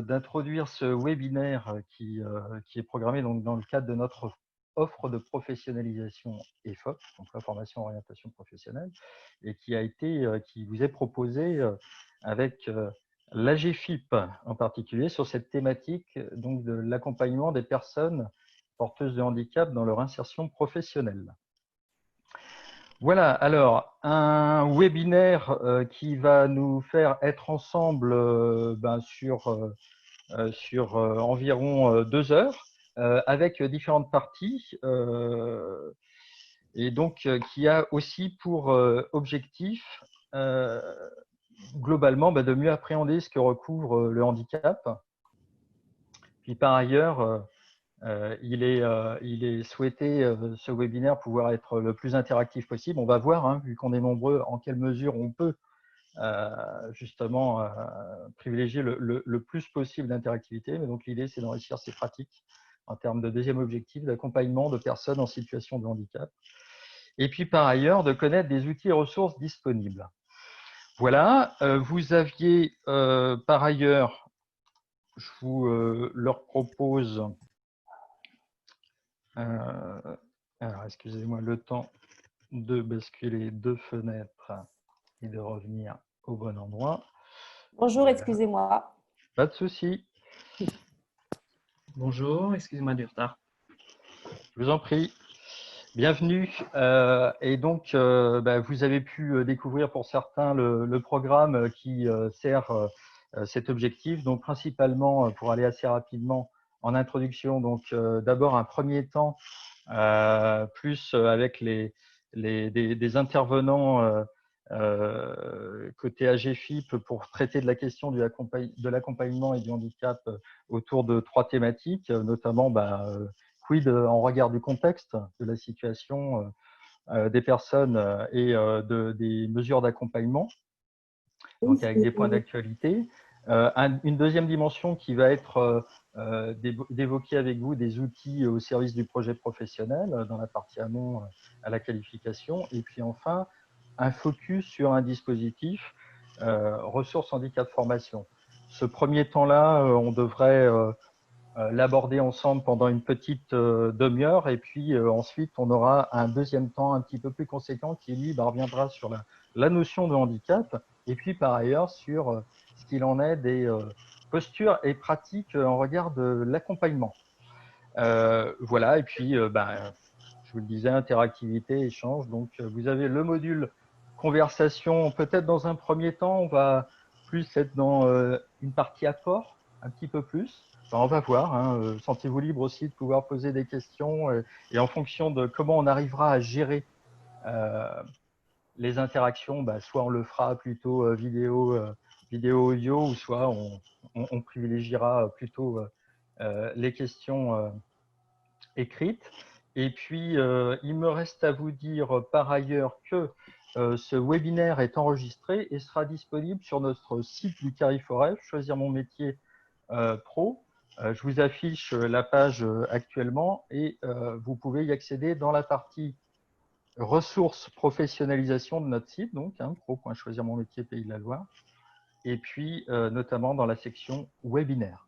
d'introduire ce webinaire qui est programmé donc, dans le cadre de notre offre de professionnalisation EFOP, donc la formation orientation professionnelle, et qui vous est proposé avec l'AGFIP en particulier sur cette thématique donc, de l'accompagnement des personnes porteuses de handicap dans leur insertion professionnelle. Voilà, alors un webinaire qui va nous faire être ensemble sur environ 2 heures avec différentes parties et donc qui a aussi pour objectif globalement de mieux appréhender ce que recouvre le handicap. Puis par ailleurs, il est souhaité, ce webinaire, pouvoir être le plus interactif possible. On va voir, hein, vu qu'on est nombreux, en quelle mesure on peut justement privilégier le plus possible d'interactivité. Mais donc l'idée, c'est d'enrichir ces pratiques en termes de deuxième objectif, d'accompagnement de personnes en situation de handicap. Et puis par ailleurs, de connaître des outils et ressources disponibles. Voilà, vous aviez par ailleurs, je vous leur propose, alors excusez-moi, le temps de basculer 2 fenêtres et de revenir au bon endroit. Bonjour, Voilà. excusez-moi. Pas de souci. Bonjour, excusez-moi du retard. Je vous en prie. Bienvenue. Et donc, vous avez pu découvrir pour certains le programme qui sert cet objectif. Donc, principalement, pour aller assez rapidement en introduction, donc d'abord un premier temps plus avec des intervenants côté AGFIP pour traiter de la question de l'accompagnement et du handicap autour de 3 thématiques, notamment quid en regard du contexte, de la situation des personnes et des mesures d'accompagnement, donc avec des points d'actualité. Une deuxième dimension qui va être d'évoquer avec vous des outils au service du projet professionnel dans la partie amont à la qualification. Et puis enfin, un focus sur un dispositif ressources handicap formation. Ce premier temps-là, on devrait l'aborder ensemble pendant une petite demi-heure et puis ensuite on aura un deuxième temps un petit peu plus conséquent qui lui reviendra sur la notion de handicap et puis par ailleurs sur ce qu'il en est des postures et pratiques en regard de l'accompagnement. Voilà, et puis je vous le disais, interactivité, échange. Donc vous avez le module conversation, peut-être dans un premier temps, on va plus être dans une partie apport, un petit peu plus. Enfin, on va voir, hein, sentez-vous libre aussi de pouvoir poser des questions et en fonction de comment on arrivera à gérer les interactions, soit on le fera plutôt vidéo audio ou soit on privilégiera plutôt les questions écrites. Et puis, il me reste à vous dire par ailleurs que ce webinaire est enregistré et sera disponible sur notre site du Carrefour, Choisir mon métier pro. Je vous affiche la page actuellement et vous pouvez y accéder dans la partie ressources professionnalisation de notre site, donc pro.choisir mon métier Pays de la Loire, et puis notamment dans la section webinaire.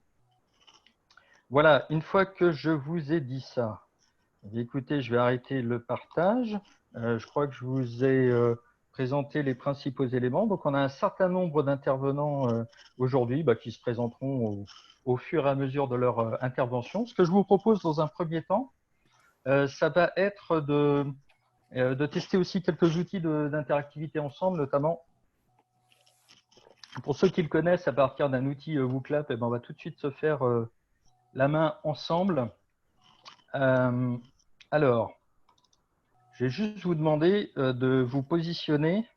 Voilà, une fois que je vous ai dit ça, écoutez, je vais arrêter le partage. Je crois que je vous ai présenté les principaux éléments. Donc, on a un certain nombre d'intervenants aujourd'hui qui se présenteront au fur et à mesure de leur intervention. Ce que je vous propose dans un premier temps, ça va être de tester aussi quelques outils d'interactivité ensemble, notamment pour ceux qui le connaissent à partir d'un outil WooClap, on va tout de suite se faire la main ensemble. Alors, je vais juste vous demander de vous positionner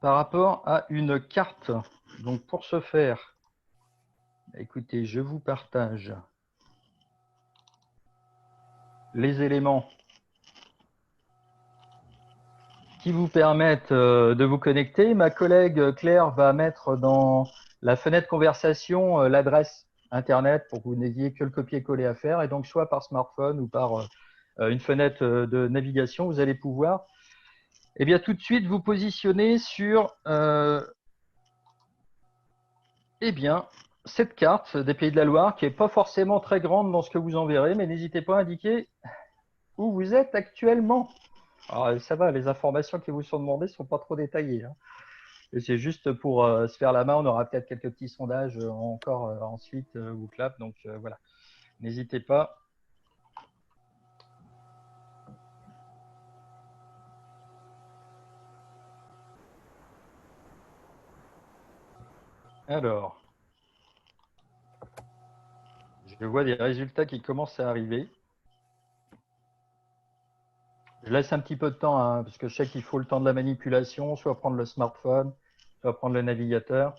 par rapport à une carte. Donc, pour ce faire, écoutez, je vous partage les éléments qui vous permettent de vous connecter. Ma collègue Claire va mettre dans la fenêtre conversation l'adresse Internet pour que vous n'ayez que le copier-coller à faire. Et donc, soit par smartphone ou par une fenêtre de navigation, vous allez pouvoir tout de suite vous positionner sur Eh bien, cette carte des Pays de la Loire, qui n'est pas forcément très grande dans ce que vous en verrez, mais n'hésitez pas à indiquer où vous êtes actuellement. Alors, ça va, les informations qui vous sont demandées ne sont pas trop détaillées, hein. Et c'est juste pour se faire la main. On aura peut-être quelques petits sondages encore ensuite, WooClap. Donc voilà, n'hésitez pas. Alors, je vois des résultats qui commencent à arriver. Je laisse un petit peu de temps, hein, parce que je sais qu'il faut le temps de la manipulation, soit prendre le smartphone, soit prendre le navigateur.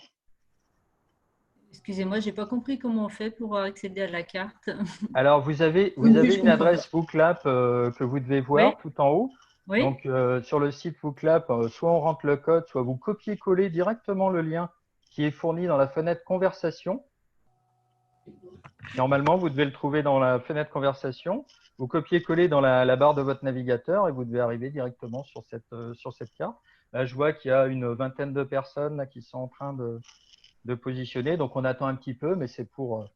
Excusez-moi, j'ai pas compris comment on fait pour accéder à la carte. Alors, vous avez Oui, oui, je une comprends pas. adresse WooClap que vous devez Oui, voir tout en haut. oui. Donc, sur le site WooClap, soit on rentre le code, soit vous copiez-collez directement le lien qui est fourni dans la fenêtre conversation. Normalement, vous devez le trouver dans la fenêtre conversation. Vous copiez-collez dans la barre de votre navigateur et vous devez arriver directement sur cette carte. Là, je vois qu'il y a une vingtaine de personnes là, qui sont en train de positionner. Donc, on attend un petit peu, mais c'est pour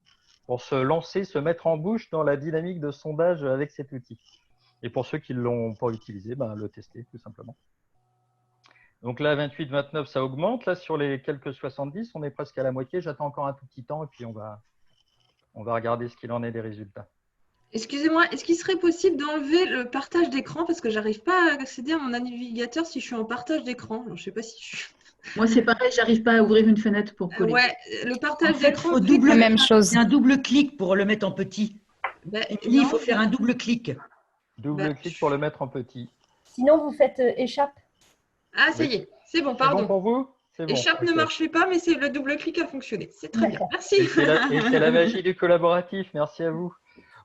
se lancer, se mettre en bouche dans la dynamique de sondage avec cet outil. Et pour ceux qui ne l'ont pas utilisé, ben, le tester tout simplement. Donc là, 28, 29, ça augmente. Là, sur les quelques 70, on est presque à la moitié. J'attends encore un tout petit temps et puis on va regarder ce qu'il en est des résultats. Excusez-moi, est-ce qu'il serait possible d'enlever le partage d'écran parce que j'arrive pas à accéder à mon navigateur si je suis en partage d'écran. Je sais pas si je suis. Moi, c'est pareil, j'arrive pas à ouvrir une fenêtre pour coller. Ouais, le En partage fait, d'écran faut fait double, que. Même chose. c'est un double clic pour le mettre en petit. Ben, Émilie, il non, faut faire un double clic. Double clic pour le mettre en petit. Sinon, vous faites échappe. Ah, ça Oui. y est, c'est bon, C'est bon pardon. pour vous? C'est bon. Échappe ne Ok. marchait pas, mais c'est le double clic a fonctionné. C'est très bien. D'accord. Merci. Et c'est la magie du collaboratif. Merci à vous.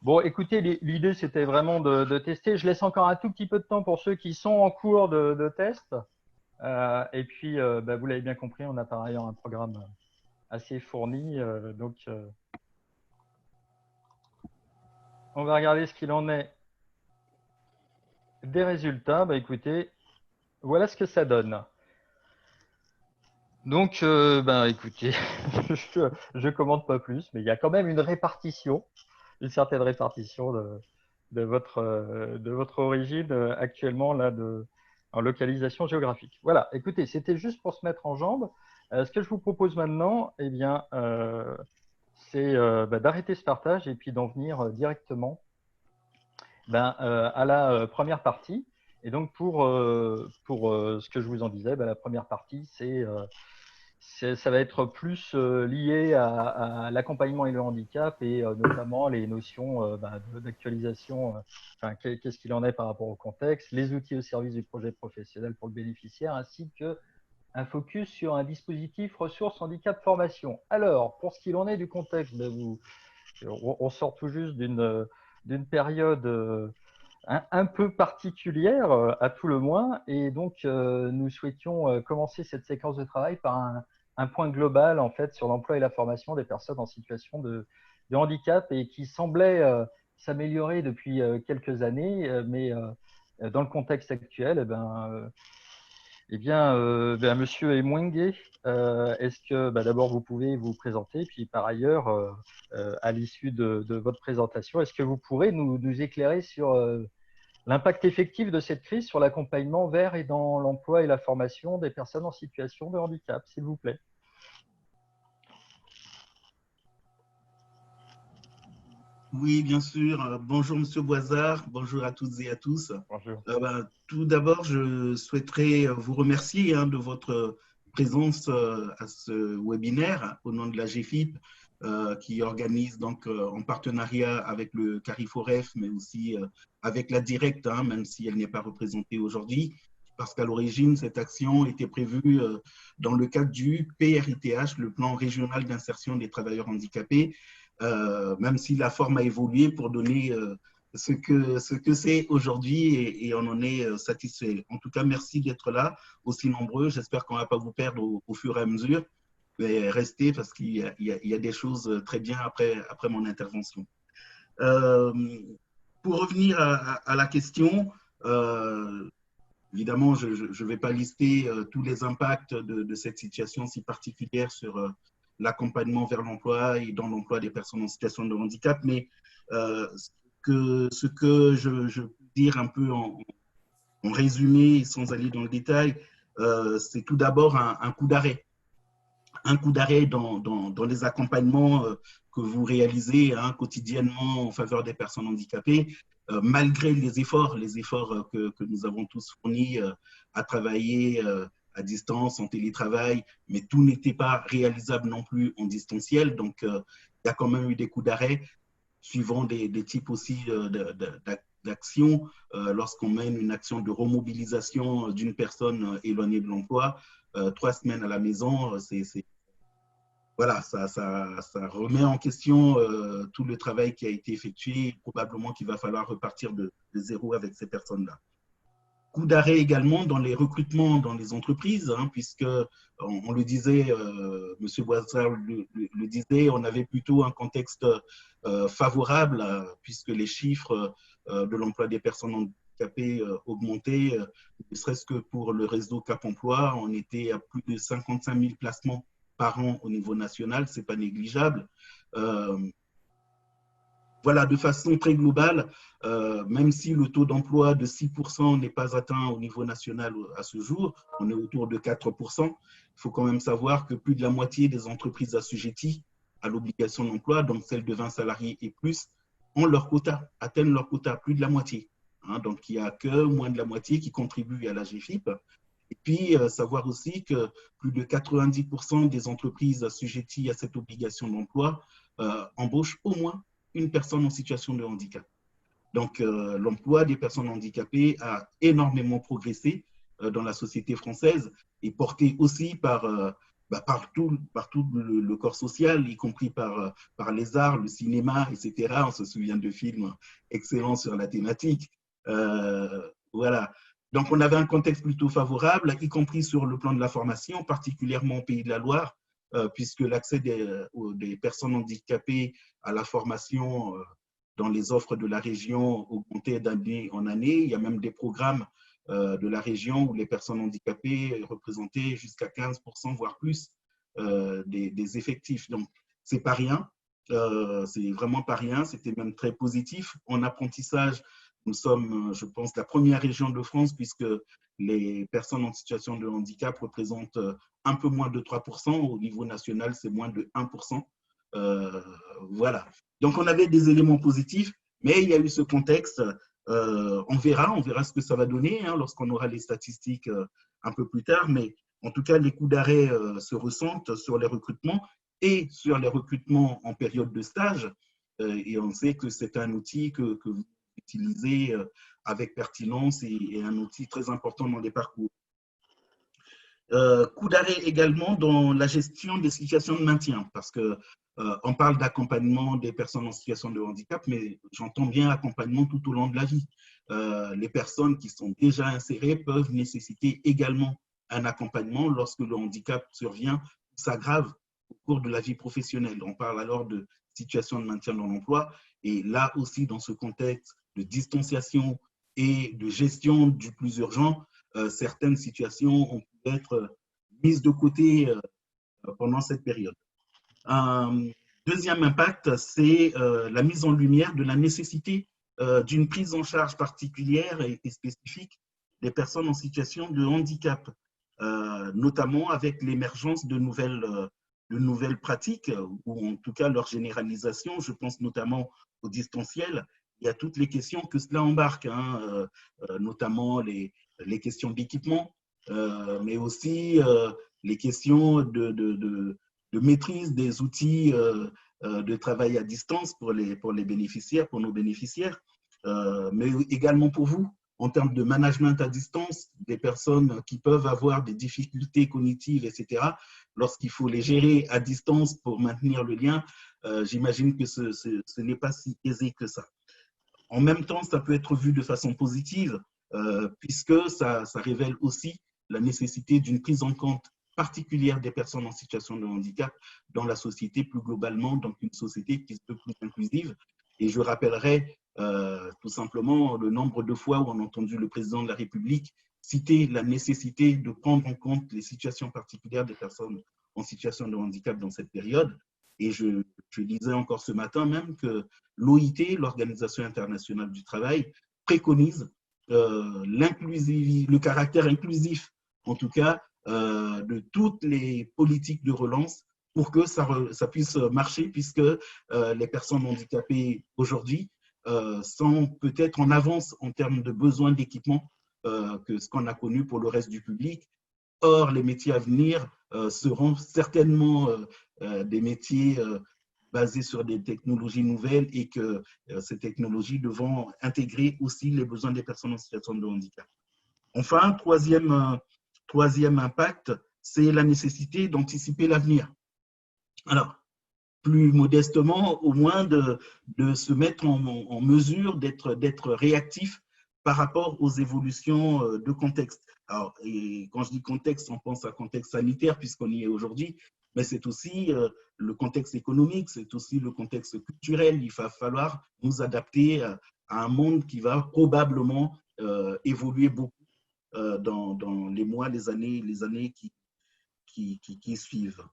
Bon, écoutez, l'idée, c'était vraiment de tester. Je laisse encore un tout petit peu de temps pour ceux qui sont en cours de test. Et puis, bah, vous l'avez bien compris, on a par ailleurs un programme assez fourni. Donc, on va regarder ce qu'il en est des résultats. Bah, écoutez, voilà ce que ça donne. Donc, bah, écoutez, je commande pas plus, mais il y a quand même une répartition, une certaine répartition de votre origine actuellement là en localisation géographique. Voilà, écoutez, c'était juste pour se mettre en jambe. Ce que je vous propose maintenant, eh bien, c'est bah, d'arrêter ce partage et puis d'en venir directement ben, à la première partie. Et donc, pour ce que je vous en disais, ben, la première partie, ça va être plus lié à l'accompagnement et le handicap et notamment les notions d'actualisation, enfin, qu'est-ce qu'il en est par rapport au contexte, les outils au service du projet professionnel pour le bénéficiaire, ainsi qu'un focus sur un dispositif ressources handicap formation. Alors, pour ce qu'il en est du contexte, ben, on sort tout juste d'une période un peu particulière, à tout le moins, et donc nous souhaitions commencer cette séquence de travail par un point global en fait sur l'emploi et la formation des personnes en situation de handicap et qui semblait s'améliorer depuis quelques années, mais dans le contexte actuel, ben, Monsieur Emwenge, est-ce que d'abord vous pouvez vous présenter, puis par ailleurs, à l'issue de votre présentation, est-ce que vous pourrez nous éclairer sur l'impact effectif de cette crise sur l'accompagnement vers et dans l'emploi et la formation des personnes en situation de handicap, s'il vous plaît? Oui, bien sûr. Bonjour, Monsieur Boisard. Bonjour à toutes et à tous. Bonjour. Tout d'abord, je souhaiterais vous remercier de votre présence à ce webinaire au nom de la GFIP qui organise donc en partenariat avec le CARIFOREF, mais aussi avec la Directe, même si elle n'est pas représentée aujourd'hui, parce qu'à l'origine, cette action était prévue dans le cadre du PRITH, le plan régional d'insertion des travailleurs handicapés, même si la forme a évolué pour donner ce que c'est aujourd'hui et on en est satisfait. En tout cas, merci d'être là, aussi nombreux. J'espère qu'on ne va pas vous perdre au fur et à mesure. Mais restez parce qu'il y a des choses très bien après mon intervention. Pour revenir à la question, évidemment, je ne vais pas lister tous les impacts de cette situation si particulière sur l'accompagnement vers l'emploi et dans l'emploi des personnes en situation de handicap. Mais ce que je peux dire un peu en résumé, sans aller dans le détail, c'est tout d'abord un coup d'arrêt. Un coup d'arrêt dans les accompagnements que vous réalisez quotidiennement en faveur des personnes handicapées, malgré les efforts que nous avons tous fournis à travailler à distance, en télétravail, mais tout n'était pas réalisable non plus en distanciel. Donc, il y a quand même eu des coups d'arrêt suivant des types aussi d'actions. Lorsqu'on mène une action de remobilisation d'une personne éloignée de l'emploi, 3 semaines à la maison, voilà, ça remet en question tout le travail qui a été effectué. Probablement qu'il va falloir repartir de zéro avec ces personnes-là. Coup d'arrêt également dans les recrutements dans les entreprises, puisque on le disait, M. Boissard le disait, on avait plutôt un contexte favorable, puisque les chiffres de l'emploi des personnes handicapées augmentaient, ne serait-ce que pour le réseau Cap Emploi, on était à plus de 55 000 placements par an au niveau national, ce n'est pas négligeable. Voilà, de façon très globale, même si le taux d'emploi de 6% n'est pas atteint au niveau national à ce jour, on est autour de 4%. Il faut quand même savoir que plus de la moitié des entreprises assujetties à l'obligation d'emploi, donc celles de 20 salariés et plus, ont leur quota, atteignent leur quota, plus de la moitié. Donc, il n'y a que moins de la moitié qui contribuent à la GFIP. Et puis, savoir aussi que plus de 90% des entreprises assujetties à cette obligation d'emploi embauchent au moins une personne en situation de handicap. Donc, l'emploi des personnes handicapées a énormément progressé dans la société française et porté aussi par tout le corps social, y compris par les arts, le cinéma, etc. On se souvient de films excellents sur la thématique. Voilà. Donc, on avait un contexte plutôt favorable, y compris sur le plan de la formation, particulièrement au Pays de la Loire, puisque l'accès des personnes handicapées à la formation dans les offres de la région augmentait d'année en année. Il y a même des programmes de la région où les personnes handicapées représentaient jusqu'à 15%, voire plus, des effectifs. Donc, c'est pas rien. C'est vraiment pas rien. C'était même très positif. En apprentissage, nous sommes, je pense, la première région de France puisque les personnes en situation de handicap représentent un peu moins de 3%. Au niveau national, c'est moins de 1%. Voilà. Donc, on avait des éléments positifs, mais il y a eu ce contexte. On verra ce que ça va donner lorsqu'on aura les statistiques un peu plus tard. Mais en tout cas, les coups d'arrêt se ressentent sur les recrutements et sur les recrutements en période de stage. Et on sait que c'est un outil que vous utilisez avec pertinence et un outil très important dans les parcours. Coup d'arrêt également dans la gestion des situations de maintien, parce que on parle d'accompagnement des personnes en situation de handicap, mais j'entends bien accompagnement tout au long de la vie. Les personnes qui sont déjà insérées peuvent nécessiter également un accompagnement lorsque le handicap survient ou s'aggrave au cours de la vie professionnelle. On parle alors de situation de maintien dans l'emploi, et là aussi, dans ce contexte de distanciation et de gestion du plus urgent, certaines situations ont pu être mises de côté pendant cette période. Un deuxième impact, c'est la mise en lumière de la nécessité d'une prise en charge particulière et spécifique des personnes en situation de handicap, notamment avec l'émergence de nouvelles pratiques, ou en tout cas leur généralisation. Je pense notamment au distanciel. Il y a toutes les questions que cela embarque, notamment les questions d'équipement, mais aussi les questions de maîtrise des outils de travail à distance pour les bénéficiaires, pour nos bénéficiaires, mais également pour vous, en termes de management à distance, des personnes qui peuvent avoir des difficultés cognitives, etc. Lorsqu'il faut les gérer à distance pour maintenir le lien, j'imagine que ce n'est pas si aisé que ça. En même temps, ça peut être vu de façon positive, puisque ça révèle aussi la nécessité d'une prise en compte particulière des personnes en situation de handicap dans la société plus globalement, donc une société qui se veut plus inclusive. Et je rappellerai tout simplement le nombre de fois où on a entendu le président de la République citer la nécessité de prendre en compte les situations particulières des personnes en situation de handicap dans cette période. Et je disais encore ce matin même que l'OIT, l'Organisation internationale du travail, préconise le caractère inclusif, en tout cas, de toutes les politiques de relance pour que ça puisse marcher, puisque les personnes handicapées aujourd'hui sont peut-être en avance en termes de besoins d'équipement que ce qu'on a connu pour le reste du public. Or, les métiers à venir seront certainement des métiers basés sur des technologies nouvelles et que ces technologies devront intégrer aussi les besoins des personnes en situation de handicap. Enfin, troisième impact, c'est la nécessité d'anticiper l'avenir. Alors, plus modestement, au moins de se mettre en mesure d'être réactif par rapport aux évolutions de contexte. Alors, et quand je dis contexte, on pense à contexte sanitaire puisqu'on y est aujourd'hui, mais c'est aussi le contexte économique, c'est aussi le contexte culturel. Il va falloir nous adapter à un monde qui va probablement évoluer beaucoup dans les mois, les années qui suivent.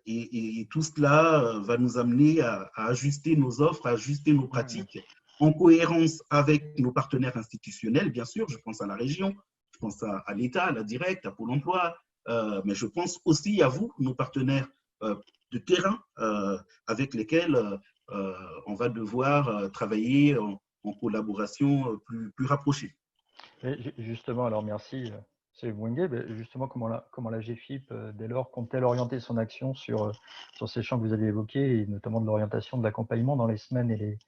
Et tout cela va nous amener à ajuster nos offres, à ajuster nos pratiques en cohérence avec nos partenaires institutionnels, bien sûr. Je pense à la région, je pense à l'État, à la Directe, à Pôle emploi, mais je pense aussi à vous, nos partenaires de terrain avec lesquels on va devoir travailler en collaboration plus rapprochée. Et justement, alors merci, c'est Mwenge, justement comment la GFIP, dès lors, compte-t-elle orienter son action sur ces champs que vous avez évoqués, et notamment de l'orientation de l'accompagnement dans les semaines et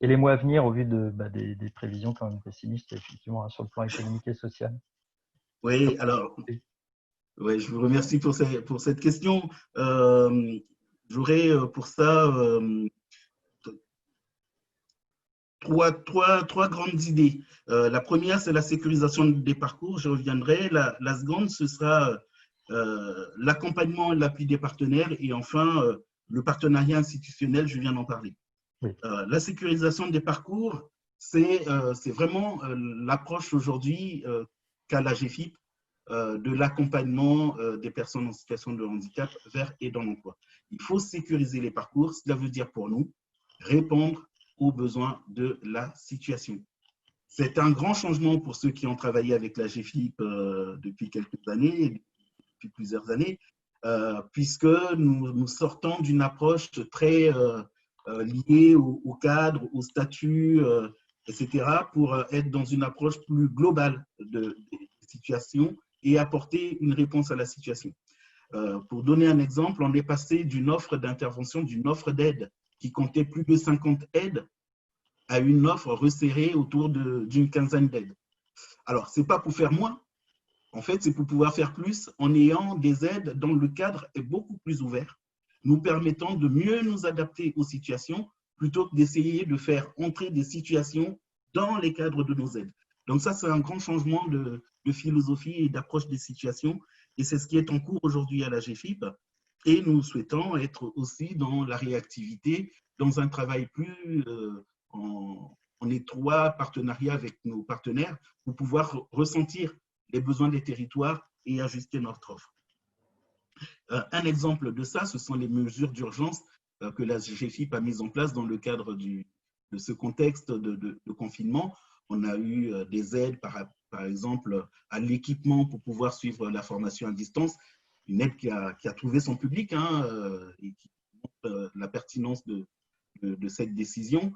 les mois à venir, au vu des prévisions quand même pessimistes, effectivement, sur le plan économique et social? Oui, alors, ouais, je vous remercie pour cette question. J'aurais pour ça trois grandes idées. La première, c'est la sécurisation des parcours, je reviendrai. La seconde, ce sera l'accompagnement et l'appui des partenaires. Et enfin, le partenariat institutionnel, je viens d'en parler. Oui. La sécurisation des parcours, c'est vraiment l'approche aujourd'hui qu'a la GFIP de l'accompagnement des personnes en situation de handicap vers et dans l'emploi. Il faut sécuriser les parcours. Cela veut dire pour nous répondre aux besoins de la situation. C'est un grand changement pour ceux qui ont travaillé avec la GFIP depuis quelques années, depuis plusieurs années, puisque nous sortons d'une approche très liée au cadre, au statut, etc., pour être dans une approche plus globale des situations et apporter une réponse à la situation. Pour donner un exemple, on est passé d'une offre d'intervention, d'une offre d'aide qui comptait plus de 50 aides à une offre resserrée autour d'une quinzaine d'aides. Alors, ce n'est pas pour faire moins, en fait, c'est pour pouvoir faire plus en ayant des aides dont le cadre est beaucoup plus ouvert, nous permettant de mieux nous adapter aux situations plutôt que d'essayer de faire entrer des situations dans les cadres de nos aides. Donc ça, c'est un grand changement de philosophie et d'approche des situations, et c'est ce qui est en cours aujourd'hui à la GFIP. Et nous souhaitons être aussi dans la réactivité, dans un travail plus en étroit partenariat avec nos partenaires pour pouvoir ressentir les besoins des territoires et ajuster notre offre. Un exemple de ça, ce sont les mesures d'urgence que la GFIP a mises en place dans le cadre de ce contexte de confinement. On a eu des aides, par exemple, à l'équipement pour pouvoir suivre la formation à distance, une aide qui a trouvé son public et qui montre la pertinence de cette décision.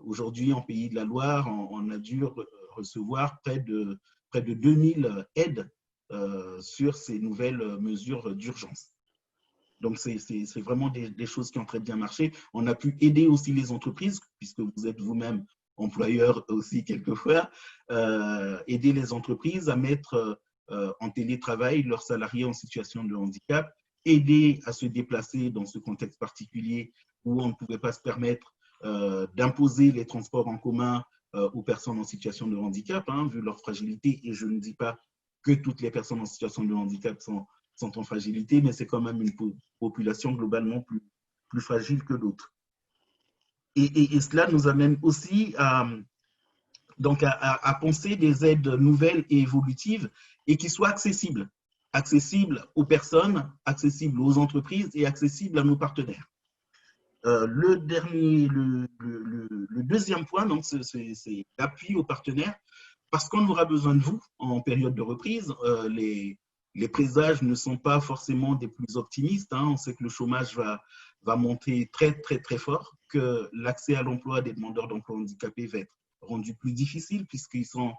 Aujourd'hui, en Pays de la Loire, on a dû recevoir près de 2000 aides sur ces nouvelles mesures d'urgence. Donc, c'est vraiment des choses qui ont très bien marché. On a pu aider aussi les entreprises, puisque vous êtes vous-même employeur aussi quelquefois, aider les entreprises à mettre en télétravail leurs salariés en situation de handicap, aider à se déplacer dans ce contexte particulier où on ne pouvait pas se permettre d'imposer les transports en commun aux personnes en situation de handicap, vu leur fragilité. Et je ne dis pas que toutes les personnes en situation de handicap sont en fragilité, mais c'est quand même une population globalement plus fragile que d'autres. Et cela nous amène aussi à penser des aides nouvelles et évolutives et qui soient accessibles. accessible aux personnes, accessible aux entreprises et accessible à nos partenaires. Le deuxième point, c'est l'appui aux partenaires, parce qu'on aura besoin de vous en période de reprise. Les présages ne sont pas forcément des plus optimistes. On sait que le chômage va monter très, très, très fort, que l'accès à l'emploi des demandeurs d'emploi handicapés va être rendu plus difficile puisqu'ils sont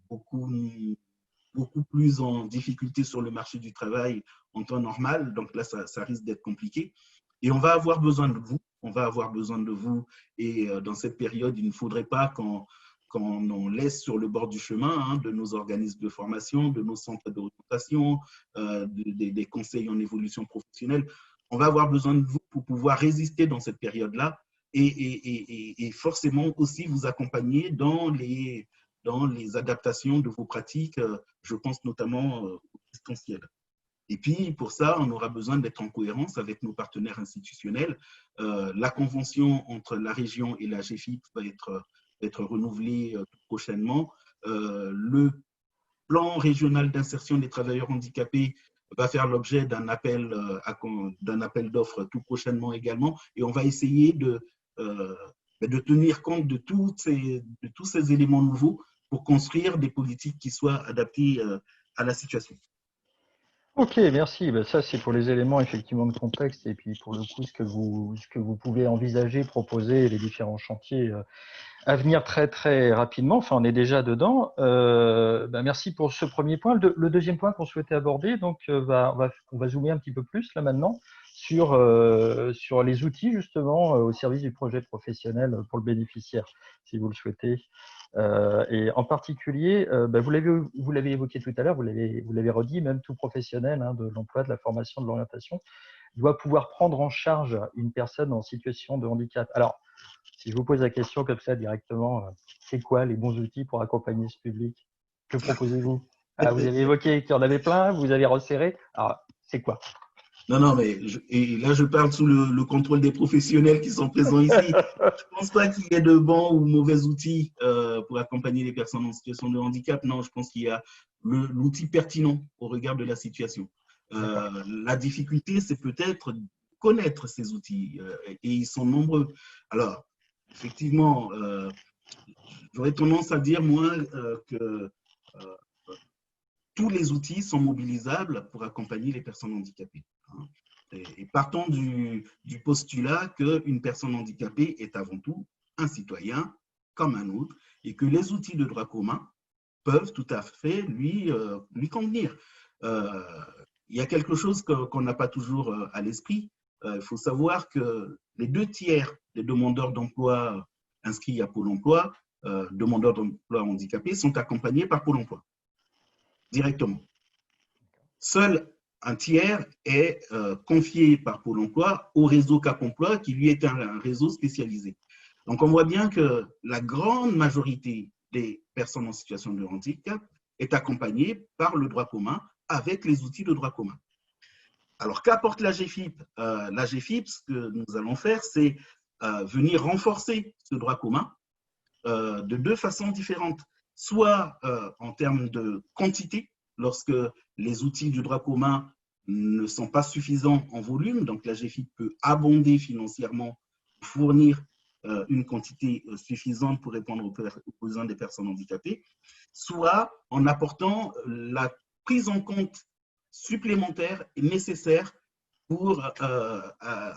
beaucoup plus en difficulté sur le marché du travail en temps normal. Donc là, ça risque d'être compliqué. Et on va avoir besoin de vous. On va avoir besoin de vous. Et dans cette période, il ne faudrait pas qu'on laisse sur le bord du chemin de nos organismes de formation, de nos centres d'orientation, des conseils en évolution professionnelle. On va avoir besoin de vous pour pouvoir résister dans cette période-là et forcément aussi vous accompagner dans les adaptations de vos pratiques, je pense notamment au distanciel. Et puis, pour ça, on aura besoin d'être en cohérence avec nos partenaires institutionnels. La convention entre la région et la GEFIP va être renouvelée prochainement. Le plan régional d'insertion des travailleurs handicapés va faire l'objet d'un appel d'offres tout prochainement également. Et on va essayer de tenir compte de tous ces éléments nouveaux pour construire des politiques qui soient adaptées à la situation. Ok, merci. Ça, c'est pour les éléments effectivement de contexte et puis pour le coup, ce que vous pouvez envisager, proposer, les différents chantiers à venir très très rapidement. Enfin, on est déjà dedans. Merci pour ce premier point. Le deuxième point qu'on souhaitait aborder, donc on va zoomer un petit peu plus là maintenant sur les outils justement au service du projet professionnel pour le bénéficiaire, si vous le souhaitez. Et en particulier, vous l'avez évoqué tout à l'heure, vous l'avez redit, même tout professionnel de l'emploi, de la formation, de l'orientation, doit pouvoir prendre en charge une personne en situation de handicap. Alors, si je vous pose la question comme ça directement, c'est quoi les bons outils pour accompagner ce public? Que proposez-vous? Vous avez évoqué qu'il y en avait plein, vous avez resserré. Alors, c'est quoi? Non, mais et là, je parle sous le contrôle des professionnels qui sont présents ici. Je ne pense pas qu'il y ait de bons ou mauvais outils pour accompagner les personnes en situation de handicap. Non, je pense qu'il y a l'outil pertinent au regard de la situation. La difficulté, c'est peut-être connaître ces outils et ils sont nombreux. Alors, effectivement, j'aurais tendance à dire, moi, que tous les outils sont mobilisables pour accompagner les personnes handicapées. Et partons du postulat qu'une personne handicapée est avant tout un citoyen comme un autre et que les outils de droit commun peuvent tout à fait lui convenir. Il y a quelque chose qu'on n'a pas toujours à l'esprit. Il faut savoir que les 2/3 des demandeurs d'emploi inscrits à Pôle emploi, demandeurs d'emploi handicapés, sont accompagnés par Pôle emploi, directement. Seul un tiers est confié par Pôle emploi au réseau Cap Emploi, qui lui est un réseau spécialisé. Donc, on voit bien que la grande majorité des personnes en situation de handicap est accompagnée par le droit commun avec les outils de droit commun. Alors, qu'apporte la GEFIP? La GEFIP, ce que nous allons faire, c'est venir renforcer ce droit commun de deux façons différentes. Soit en termes de quantité, lorsque les outils du droit commun ne sont pas suffisants en volume, donc la GEFIP peut abonder financièrement, fournir une quantité suffisante pour répondre aux besoins des personnes handicapées, soit en apportant la prise en compte supplémentaire et nécessaire pour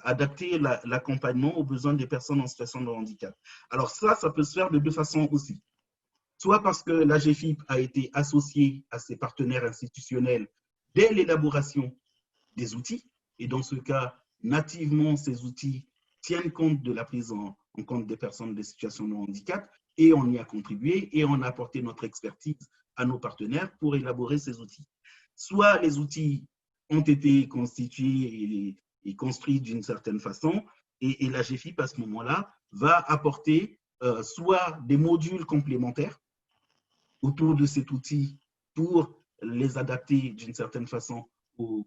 adapter l'accompagnement aux besoins des personnes en situation de handicap. Alors ça peut se faire de deux façons aussi. Soit parce que la GEFIP a été associée à ses partenaires institutionnels dès l'élaboration des outils, et dans ce cas, nativement, ces outils tiennent compte de la prise en compte des personnes en situation de handicap, et on y a contribué, et on a apporté notre expertise à nos partenaires pour élaborer ces outils. Soit les outils ont été constitués et construits d'une certaine façon, et la GEFIP, à ce moment-là, va apporter soit des modules complémentaires autour de cet outil pour les adapter d'une certaine façon aux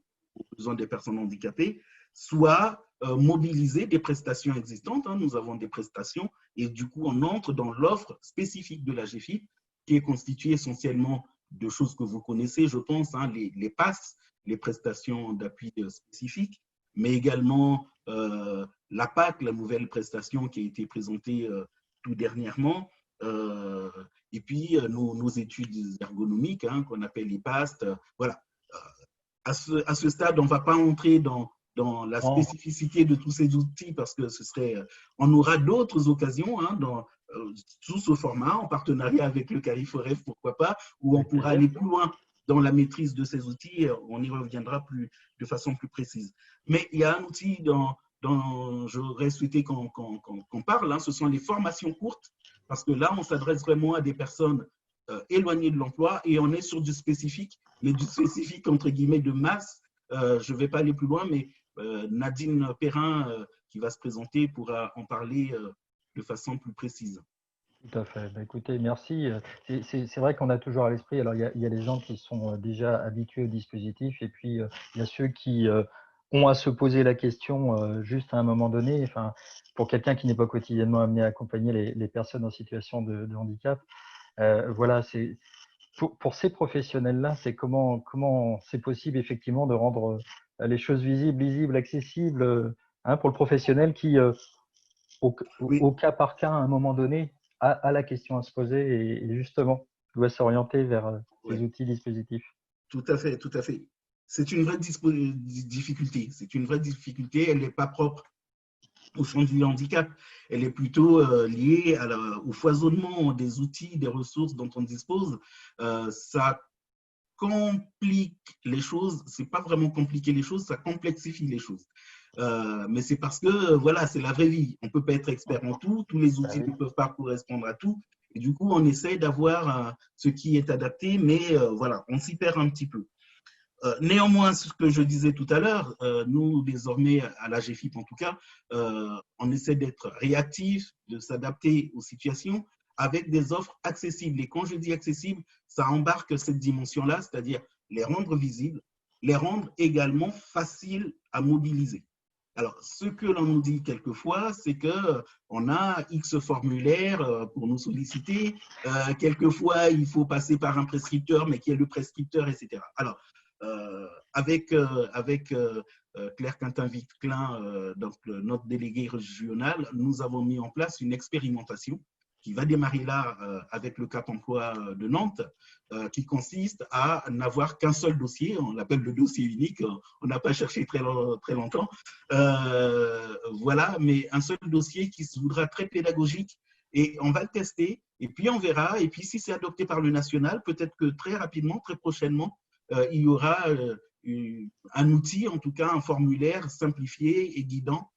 besoins des personnes handicapées, soit mobiliser des prestations existantes. Nous avons des prestations et du coup, on entre dans l'offre spécifique de la GEFIP qui est constituée essentiellement de choses que vous connaissez, je pense, hein, les PASS, les prestations d'appui spécifiques, mais également la PAC, la nouvelle prestation qui a été présentée tout dernièrement, et puis nos études ergonomiques, hein, qu'on appelle les PAST. Voilà. À ce stade, on ne va pas entrer dans la spécificité de tous ces outils parce que on aura d'autres occasions, hein, sous ce format, en partenariat avec le CARIFOREF, pourquoi pas, où on pourra aller plus loin dans la maîtrise de ces outils. On y reviendra de façon plus précise. Mais il y a un outil dont j'aurais souhaité qu'on parle, hein, ce sont les formations courtes, parce que là, on s'adresse vraiment à des personnes éloignées de l'emploi et on est sur du spécifique, mais du spécifique entre guillemets de masse. Je ne vais pas aller plus loin, mais Nadine Perrin, qui va se présenter, pourra en parler de façon plus précise. Tout à fait. Bah, écoutez, merci. C'est vrai qu'on a toujours à l'esprit, alors il y a les gens qui sont déjà habitués au dispositif et puis il y a ceux qui ont à se poser la question juste à un moment donné. Enfin, pour quelqu'un qui n'est pas quotidiennement amené à accompagner les personnes en situation de handicap, voilà, pour ces professionnels-là, c'est comment c'est possible effectivement de rendre les choses visibles, lisibles, accessibles, hein, pour le professionnel qui, au cas par cas, à un moment donné, a la question à se poser et justement doit s'orienter vers ces outils dispositifs. Tout à fait, tout à fait. C'est une vraie difficulté. C'est une vraie difficulté. Elle n'est pas propre au champ du handicap. Elle est plutôt liée au foisonnement des outils, des ressources dont on dispose. Ça complique les choses. C'est pas vraiment compliquer les choses, ça complexifie les choses. Mais c'est parce que, voilà, c'est la vraie vie. On ne peut pas être expert en tout. Tous les outils ne peuvent pas correspondre à tout. Et du coup, on essaie d'avoir ce qui est adapté, mais voilà, on s'y perd un petit peu. Néanmoins, ce que je disais tout à l'heure, nous, désormais, à la GFIP en tout cas, on essaie d'être réactifs, de s'adapter aux situations avec des offres accessibles. Et quand je dis accessibles, ça embarque cette dimension-là, c'est-à-dire les rendre visibles, les rendre également faciles à mobiliser. Alors, ce que l'on nous dit quelquefois, c'est qu'on a X formulaires pour nous solliciter. Quelquefois, il faut passer par un prescripteur, mais qui est le prescripteur, etc. Alors, avec Claire Quintin-Viclin, donc notre délégué régional, nous avons mis en place une expérimentation qui va démarrer là avec le Cap Emploi de Nantes, qui consiste à n'avoir qu'un seul dossier, on l'appelle le dossier unique, on n'a pas cherché très longtemps, voilà, mais un seul dossier qui se voudra très pédagogique et on va le tester et puis on verra, et puis si c'est adopté par le national, peut-être que très rapidement, très prochainement, il y aura un outil, en tout cas un formulaire simplifié et guidant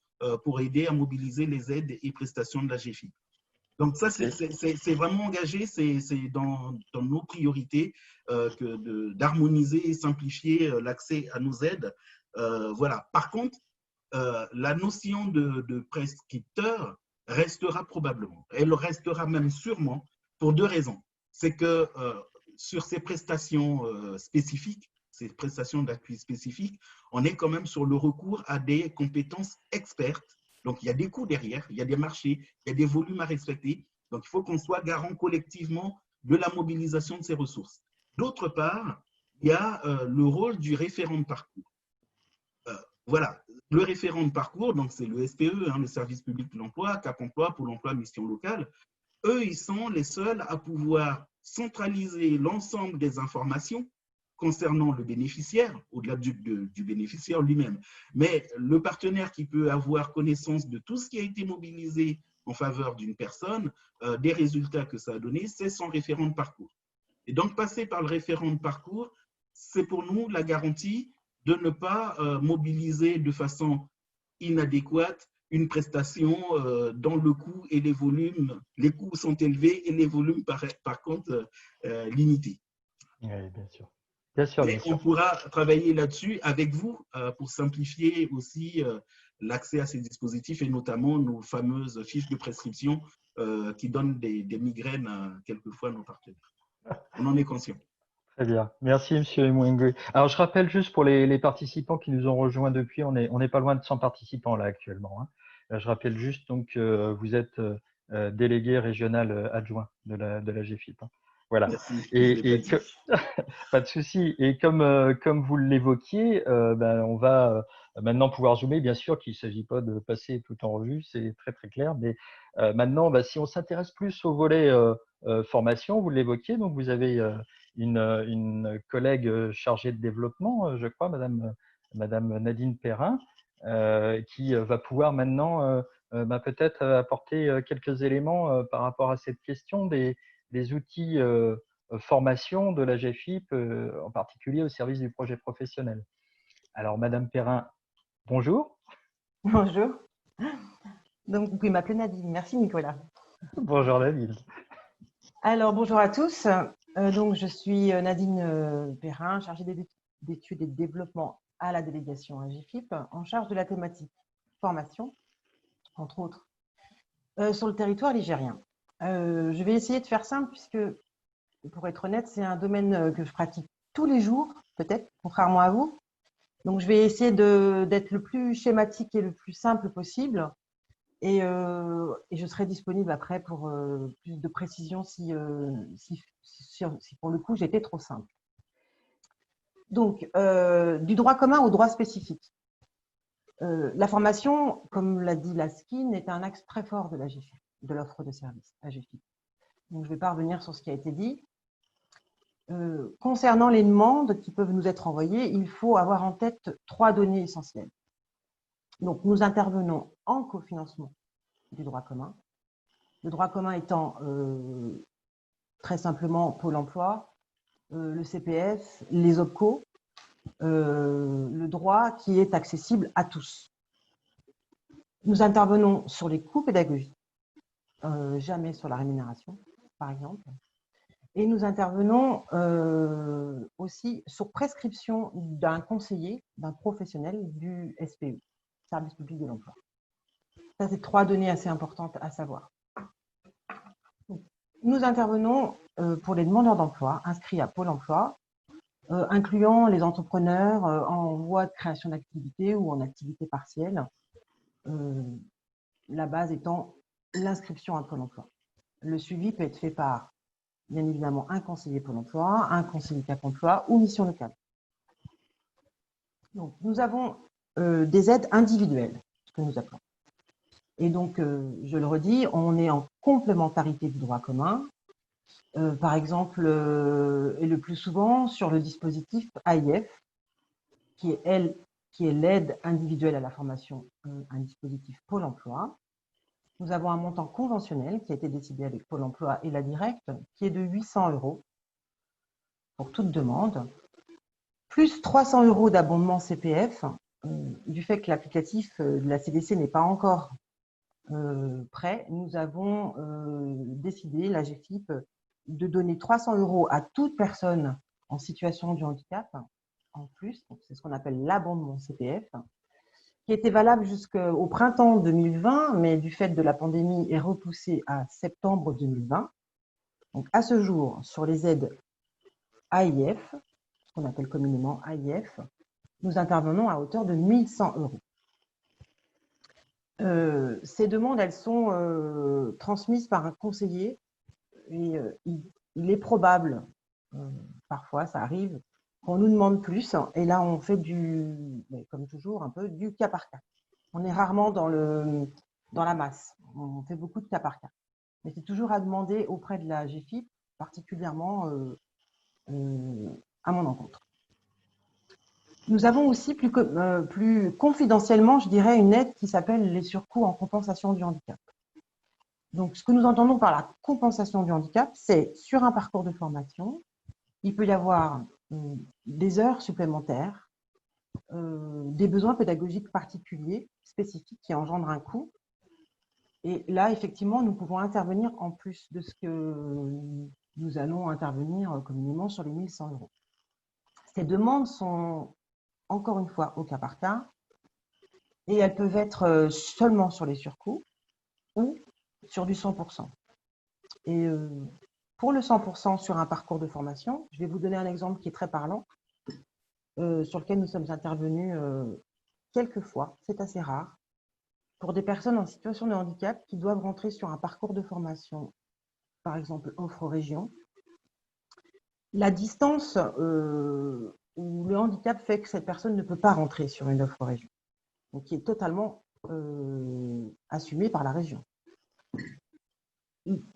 pour aider à mobiliser les aides et prestations de la GFIP. Donc ça, c'est vraiment engagé, c'est dans nos priorités d'harmoniser et simplifier l'accès à nos aides. Voilà. Par contre, la notion de prescripteur restera probablement. Elle restera même sûrement pour deux raisons. C'est que sur ces prestations spécifiques, ces prestations d'appui spécifiques, on est quand même sur le recours à des compétences expertes. Donc, il y a des coûts derrière, il y a des marchés, il y a des volumes à respecter. Donc, il faut qu'on soit garant collectivement de la mobilisation de ces ressources. D'autre part, il y a le rôle du référent de parcours. Voilà, le référent de parcours, donc c'est le SPE, hein, le service public de l'emploi, Cap Emploi, Pôle emploi, mission locale. Eux, ils sont les seuls à pouvoir centraliser l'ensemble des informations concernant le bénéficiaire, au-delà du bénéficiaire lui-même. Mais le partenaire qui peut avoir connaissance de tout ce qui a été mobilisé en faveur d'une personne, des résultats que ça a donné, c'est son référent de parcours. Et donc, passer par le référent de parcours, c'est pour nous la garantie de ne pas mobiliser de façon inadéquate une prestation dont le coût et les volumes, les coûts sont élevés et les volumes par contre limités. Oui, bien sûr. Bien sûr, bien sûr. On pourra travailler là-dessus avec vous pour simplifier aussi l'accès à ces dispositifs et notamment nos fameuses fiches de prescription qui donnent des migraines quelquefois à nos partenaires. On en est conscient. Très bien. Merci, M. Mwengwe. Alors, je rappelle juste pour les participants qui nous ont rejoints depuis, on n'est pas loin de 100 participants là actuellement. Hein. Je rappelle juste donc que vous êtes délégué régional adjoint de la GFIP. Hein. Voilà. Merci. Et pas de souci. Et comme vous l'évoquiez, on va maintenant pouvoir zoomer. Bien sûr qu'il ne s'agit pas de passer tout en revue, c'est très très clair. Mais maintenant, si on s'intéresse plus au volet formation, vous l'évoquiez, donc vous avez une collègue chargée de développement, je crois, Madame Nadine Perrin, qui va pouvoir maintenant peut-être apporter quelques éléments par rapport à cette question des outils formation de la GFIP, en particulier au service du projet professionnel. Alors, Madame Perrin, bonjour. Bonjour. Donc, vous pouvez m'appeler Nadine. Merci, Nicolas. Bonjour, Nadine. Alors, bonjour à tous. Donc, je suis Nadine Perrin, chargée d'études et de développement à la délégation AGFIP, en charge de la thématique formation, entre autres, sur le territoire ligérien. Je vais essayer de faire simple, puisque, pour être honnête, c'est un domaine que je pratique tous les jours, peut-être, contrairement à vous. Donc, je vais essayer d'être le plus schématique et le plus simple possible. Et je serai disponible après pour plus de précision si pour le coup j'étais trop simple. Donc, du droit commun au droit spécifique. La formation, comme l'a dit Laskin, est un axe très fort de la GFIP, de l'offre de service AGFIP. Donc, je ne vais pas revenir sur ce qui a été dit. Concernant les demandes qui peuvent nous être envoyées, il faut avoir en tête 3 données essentielles. Donc, nous intervenons en cofinancement du droit commun. Le droit commun étant très simplement Pôle emploi, le CPF, les OPCO, le droit qui est accessible à tous. Nous intervenons sur les coûts pédagogiques, jamais sur la rémunération, par exemple. Et nous intervenons aussi sur prescription d'un conseiller, d'un professionnel du SPE, Service public de l'emploi. Ça, c'est 3 données assez importantes à savoir. Nous intervenons pour les demandeurs d'emploi inscrits à Pôle emploi, incluant les entrepreneurs en voie de création d'activité ou en activité partielle, la base étant l'inscription à Pôle emploi. Le suivi peut être fait par, bien évidemment, un conseiller Pôle emploi, un conseiller Cap emploi ou mission locale. Donc, nous avons des aides individuelles, ce que nous appelons. Et donc, je le redis, on est en complémentarité du droit commun, par exemple, et le plus souvent sur le dispositif AIF, qui est l'aide individuelle à la formation, un dispositif Pôle emploi. Nous avons un montant conventionnel qui a été décidé avec Pôle emploi et la Directe, qui est de 800 € pour toute demande, plus 300 € d'abondement CPF, du fait que l'applicatif de la CDC n'est pas encore prêt, nous avons décidé, la GFIP, de donner 300 € à toute personne en situation de handicap, en plus, c'est ce qu'on appelle l'abondement CPF, qui était valable jusqu'au printemps 2020, mais du fait de la pandémie est repoussé à septembre 2020. Donc à ce jour, sur les aides AIF, ce qu'on appelle communément AIF, nous intervenons à hauteur de 1100 €. Ces demandes, elles sont transmises par un conseiller et il est probable, parfois ça arrive, qu'on nous demande plus et là on fait comme toujours, un peu du cas par cas. On est rarement dans la masse, on fait beaucoup de cas par cas. Mais c'est toujours à demander auprès de la GFIP, particulièrement à mon encontre. Nous avons aussi plus confidentiellement, je dirais, une aide qui s'appelle les surcoûts en compensation du handicap. Donc, ce que nous entendons par la compensation du handicap, c'est sur un parcours de formation, il peut y avoir des heures supplémentaires, des besoins pédagogiques particuliers, spécifiques, qui engendrent un coût. Et là, effectivement, nous pouvons intervenir en plus de ce que nous allons intervenir communément sur les 1100 €. Ces demandes sont, encore une fois, au cas par cas, et elles peuvent être seulement sur les surcoûts ou sur du 100%. Et pour le 100% sur un parcours de formation, je vais vous donner un exemple qui est très parlant, sur lequel nous sommes intervenus quelques fois, c'est assez rare, pour des personnes en situation de handicap qui doivent rentrer sur un parcours de formation, par exemple offre région, la distance où le handicap fait que cette personne ne peut pas rentrer sur une offre région, donc qui est totalement assumée par la région.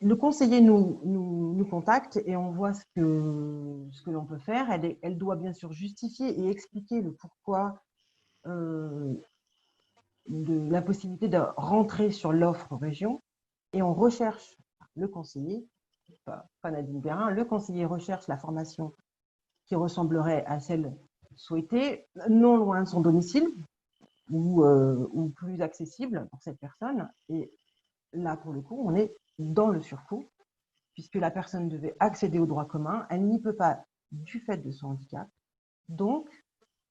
Le conseiller nous contacte et on voit ce que l'on peut faire. Elle doit bien sûr justifier et expliquer le pourquoi de la possibilité de rentrer sur l'offre région. Et on recherche le conseiller, pas Nadine Perrin, le conseiller recherche la formation qui ressemblerait à celle souhaitée, non loin de son domicile ou plus accessible pour cette personne. Et là, pour le coup, on est dans le surcoût, puisque la personne devait accéder au droit commun, elle n'y peut pas du fait de son handicap. Donc,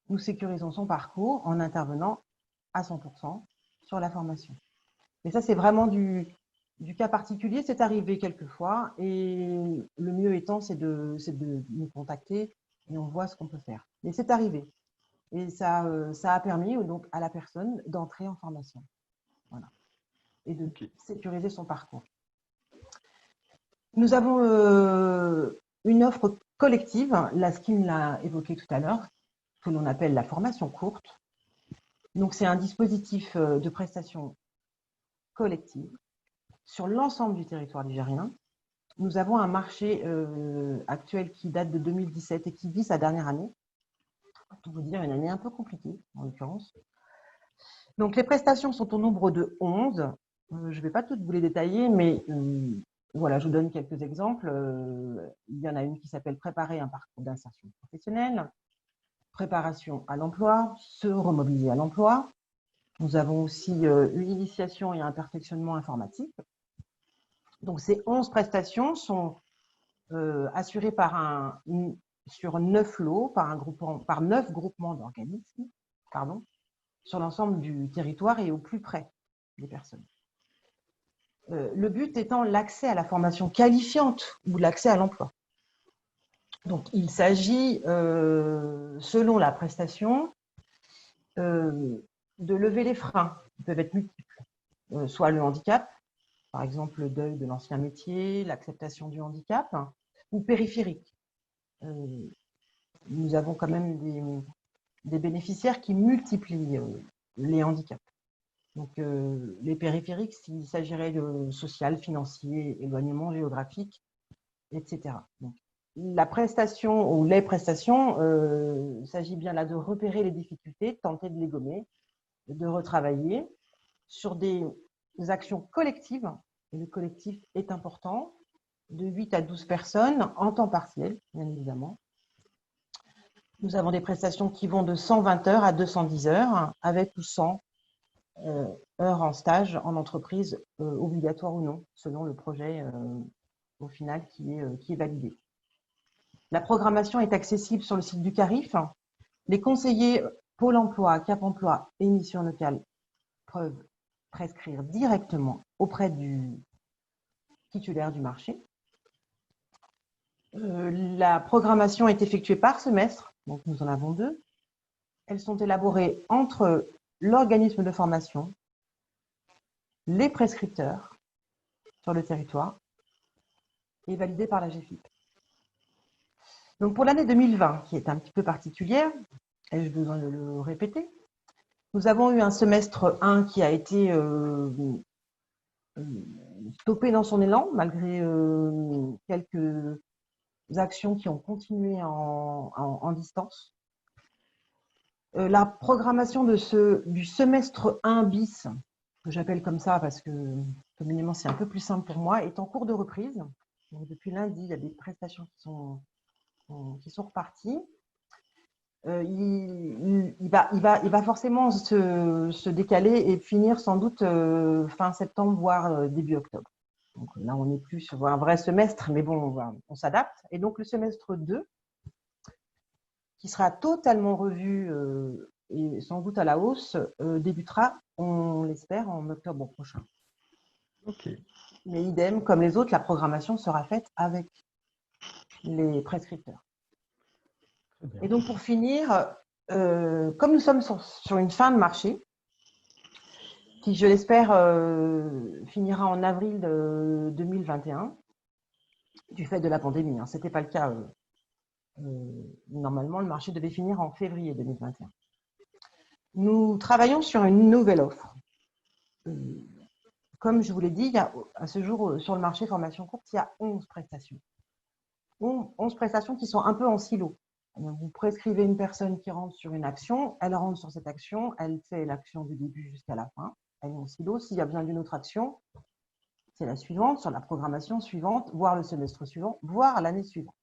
nous sécurisons son parcours en intervenant à 100% sur la formation. Mais ça, c'est vraiment du cas particulier. C'est arrivé quelquefois et le mieux étant, c'est de nous contacter et on voit ce qu'on peut faire. Mais c'est arrivé. Et ça a permis donc à la personne d'entrer en formation. Voilà. Et de sécuriser son parcours. Nous avons une offre collective, la Skim l'a évoqué tout à l'heure, que l'on appelle la formation courte. Donc, c'est un dispositif de prestation collective sur l'ensemble du territoire ligérien. Nous avons un marché actuel qui date de 2017 et qui vit sa dernière année. Pour tout vous dire, une année un peu compliquée, en l'occurrence. Donc, les prestations sont au nombre de 11. Je ne vais pas toutes vous les détailler, mais voilà, je vous donne quelques exemples. Il y en a une qui s'appelle « Préparer un parcours d'insertion professionnelle », préparation à l'emploi, se remobiliser à l'emploi. Nous avons aussi une initiation et un perfectionnement informatique. Donc, ces 11 prestations sont assurées sur 9 lots, par 9 groupements d'organismes, sur l'ensemble du territoire et au plus près des personnes. Le but étant l'accès à la formation qualifiante ou l'accès à l'emploi. Donc, il s'agit, selon la prestation, de lever les freins qui peuvent être multiples, soit le handicap, par exemple le deuil de l'ancien métier, l'acceptation du handicap, ou périphérique. Nous avons quand même des bénéficiaires qui multiplient les handicaps. Donc, les périphériques, s'il s'agirait de social, financier, éloignement géographique, etc. Donc, la prestation ou les prestations, il s'agit bien là de repérer les difficultés, de tenter de les gommer, de retravailler sur des actions collectives. Et le collectif est important, de 8 à 12 personnes en temps partiel, bien évidemment. Nous avons des prestations qui vont de 120 heures à 210 heures, avec ou sans heures en stage en entreprise, obligatoire ou non, selon le projet au final qui est validé. La programmation est accessible sur le site du CARIF. Les conseillers Pôle emploi, Cap emploi et Mission locale peuvent prescrire directement auprès du titulaire du marché. La programmation est effectuée par semestre, donc nous en avons 2. Elles sont élaborées entre l'organisme de formation, les prescripteurs sur le territoire et validées par la GFIP. Donc pour l'année 2020, qui est un petit peu particulière, ai-je besoin de le répéter, nous avons eu un semestre 1 qui a été stoppé dans son élan, malgré quelques actions qui ont continué en distance. La programmation du semestre 1 bis, que j'appelle comme ça parce que communément c'est un peu plus simple pour moi, est en cours de reprise. Donc, depuis lundi, il y a des prestations qui sont reparties. Il va forcément se décaler et finir sans doute fin septembre, voire début octobre. Donc là, on n'est plus sur un vrai semestre, mais bon, on s'adapte. Et donc, le semestre 2, qui sera totalement revu et sans doute à la hausse, débutera, on l'espère, en octobre prochain. Ok. Mais idem, comme les autres, la programmation sera faite avec les prescripteurs. Et donc, pour finir, comme nous sommes sur une fin de marché, qui, je l'espère, finira en avril 2021, du fait de la pandémie. Ce n'était pas le cas Normalement, le marché devait finir en février 2021. Nous travaillons sur une nouvelle offre. Comme je vous l'ai dit, il y a, à ce jour, sur le marché formation courte, il y a 11 prestations. 11 prestations qui sont un peu en silo. Vous prescrivez une personne qui rentre sur une action, elle rentre sur cette action, elle fait l'action du début jusqu'à la fin. Elle est en silo. S'il y a besoin d'une autre action, c'est la suivante, sur la programmation suivante, voire le semestre suivant, voire l'année suivante.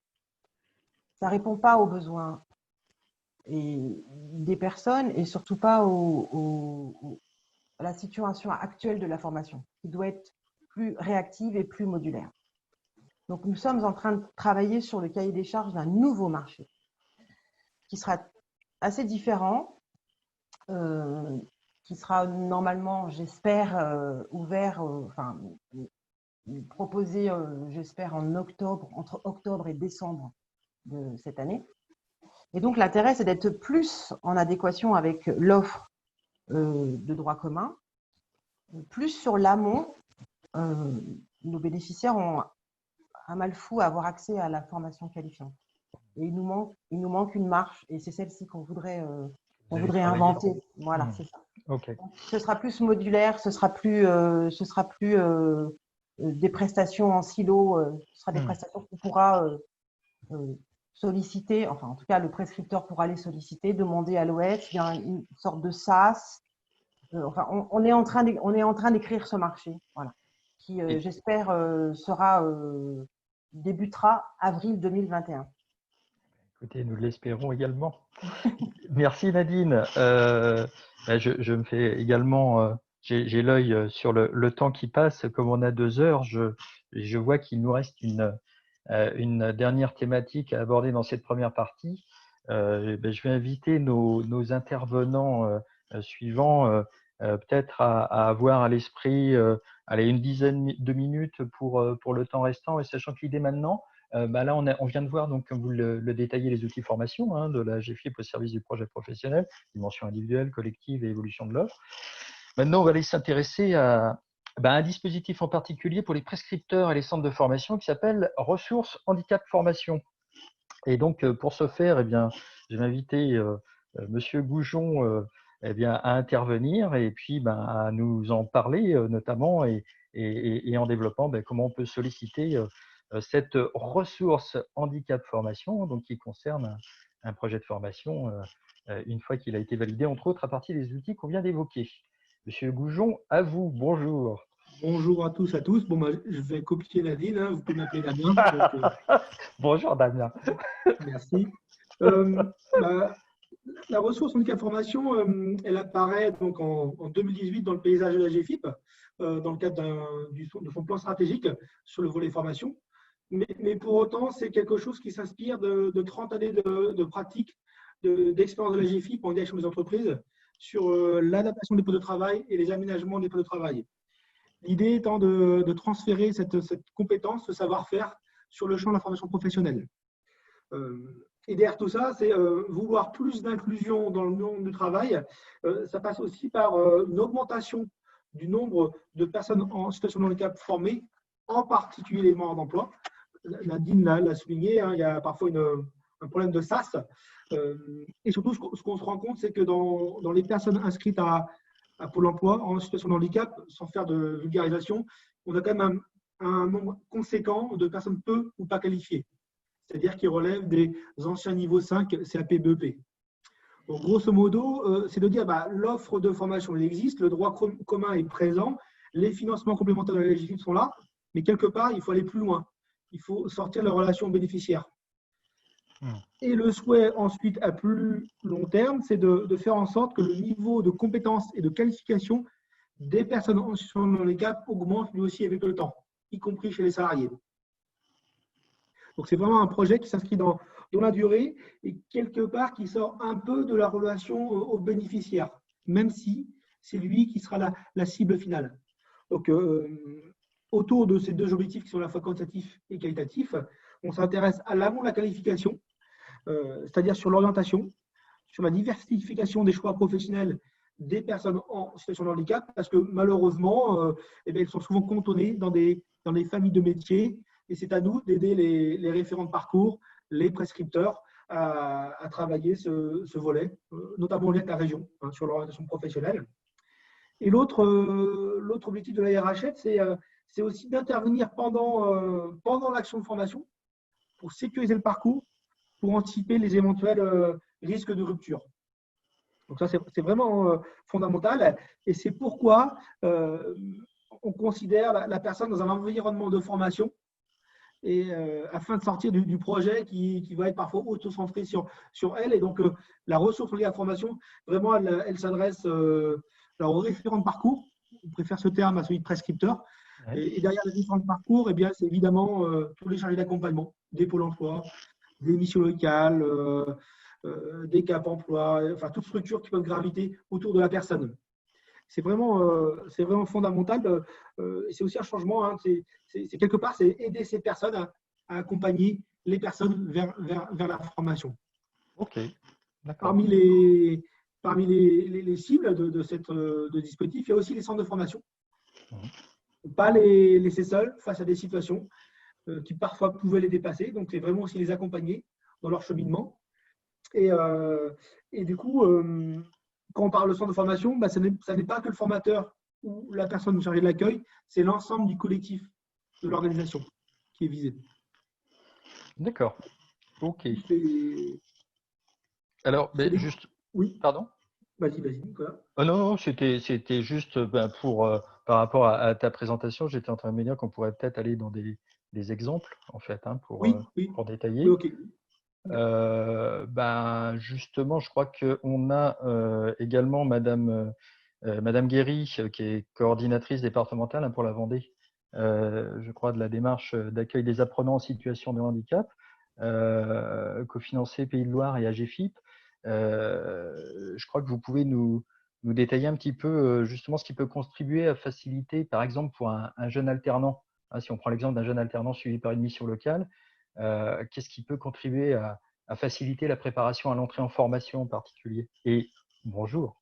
Ça ne répond pas aux besoins des personnes et surtout pas à la situation actuelle de la formation, qui doit être plus réactive et plus modulaire. Donc, nous sommes en train de travailler sur le cahier des charges d'un nouveau marché qui sera assez différent, qui sera normalement, j'espère, ouvert, proposé, j'espère, en octobre, entre octobre et décembre de cette année. Et donc, l'intérêt, c'est d'être plus en adéquation avec l'offre de droit commun, plus sur l'amont. Nos bénéficiaires ont un mal fou à avoir accès à la formation qualifiante. Et il nous manque une marche, et c'est celle-ci qu'on voudrait inventer. Voilà, c'est ça. Okay. Donc, ce sera plus modulaire, ce sera plus des prestations en silo, ce sera des prestations qu'on pourra solliciter, enfin en tout cas le prescripteur pourra les solliciter, demander à l'OS, il y a une sorte de SaaS. On est en train d'écrire ce marché, voilà, qui j'espère débutera avril 2021. Écoutez, nous l'espérons également. Merci Nadine. Je me fais également, j'ai l'œil sur le temps qui passe. Comme on a 2 heures, je vois qu'il nous reste une dernière thématique à aborder dans cette première partie. Je vais inviter nos intervenants suivants peut-être à avoir à l'esprit une dizaine de minutes pour le temps restant, et sachant que l'idée maintenant, là on vient de voir, donc, comme vous le détaillez, les outils formation de la GFIP au service du projet professionnel, dimension individuelle, collective et évolution de l'offre. Maintenant, on va aller s'intéresser à un dispositif en particulier pour les prescripteurs et les centres de formation qui s'appelle Ressources Handicap Formation. Et donc, pour ce faire, je vais inviter Monsieur Goujon à intervenir et puis à nous en parler notamment et en développant comment on peut solliciter cette ressource handicap formation, donc qui concerne un projet de formation une fois qu'il a été validé, entre autres à partir des outils qu'on vient d'évoquer. Monsieur Goujon, à vous, bonjour. Bonjour à tous, Bon, je vais copier Nadine, vous pouvez m'appeler Damien. Bonjour Damien. Merci. La ressource handicap formation, elle apparaît donc en 2018 dans le paysage de la GFIP, dans le cadre de son plan stratégique sur le volet formation. Mais pour autant, c'est quelque chose qui s'inspire de 30 années de pratique, d'expérience de la GFIP en direction des entreprises sur l'adaptation des postes de travail et les aménagements des postes de travail. L'idée étant de transférer cette compétence, ce savoir-faire sur le champ de la formation professionnelle. Et derrière tout ça, c'est vouloir plus d'inclusion dans le monde du travail. Ça passe aussi par une augmentation du nombre de personnes en situation de handicap formées, en particulier les demandeurs d'emploi. Nadine l'a souligné, il y a parfois un problème de SAS. Et surtout, ce qu'on se rend compte, c'est que dans les personnes inscrites à Pôle emploi en situation de handicap, sans faire de vulgarisation, on a quand même un nombre conséquent de personnes peu ou pas qualifiées, c'est-à-dire qui relèvent des anciens niveaux 5 CAP, BEP. Donc, grosso modo, c'est de dire l'offre de formation elle existe, le droit commun est présent, les financements complémentaires de la législation sont là, mais quelque part, il faut aller plus loin. Il faut sortir de la relation bénéficiaire. Et le souhait ensuite à plus long terme, c'est de faire en sorte que le niveau de compétences et de qualification des personnes en situation de handicap augmente lui aussi avec le temps, y compris chez les salariés. Donc c'est vraiment un projet qui s'inscrit dans la durée et quelque part qui sort un peu de la relation au bénéficiaire, même si c'est lui qui sera la cible finale. Donc autour de ces 2 objectifs qui sont à la fois quantitatifs et qualitatifs, on s'intéresse à l'amont de la qualification, c'est-à-dire sur l'orientation, sur la diversification des choix professionnels des personnes en situation de handicap, parce que malheureusement, ils sont souvent cantonnés dans les familles de métiers, et c'est à nous d'aider les référents de parcours, les prescripteurs, à travailler ce volet, notamment l'aide de la région, hein, sur l'orientation professionnelle. Et l'autre objectif de la RHF, c'est aussi d'intervenir pendant l'action de formation pour sécuriser le parcours, pour anticiper les éventuels risques de rupture. Donc ça, c'est vraiment fondamental. Et c'est pourquoi on considère la personne dans un environnement de formation et afin de sortir du projet qui va être parfois auto-centré sur elle. Et donc, la ressource liée à la formation, vraiment, elle s'adresse aux référents de parcours. On préfère ce terme à celui de prescripteur. Ouais. Et derrière les différents parcours, eh bien, c'est évidemment tous les chargés d'accompagnement, des pôles emploi, des missions locales, des cap emploi, enfin, toutes structures qui peuvent graviter autour de la personne. C'est vraiment fondamental. C'est aussi un changement. Hein, c'est quelque part, c'est aider ces personnes à accompagner les personnes vers la formation. Ok. D'accord. Parmi les cibles de dispositif, il y a aussi les centres de formation. Pas les laisser seuls face à des situations qui parfois pouvaient les dépasser. Donc, c'est vraiment aussi les accompagner dans leur cheminement. Et du coup, quand on parle de centre de formation, bah, ça n'est pas que le formateur ou la personne chargée de l'accueil, c'est l'ensemble du collectif de l'organisation qui est visé. D'accord. Ok. Alors, mais juste. Oui. Pardon. Vas-y, Nicolas. Oh non, c'était juste par rapport à ta présentation, j'étais en train de me dire qu'on pourrait peut-être aller dans des exemples, en fait, hein, pour détailler. Oui, ok. Justement, je crois qu'on a également Madame Guéry, qui est coordinatrice départementale, hein, pour la Vendée, je crois, de la démarche d'accueil des apprenants en situation de handicap, cofinancée Pays de Loire et AGFIP. Je crois que vous pouvez nous détailler un petit peu justement ce qui peut contribuer à faciliter, par exemple, pour un jeune alternant, hein, si on prend l'exemple d'un jeune alternant suivi par une mission locale, qu'est-ce qui peut contribuer à faciliter la préparation à l'entrée en formation en particulier? Et bonjour.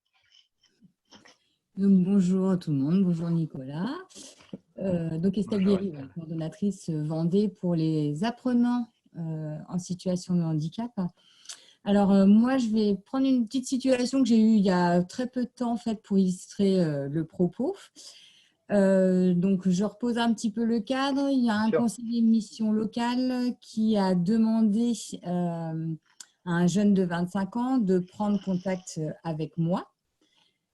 Donc, bonjour à tout le monde, bonjour Nicolas. Donc Estelle Guéry, coordonnatrice Vendée pour les apprenants en situation de handicap. Alors moi, je vais prendre une petite situation que j'ai eue il y a très peu de temps en fait, pour illustrer le propos. Donc, je repose un petit peu le cadre. Il y a un conseiller de mission locale qui a demandé à un jeune de 25 ans de prendre contact avec moi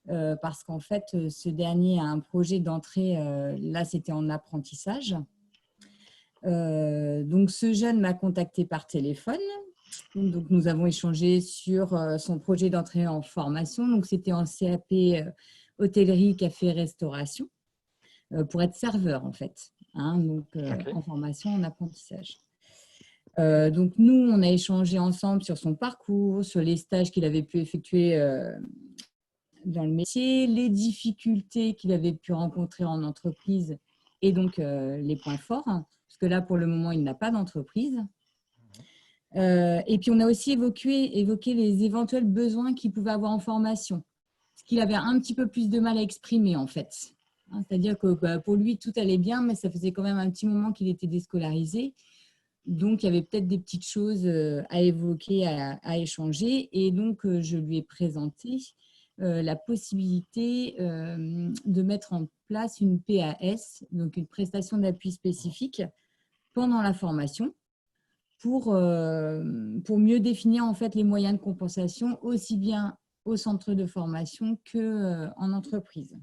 parce qu'en fait, ce dernier a un projet d'entrée, là, c'était en apprentissage. Donc, ce jeune m'a contacté par téléphone. Donc, nous avons échangé sur son projet d'entrée en formation. Donc, c'était en CAP hôtellerie, café, restauration. Pour être serveur en fait, hein, donc en formation, en apprentissage. Donc nous, on a échangé ensemble sur son parcours, sur les stages qu'il avait pu effectuer dans le métier, les difficultés qu'il avait pu rencontrer en entreprise et donc les points forts, hein, parce que là, pour le moment, il n'a pas d'entreprise. Et puis, on a aussi évoqué les éventuels besoins qu'il pouvait avoir en formation, ce qu'il avait un petit peu plus de mal à exprimer en fait. C'est-à-dire que pour lui, tout allait bien, mais ça faisait quand même un petit moment qu'il était déscolarisé. Donc, il y avait peut-être des petites choses à évoquer, à échanger. Et donc, je lui ai présenté la possibilité de mettre en place une PAS, donc une prestation d'appui spécifique, pendant la formation pour mieux définir en fait les moyens de compensation, aussi bien au centre de formation qu'en entreprise.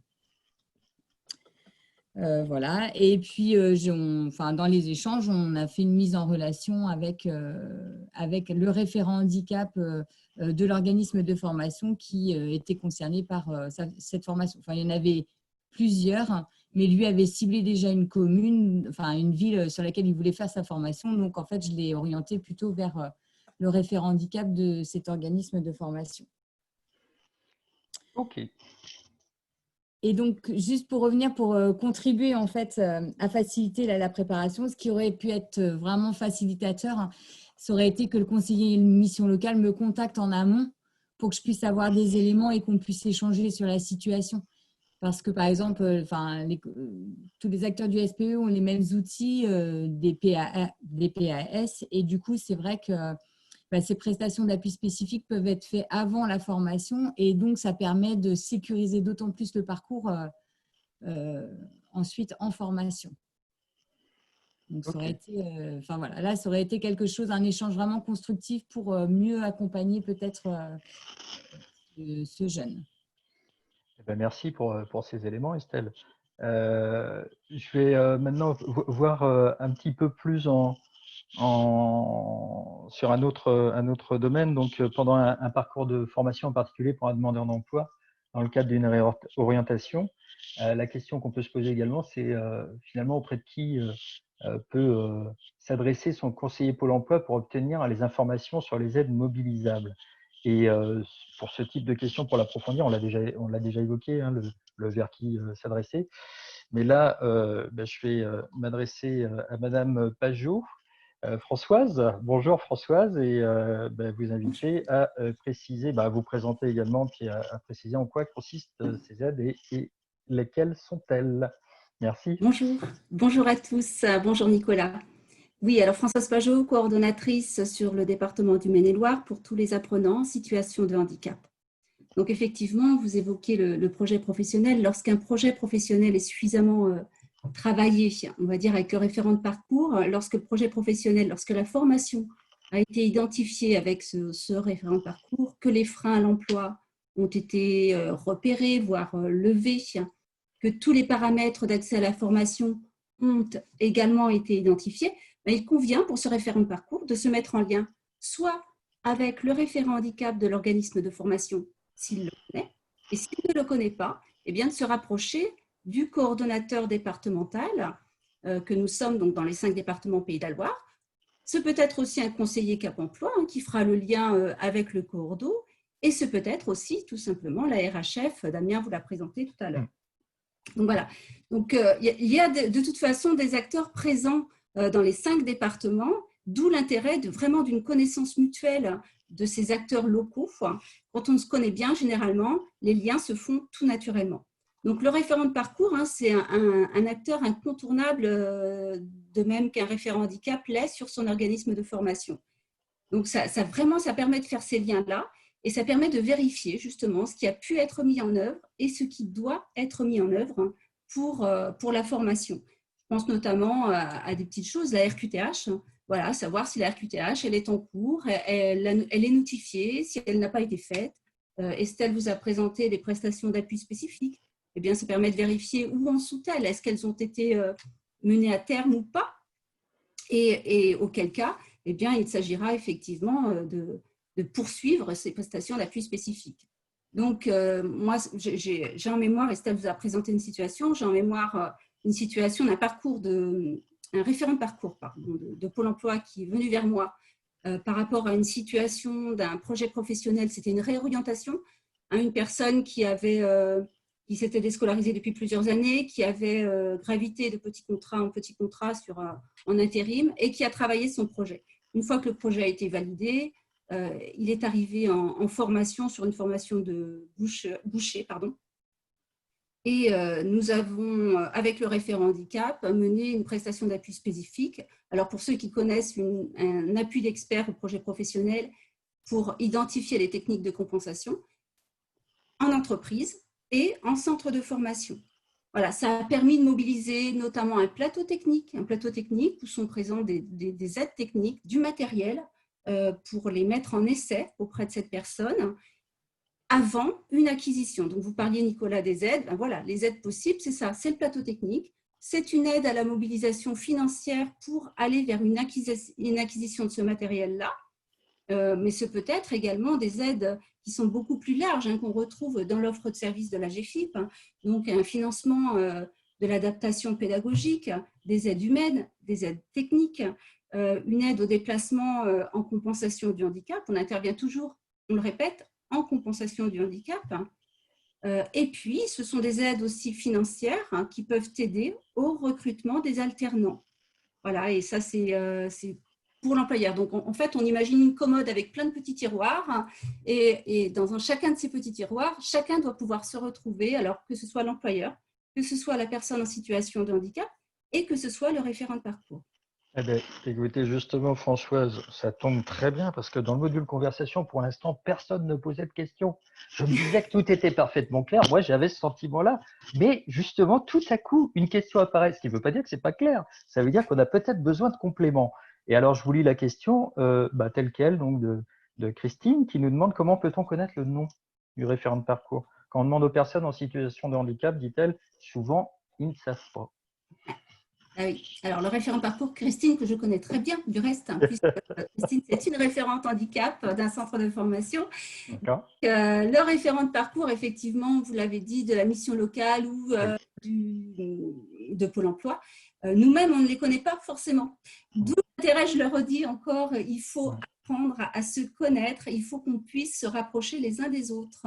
Voilà. Et puis, dans les échanges, on a fait une mise en relation avec le référent handicap de l'organisme de formation qui était concerné par cette formation. Enfin, il y en avait plusieurs, mais lui avait ciblé déjà une commune, enfin une ville sur laquelle il voulait faire sa formation. Donc, en fait, je l'ai orienté plutôt vers le référent handicap de cet organisme de formation. OK. Et donc, juste pour revenir, pour contribuer en fait à faciliter la préparation, ce qui aurait pu être vraiment facilitateur, ça aurait été que le conseiller de mission locale me contacte en amont pour que je puisse avoir des éléments et qu'on puisse échanger sur la situation. Parce que, par exemple, tous les acteurs du SPE ont les mêmes outils des PAS et du coup, c'est vrai que ces prestations d'appui spécifiques peuvent être faites avant la formation et donc ça permet de sécuriser d'autant plus le parcours ensuite en formation. Donc, ça aurait été, là, ça aurait été quelque chose, un échange vraiment constructif pour mieux accompagner peut-être ce jeune. Merci pour ces éléments, Estelle. Je vais maintenant voir un petit peu plus sur un autre domaine. Donc, pendant un parcours de formation en particulier pour un demandeur d'emploi, dans le cadre d'une réorientation, la question qu'on peut se poser également, c'est finalement auprès de qui peut s'adresser son conseiller Pôle emploi pour obtenir les informations sur les aides mobilisables. Et pour ce type de questions, pour l'approfondir, on l'a déjà évoqué, hein, le vers qui s'adresser. Mais là, je vais m'adresser à Madame Pajot. Françoise, bonjour Françoise, et vous inviter à préciser, à vous présenter également, puis à préciser en quoi consistent ces aides et lesquelles sont-elles. Merci. Bonjour à tous, bonjour Nicolas. Oui, alors Françoise Pajot, coordonnatrice sur le département du Maine-et-Loire pour tous les apprenants en situation de handicap. Donc effectivement, vous évoquez le projet professionnel. Lorsqu'un projet professionnel est suffisamment travaillé, on va dire avec le référent de parcours, lorsque le projet professionnel, lorsque la formation a été identifiée avec ce référent de parcours, que les freins à l'emploi ont été repérés, voire levés, que tous les paramètres d'accès à la formation ont également été identifiés, il convient pour ce référent de parcours de se mettre en lien soit avec le référent handicap de l'organisme de formation, s'il le connaît, et s'il ne le connaît pas, de se rapprocher du coordonnateur départemental, que nous sommes donc dans les 5 départements Pays de la Loire. Ce peut être aussi un conseiller Cap Emploi qui fera le lien avec le coordo, et ce peut être aussi tout simplement la RHF, Damien vous l'a présenté tout à l'heure. Donc voilà, donc il y a de toute façon des acteurs présents dans les 5 départements, d'où l'intérêt vraiment d'une connaissance mutuelle de ces acteurs locaux. Quand on se connaît bien, généralement, les liens se font tout naturellement. Donc le référent de parcours, c'est un acteur incontournable, de même qu'un référent handicap l'est sur son organisme de formation. Donc ça permet de faire ces liens-là et ça permet de vérifier justement ce qui a pu être mis en œuvre et ce qui doit être mis en œuvre pour la formation. Je pense notamment à des petites choses, la RQTH, voilà, savoir si la RQTH elle est en cours, elle est notifiée, si elle n'a pas été faite. Estelle vous a présenté des prestations d'appui spécifiques. Eh bien, ça permet de vérifier où en sont-elles, est-ce qu'elles ont été menées à terme ou pas, et auquel cas, eh bien, il s'agira effectivement de poursuivre ces prestations d'appui spécifiques. Donc, moi, j'ai en mémoire, Estelle vous a présenté une situation, j'ai en mémoire une situation d'un parcours un référent de parcours de Pôle emploi qui est venu vers moi par rapport à une situation d'un projet professionnel. C'était une réorientation, une personne qui s'était déscolarisée depuis plusieurs années, qui avait gravité de petit contrat en petit contrat en intérim et qui a travaillé son projet. Une fois que le projet a été validé, il est arrivé en formation sur une formation de boucher. Et nous avons, avec le référent handicap, mené une prestation d'appui spécifique. Alors, pour ceux qui connaissent un appui d'expert au projet professionnel pour identifier les techniques de compensation en entreprise et en centre de formation. Voilà, ça a permis de mobiliser notamment un plateau technique où sont présents des aides techniques, du matériel pour les mettre en essai auprès de cette personne avant une acquisition. Donc, vous parliez, Nicolas, des aides. Ben voilà, les aides possibles, c'est ça, c'est le plateau technique. C'est une aide à la mobilisation financière pour aller vers une acquisition de ce matériel-là. Mais ce peut être également des aides qui sont beaucoup plus larges, qu'on retrouve dans l'offre de services de la GFIP. Donc, un financement de l'adaptation pédagogique, des aides humaines, des aides techniques, une aide au déplacement en compensation du handicap. On intervient toujours, on le répète, en compensation du handicap. Et puis, ce sont des aides aussi financières qui peuvent aider au recrutement des alternants. Voilà, et ça, c'est pour l'employeur. Donc, en fait, on imagine une commode avec plein de petits tiroirs et dans chacun de ces petits tiroirs, chacun doit pouvoir se retrouver, alors que ce soit l'employeur, que ce soit la personne en situation de handicap et que ce soit le référent de parcours. Eh bien, écoutez, justement, Françoise, ça tombe très bien parce que dans le module conversation, pour l'instant, personne ne posait de questions. Je me disais que tout était parfaitement clair. Moi, j'avais ce sentiment-là. Mais justement, tout à coup, une question apparaît. Ce qui ne veut pas dire que c'est pas clair. Ça veut dire qu'on a peut-être besoin de compléments. Et alors, je vous lis la question telle quelle, donc de Christine, qui nous demande comment peut-on connaître le nom du référent de parcours. Quand on demande aux personnes en situation de handicap, dit-elle, souvent, ils ne savent pas. Ah oui. Alors, le référent parcours, Christine, que je connais très bien du reste, hein, puisque Christine, c'est une référente handicap d'un centre de formation. Le référent de parcours, effectivement, vous l'avez dit, de la mission locale ou de Pôle emploi, nous-mêmes, on ne les connaît pas forcément. D'où l'intérêt, je le redis encore, il faut apprendre à se connaître, il faut qu'on puisse se rapprocher les uns des autres.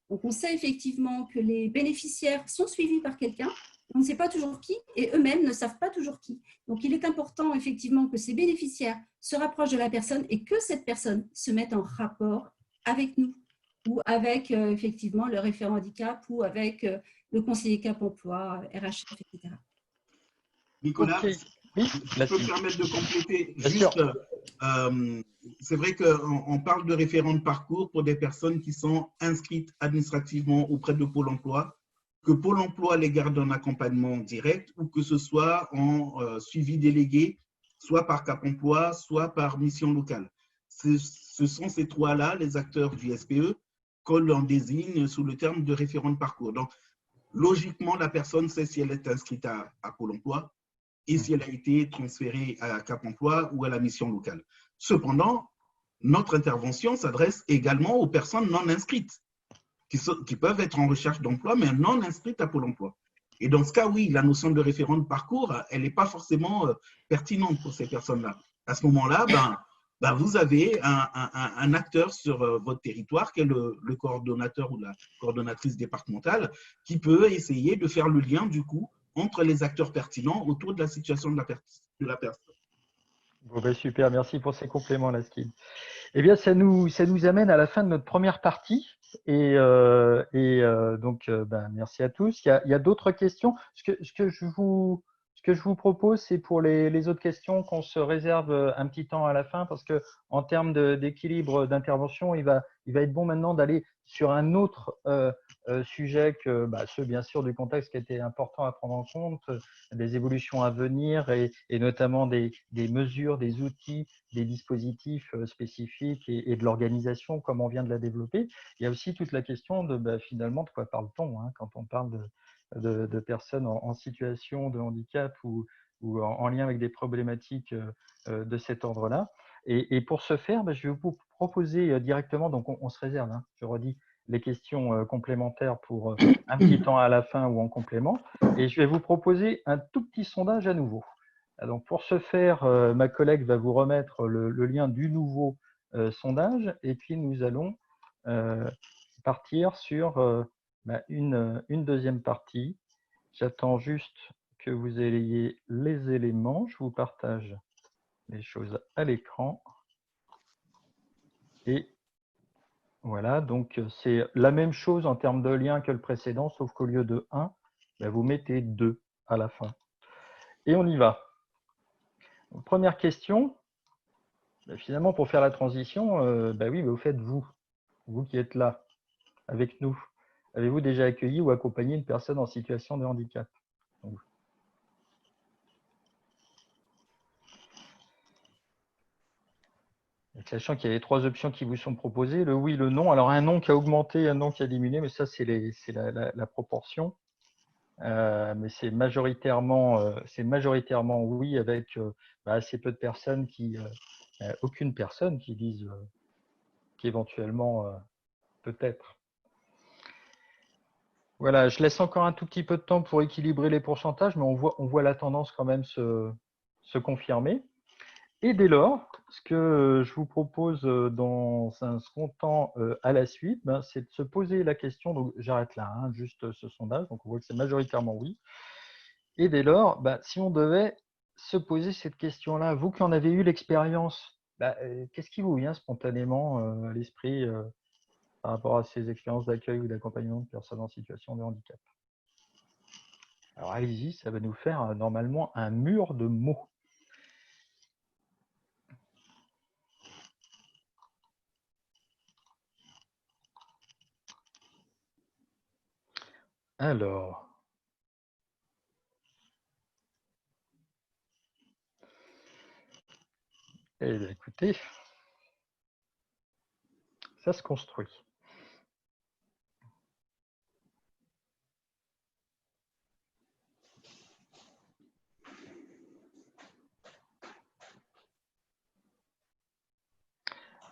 Donc, on sait effectivement que les bénéficiaires sont suivis par quelqu'un. On ne sait pas toujours qui et eux-mêmes ne savent pas toujours qui. Donc, il est important effectivement que ces bénéficiaires se rapprochent de la personne et que cette personne se mette en rapport avec nous ou avec effectivement le référent handicap ou avec le conseiller Cap Emploi, RHF, etc. Nicolas, oui, je peux me permettre de compléter. Juste, c'est vrai qu'on parle de référent de parcours pour des personnes qui sont inscrites administrativement auprès de Pôle emploi, que Pôle emploi les garde en accompagnement direct ou que ce soit en suivi délégué, soit par Cap emploi, soit par mission locale. Ce sont ces trois-là, les acteurs du SPE, qu'on l'on désigne sous le terme de référent de parcours. Donc, logiquement, la personne sait si elle est inscrite à Pôle emploi et si elle a été transférée à Cap emploi ou à la mission locale. Cependant, notre intervention s'adresse également aux personnes non inscrites, qui peuvent être en recherche d'emploi, mais non inscrites à Pôle emploi. Et dans ce cas, oui, la notion de référent de parcours, elle n'est pas forcément pertinente pour ces personnes-là. À ce moment-là, vous avez un acteur sur votre territoire, qui est le coordonnateur ou la coordonnatrice départementale, qui peut essayer de faire le lien, du coup, entre les acteurs pertinents autour de la situation de la personne. Bon, super, merci pour ces compléments, Laskin. Eh bien, ça nous amène à la fin de notre première partie. Donc, merci à tous. Il y a d'autres questions. Ce que je vous propose, c'est pour les autres questions qu'on se réserve un petit temps à la fin, parce que en termes d'équilibre d'intervention, il va être bon maintenant d'aller sur un autre sujet que ceux, bien sûr, du contexte qui était important à prendre en compte, des évolutions à venir et notamment des mesures, des outils, des dispositifs spécifiques et de l'organisation comme on vient de la développer. Il y a aussi toute la question de finalement de quoi parle-t-on quand on parle de personnes en situation de handicap ou en lien avec des problématiques de cet ordre-là. Et pour ce faire, je vais vous proposer directement, donc on se réserve, je redis, les questions complémentaires pour un petit temps à la fin ou en complément. Et je vais vous proposer un tout petit sondage à nouveau. Donc pour ce faire, ma collègue va vous remettre le lien du nouveau sondage et puis nous allons partir sur une deuxième partie. J'attends juste que vous ayez les éléments. Je vous partage les choses à l'écran. Et voilà, donc c'est la même chose en termes de lien que le précédent, sauf qu'au lieu de 1, vous mettez 2 à la fin. Et on y va. Première question. Finalement, pour faire la transition, oui, mais au fait, vous qui êtes là avec nous, avez-vous déjà accueilli ou accompagné une personne en situation de handicap? Sachant qu'il y a les 3 options qui vous sont proposées, le oui, le non. Alors un non qui a augmenté, un non qui a diminué, mais ça c'est la proportion. Mais c'est majoritairement oui, avec assez peu de personnes aucune personne qui disent qu'éventuellement peut-être. Voilà, je laisse encore un tout petit peu de temps pour équilibrer les pourcentages, mais on voit la tendance quand même se confirmer. Et dès lors, ce que je vous propose dans un second temps à la suite, c'est de se poser la question, donc j'arrête là, juste ce sondage, donc on voit que c'est majoritairement oui. Et dès lors, si on devait se poser cette question-là, vous qui en avez eu l'expérience, qu'est-ce qui vous vient spontanément à l'esprit par rapport à ces expériences d'accueil ou d'accompagnement de personnes en situation de handicap? Alors allez-y, ça va nous faire normalement un mur de mots. Alors, eh bien, écoutez, ça se construit.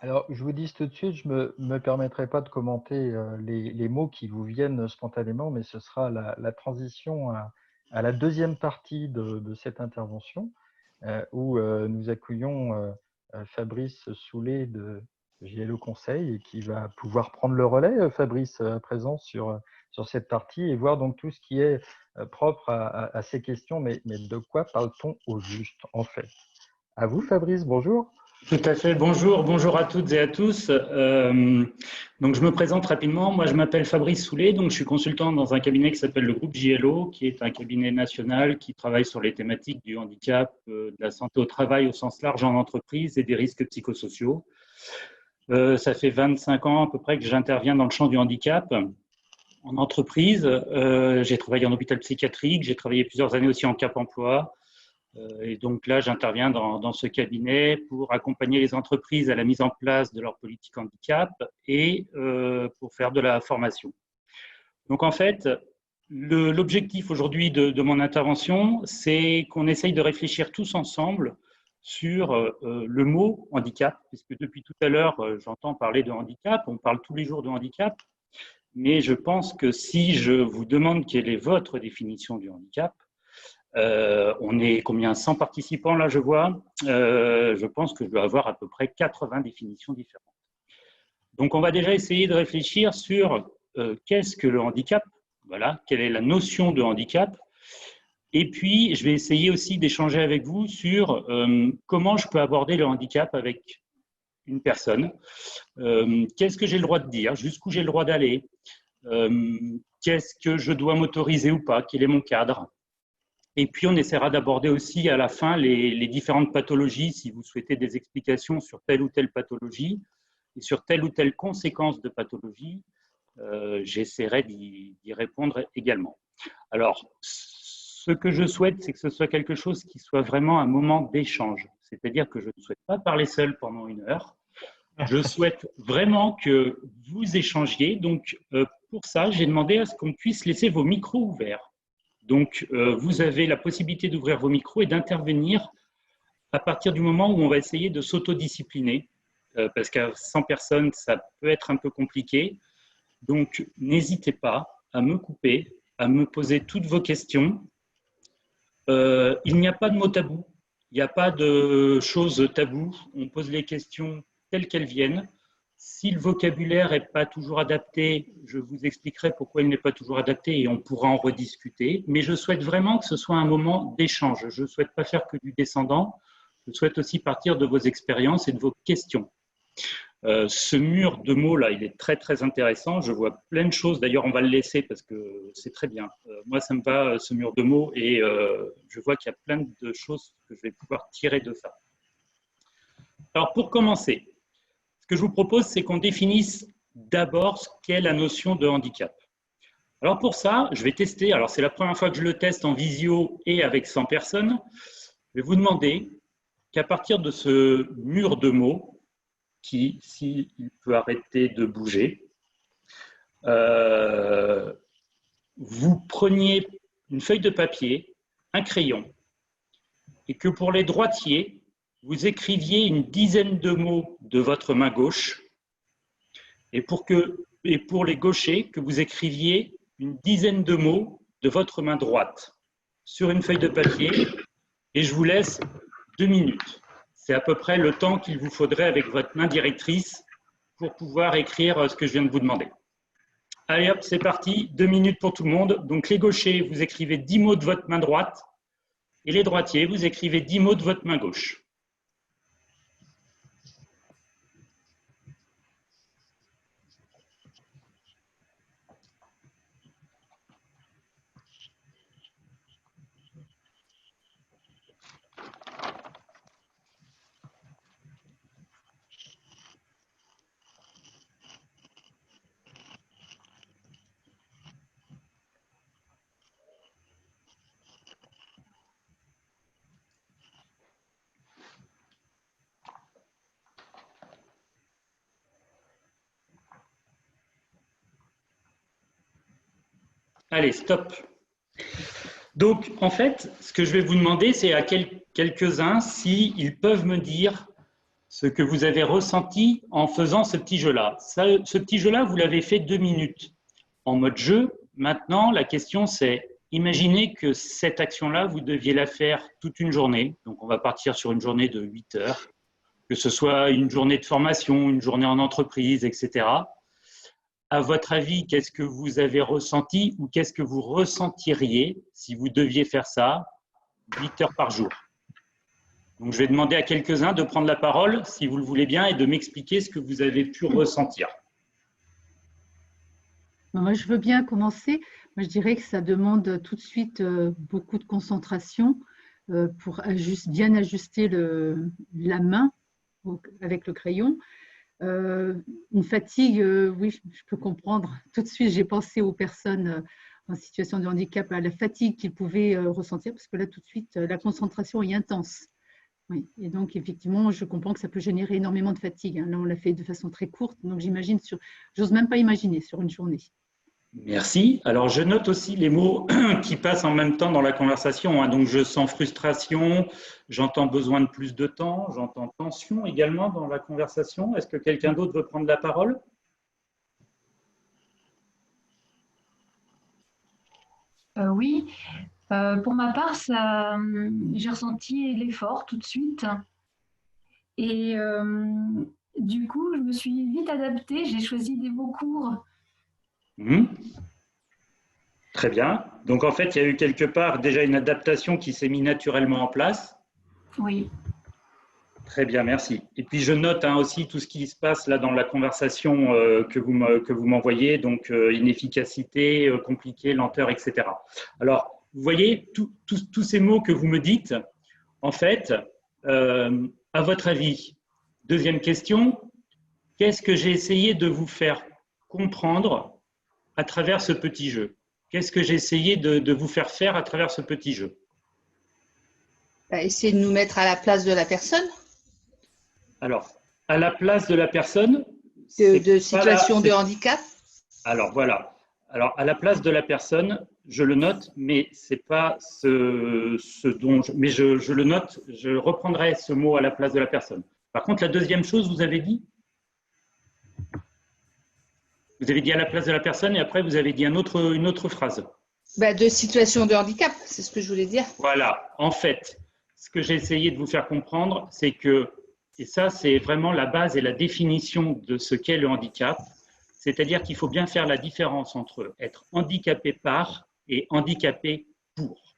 Alors, je vous dis tout de suite, je ne me permettrai pas de commenter les mots qui vous viennent spontanément, mais ce sera la transition à la deuxième partie de cette intervention, où nous accueillons Fabrice Soulet de JLO Conseil, et qui va pouvoir prendre le relais, Fabrice, à présent sur cette partie, et voir donc tout ce qui est propre à ces questions, mais de quoi parle-t-on au juste, en fait? À vous, Fabrice, bonjour. Tout à fait, bonjour à toutes et à tous. Donc je me présente rapidement, moi je m'appelle Fabrice Soulet, donc je suis consultant dans un cabinet qui s'appelle le groupe JLO, qui est un cabinet national qui travaille sur les thématiques du handicap, de la santé au travail au sens large en entreprise et des risques psychosociaux. Ça fait 25 ans à peu près que j'interviens dans le champ du handicap en entreprise. J'ai travaillé en hôpital psychiatrique, j'ai travaillé plusieurs années aussi en Cap Emploi. Et donc là, j'interviens dans ce cabinet pour accompagner les entreprises à la mise en place de leur politique handicap et pour faire de la formation. Donc en fait, l'objectif aujourd'hui de mon intervention, c'est qu'on essaye de réfléchir tous ensemble sur le mot handicap, puisque depuis tout à l'heure, j'entends parler de handicap, on parle tous les jours de handicap, mais je pense que si je vous demande quelle est votre définition du handicap, on est combien? 100 participants là, je vois. Je pense que je dois avoir à peu près 80 définitions différentes. Donc, on va déjà essayer de réfléchir sur qu'est-ce que le handicap, voilà, quelle est la notion de handicap. Et puis, je vais essayer aussi d'échanger avec vous sur comment je peux aborder le handicap avec une personne. Qu'est-ce que j'ai le droit de dire? Jusqu'où j'ai le droit d'aller? Qu'est-ce que je dois m'autoriser ou pas? Quel est mon cadre? Et puis, on essaiera d'aborder aussi à la fin les différentes pathologies, si vous souhaitez des explications sur telle ou telle pathologie et sur telle ou telle conséquence de pathologie. J'essaierai d'y répondre également. Alors, ce que je souhaite, c'est que ce soit quelque chose qui soit vraiment un moment d'échange. C'est-à-dire que je ne souhaite pas parler seul pendant 1 heure. Je souhaite vraiment que vous échangiez. Donc, pour ça, j'ai demandé à ce qu'on puisse laisser vos micros ouverts. Donc, vous avez la possibilité d'ouvrir vos micros et d'intervenir à partir du moment où on va essayer de s'autodiscipliner, parce qu'à 100 personnes, ça peut être un peu compliqué. Donc, n'hésitez pas à me couper, à me poser toutes vos questions. Il n'y a pas de mots tabous, il n'y a pas de choses taboues. On pose les questions telles qu'elles viennent. Si le vocabulaire n'est pas toujours adapté, je vous expliquerai pourquoi il n'est pas toujours adapté et on pourra en rediscuter. Mais je souhaite vraiment que ce soit un moment d'échange. Je ne souhaite pas faire que du descendant. Je souhaite aussi partir de vos expériences et de vos questions. Ce mur de mots là, il est très très intéressant. Je vois plein de choses. D'ailleurs, on va le laisser parce que c'est très bien. Moi, ça me va ce mur de mots et je vois qu'il y a plein de choses que je vais pouvoir tirer de ça. Alors, pour commencer, ce que je vous propose, c'est qu'on définisse d'abord ce qu'est la notion de handicap. Alors pour ça, je vais tester. Alors c'est la première fois que je le teste en visio et avec 100 personnes. Je vais vous demander qu'à partir de ce mur de mots, qui, s'il peut arrêter de bouger, vous preniez une feuille de papier, un crayon, et que pour les droitiers, vous écriviez une dizaine de mots de votre main gauche, et pour les gauchers, que vous écriviez une dizaine de mots de votre main droite sur une feuille de papier, et je vous laisse 2 minutes. C'est à peu près le temps qu'il vous faudrait avec votre main directrice pour pouvoir écrire ce que je viens de vous demander. Allez hop, c'est parti, 2 minutes pour tout le monde. Donc les gauchers, vous écrivez 10 mots de votre main droite, et les droitiers, vous écrivez 10 mots de votre main gauche. Allez, stop. Donc, en fait, ce que je vais vous demander, c'est à quelques-uns s'ils peuvent me dire ce que vous avez ressenti en faisant ce petit jeu-là. Ce petit jeu-là, vous l'avez fait 2 minutes en mode jeu. Maintenant, la question, c'est, imaginez que cette action-là, vous deviez la faire toute une journée. Donc, on va partir sur une journée de 8 heures, que ce soit une journée de formation, une journée en entreprise, etc. À votre avis, qu'est-ce que vous avez ressenti ou qu'est-ce que vous ressentiriez si vous deviez faire ça 8 heures par jour? Donc, je vais demander à quelques-uns de prendre la parole, si vous le voulez bien, et de m'expliquer ce que vous avez pu ressentir. Moi, je veux bien commencer. Moi, je dirais que ça demande tout de suite beaucoup de concentration pour bien ajuster la main avec le crayon. Une fatigue, oui, je peux comprendre. Tout de suite, j'ai pensé aux personnes en situation de handicap, à la fatigue qu'ils pouvaient ressentir, parce que là, tout de suite, la concentration est intense. Oui. Et donc, effectivement, je comprends que ça peut générer énormément de fatigue. Là, on l'a fait de façon très courte, donc j'imagine, j'ose même pas imaginer sur une journée. Merci. Alors, je note aussi les mots qui passent en même temps dans la conversation. Donc, je sens frustration, j'entends besoin de plus de temps, j'entends tension également dans la conversation. Est-ce que quelqu'un d'autre veut prendre la parole? Oui. Pour ma part, j'ai ressenti l'effort tout de suite. Et du coup, je me suis vite adaptée. J'ai choisi des mots courts. Très bien. Donc, en fait, il y a eu quelque part déjà une adaptation qui s'est mise naturellement en place. Oui. Très bien, merci. Et puis, je note aussi tout ce qui se passe là dans la conversation que vous m'envoyez, donc inefficacité, compliqué, lenteur, etc. Alors, vous voyez, tous ces mots que vous me dites, en fait, à votre avis, deuxième question, qu'est-ce que j'ai essayé de vous faire comprendre à travers ce petit jeu? Qu'est-ce que j'ai essayé de vous faire faire à travers ce petit jeu? Essayer de nous mettre à la place de la personne. Alors, à la place de la personne… De situation de handicap. Alors, voilà. Alors, à la place de la personne, je le note, mais ce n'est pas ce dont… Mais je le note, je reprendrai ce mot à la place de la personne. Par contre, la deuxième chose, vous avez dit… Vous avez dit à la place de la personne et après, vous avez dit une autre phrase. De situation de handicap, c'est ce que je voulais dire. Voilà. En fait, ce que j'ai essayé de vous faire comprendre, c'est que, et ça, c'est vraiment la base et la définition de ce qu'est le handicap, c'est-à-dire qu'il faut bien faire la différence entre être handicapé par et handicapé pour.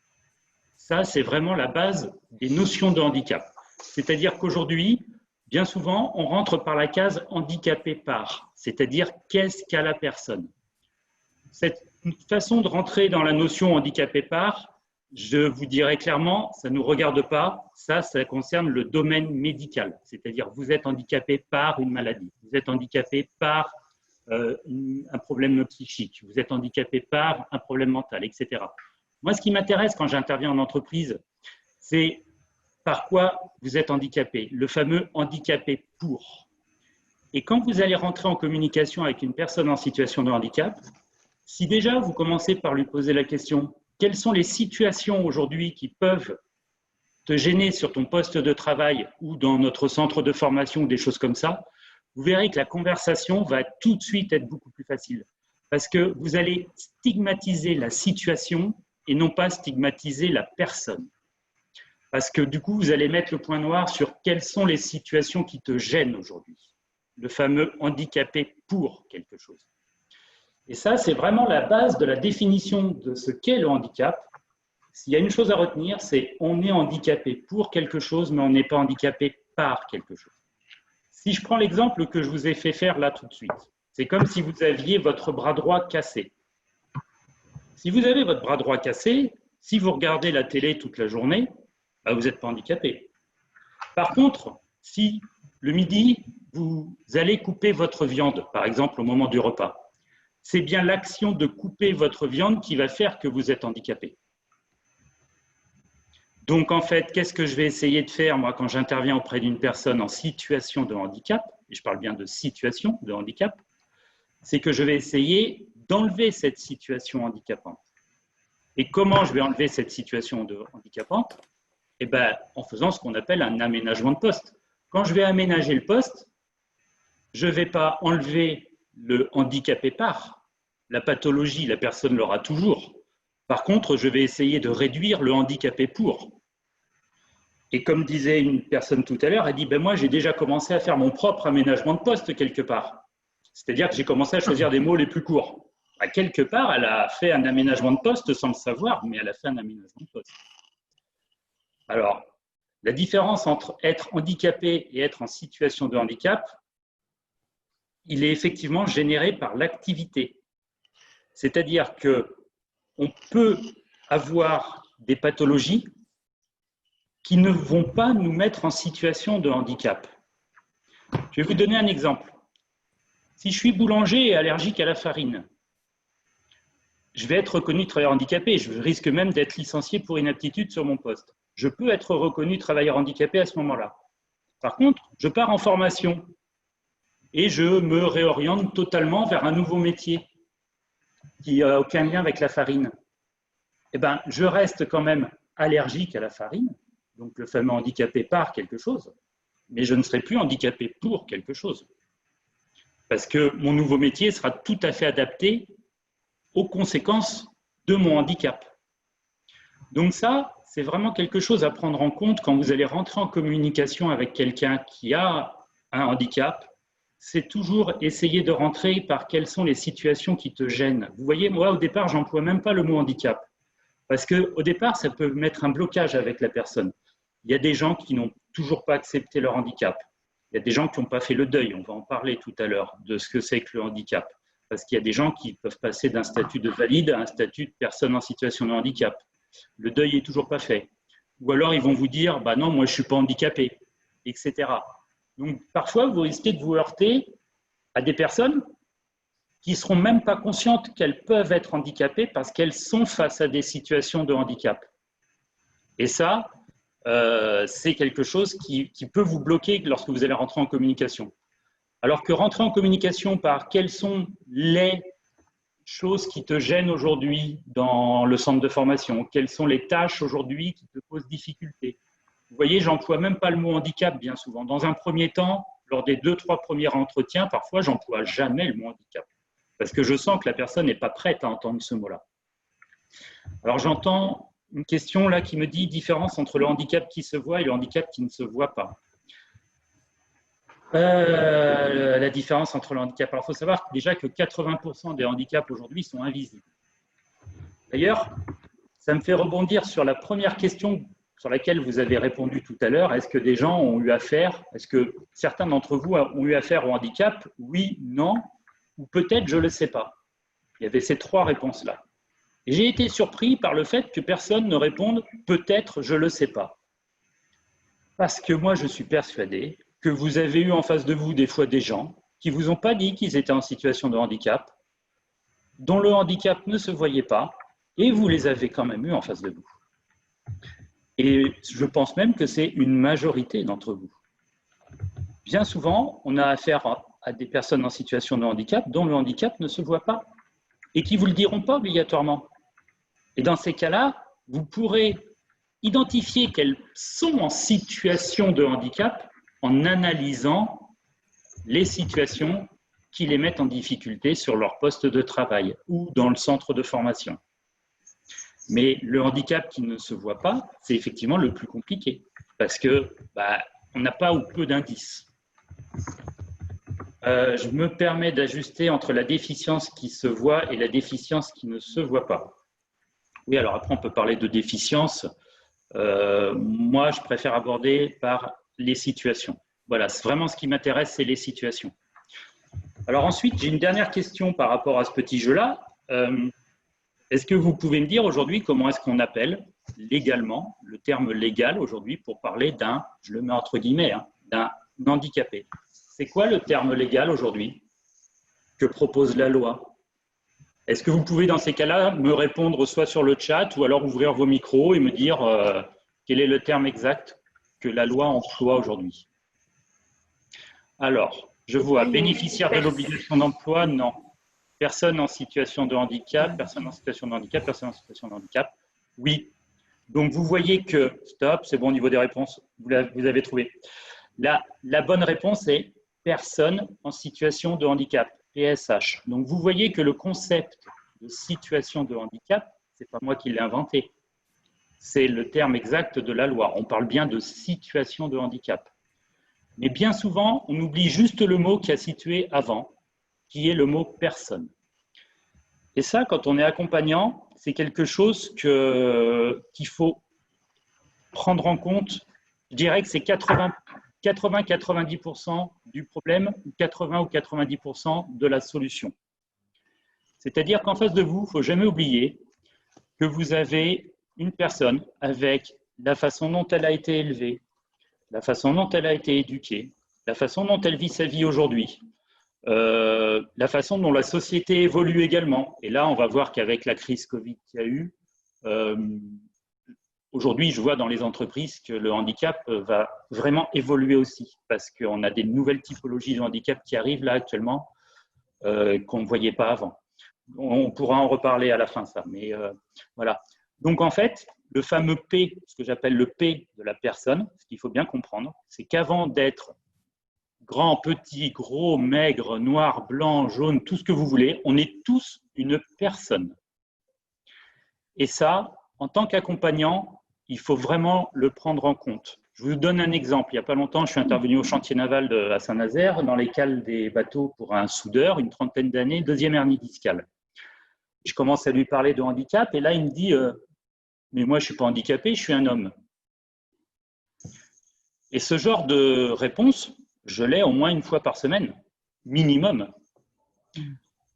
Ça, c'est vraiment la base des notions de handicap. C'est-à-dire qu'aujourd'hui, bien souvent, on rentre par la case handicapé par, c'est-à-dire qu'est-ce qu'a la personne. Cette façon de rentrer dans la notion handicapé par, je vous dirais clairement, ça ne nous regarde pas, ça concerne le domaine médical, c'est-à-dire vous êtes handicapé par une maladie, vous êtes handicapé par un problème psychique, vous êtes handicapé par un problème mental, etc. Moi, ce qui m'intéresse quand j'interviens en entreprise, c'est par quoi vous êtes handicapé, le fameux handicapé pour. Et quand vous allez rentrer en communication avec une personne en situation de handicap, si déjà vous commencez par lui poser la question « Quelles sont les situations aujourd'hui qui peuvent te gêner sur ton poste de travail ou dans notre centre de formation ou des choses comme ça », vous verrez que la conversation va tout de suite être beaucoup plus facile. Parce que vous allez stigmatiser la situation et non pas stigmatiser la personne. Parce que du coup, vous allez mettre le point noir sur quelles sont les situations qui te gênent aujourd'hui. Le fameux handicapé pour quelque chose. Et ça, c'est vraiment la base de la définition de ce qu'est le handicap. S'il y a une chose à retenir, c'est on est handicapé pour quelque chose, mais on n'est pas handicapé par quelque chose. Si je prends l'exemple que je vous ai fait faire là tout de suite, c'est comme si vous aviez votre bras droit cassé. Si vous avez votre bras droit cassé, si vous regardez la télé toute la journée, vous n'êtes pas handicapé. Par contre, si le midi, vous allez couper votre viande, par exemple au moment du repas, c'est bien l'action de couper votre viande qui va faire que vous êtes handicapé. Donc en fait, qu'est-ce que je vais essayer de faire moi quand j'interviens auprès d'une personne en situation de handicap, et je parle bien de situation de handicap, c'est que je vais essayer d'enlever cette situation handicapante. Et comment je vais enlever cette situation handicapante? Eh bien, en faisant ce qu'on appelle un aménagement de poste. Quand je vais aménager le poste, je ne vais pas enlever le handicapé par. La pathologie, la personne l'aura toujours. Par contre, je vais essayer de réduire le handicapé pour. Et comme disait une personne tout à l'heure, elle dit ben moi, j'ai déjà commencé à faire mon propre aménagement de poste quelque part. C'est-à-dire que j'ai commencé à choisir des mots les plus courts. À quelque part, elle a fait un aménagement de poste sans le savoir, mais elle a fait un aménagement de poste. Alors, la différence entre être handicapé et être en situation de handicap, il est effectivement généré par l'activité. C'est-à-dire qu'on peut avoir des pathologies qui ne vont pas nous mettre en situation de handicap. Je vais vous donner un exemple. Si je suis boulanger et allergique à la farine, je vais être reconnu travailleur handicapé. Je risque même d'être licencié pour inaptitude sur mon poste. Je peux être reconnu travailleur handicapé à ce moment-là. Par contre, je pars en formation et je me réoriente totalement vers un nouveau métier qui n'a aucun lien avec la farine. Eh bien, je reste quand même allergique à la farine, donc le fameux handicapé par quelque chose, mais je ne serai plus handicapé pour quelque chose. Parce que mon nouveau métier sera tout à fait adapté aux conséquences de mon handicap. Donc ça, c'est vraiment quelque chose à prendre en compte quand vous allez rentrer en communication avec quelqu'un qui a un handicap. C'est toujours essayer de rentrer par quelles sont les situations qui te gênent. Vous voyez, moi, au départ, je n'emploie même pas le mot handicap. Parce qu'au départ, ça peut mettre un blocage avec la personne. Il y a des gens qui n'ont toujours pas accepté leur handicap. Il y a des gens qui n'ont pas fait le deuil. On va en parler tout à l'heure de ce que c'est que le handicap. Parce qu'il y a des gens qui peuvent passer d'un statut de valide à un statut de personne en situation de handicap. Le deuil n'est toujours pas fait. Ou alors, ils vont vous dire bah « non, moi, je ne suis pas handicapé », etc. Donc, parfois, vous risquez de vous heurter à des personnes qui ne seront même pas conscientes qu'elles peuvent être handicapées parce qu'elles sont face à des situations de handicap. Et ça, c'est quelque chose qui peut vous bloquer lorsque vous allez rentrer en communication. Alors que rentrer en communication par quelles sont les choses qui te gênent aujourd'hui dans le centre de formation, quelles sont les tâches aujourd'hui qui te posent difficulté. Vous voyez, j'emploie même pas le mot handicap bien souvent. Dans un premier temps, lors des 2-3 premiers entretiens, parfois, j'emploie jamais le mot handicap. Parce que je sens que la personne n'est pas prête à entendre ce mot-là. Alors j'entends une question là qui me dit différence entre le handicap qui se voit et le handicap qui ne se voit pas. La différence entre le handicap. Alors il faut savoir déjà que 80% des handicaps aujourd'hui sont invisibles. D'ailleurs, ça me fait rebondir sur la première question sur laquelle vous avez répondu tout à l'heure. Est-ce que des gens ont eu affaire, est-ce que certains d'entre vous ont eu affaire au handicap? Oui, non, ou peut-être je ne le sais pas. Il y avait ces 3 réponses-là. Et j'ai été surpris par le fait que personne ne réponde « peut-être je ne le sais pas ». Parce que moi, je suis persuadé que vous avez eu en face de vous des fois des gens qui ne vous ont pas dit qu'ils étaient en situation de handicap, dont le handicap ne se voyait pas, et vous les avez quand même eu en face de vous. Et je pense même que c'est une majorité d'entre vous. Bien souvent, on a affaire à des personnes en situation de handicap dont le handicap ne se voit pas et qui ne vous le diront pas obligatoirement. Et dans ces cas-là, vous pourrez identifier qu'elles sont en situation de handicap en analysant les situations qui les mettent en difficulté sur leur poste de travail ou dans le centre de formation. Mais le handicap qui ne se voit pas, c'est effectivement le plus compliqué parce que on n'a pas ou peu d'indices. Je me permets d'ajuster entre la déficience qui se voit et la déficience qui ne se voit pas. Oui, alors après, on peut parler de déficience. Moi, je préfère aborder par les situations. Voilà, vraiment ce qui m'intéresse, c'est les situations. Alors ensuite, j'ai une dernière question par rapport à ce petit jeu-là. Est-ce que vous pouvez me dire aujourd'hui comment est-ce qu'on appelle légalement, le terme légal aujourd'hui pour parler d'un, je le mets entre guillemets, d'un handicapé? C'est quoi le terme légal aujourd'hui que propose la loi? Est-ce que vous pouvez dans ces cas-là me répondre soit sur le chat ou alors ouvrir vos micros et me dire quel est le terme exact que la loi emploie aujourd'hui? Alors, je vois bénéficiaire de l'obligation d'emploi, non. Personne en situation de handicap, personne en situation de handicap, personne en situation de handicap. Oui. Donc, vous voyez que, stop, c'est bon au niveau des réponses, vous avez trouvé. La bonne réponse est personne en situation de handicap, PSH. Donc, vous voyez que le concept de situation de handicap, ce n'est pas moi qui l'ai inventé. C'est le terme exact de la loi. On parle bien de situation de handicap. Mais bien souvent, on oublie juste le mot qui a situé avant, qui est le mot personne. Et ça, quand on est accompagnant, c'est quelque chose qu'il faut prendre en compte. Je dirais que c'est 80-90% du problème, ou 80 ou 90% de la solution. C'est-à-dire qu'en face de vous, il ne faut jamais oublier que vous avez une personne avec la façon dont elle a été élevée, la façon dont elle a été éduquée, la façon dont elle vit sa vie aujourd'hui, la façon dont la société évolue également. Et là, on va voir qu'avec la crise Covid qu'il y a eu, aujourd'hui, je vois dans les entreprises que le handicap va vraiment évoluer aussi, parce qu'on a des nouvelles typologies de handicap qui arrivent là actuellement, qu'on ne voyait pas avant. On pourra en reparler à la fin, ça. Mais voilà. Donc, en fait, le fameux P, ce que j'appelle le P de la personne, ce qu'il faut bien comprendre, c'est qu'avant d'être grand, petit, gros, maigre, noir, blanc, jaune, tout ce que vous voulez, on est tous une personne. Et ça, en tant qu'accompagnant, il faut vraiment le prendre en compte. Je vous donne un exemple. Il n'y a pas longtemps, je suis intervenu au chantier naval à Saint-Nazaire, dans les cales des bateaux pour un soudeur, une trentaine d'années, deuxième hernie discale. Je commence à lui parler de handicap et là, il me dit mais moi, je ne suis pas handicapé, je suis un homme. Et ce genre de réponse, je l'ai au moins une fois par semaine, minimum.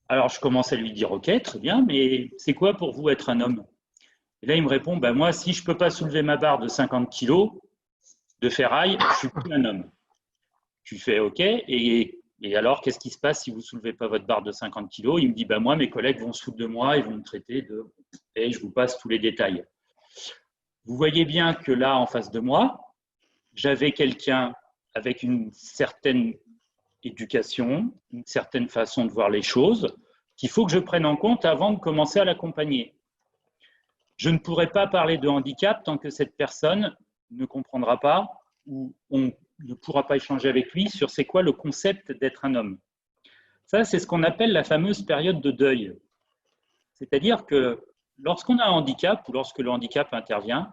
Alors, je commence à lui dire, OK, très bien, mais c'est quoi pour vous être un homme? Et là, il me répond, ben, moi, si je ne peux pas soulever ma barre de 50 kilos de ferraille, je ne suis plus un homme. Tu fais OK, et alors, qu'est-ce qui se passe si vous ne soulevez pas votre barre de 50 kilos? Il me dit, ben, moi, mes collègues vont se foutre de moi, ils vont me traiter de... Et je vous passe tous les détails. Vous voyez bien que là, en face de moi, j'avais quelqu'un avec une certaine éducation, une certaine façon de voir les choses, qu'il faut que je prenne en compte avant de commencer à l'accompagner. Je ne pourrai pas parler de handicap tant que cette personne ne comprendra pas ou on ne pourra pas échanger avec lui sur c'est quoi le concept d'être un homme. Ça, c'est ce qu'on appelle la fameuse période de deuil. C'est-à-dire que lorsqu'on a un handicap ou lorsque le handicap intervient,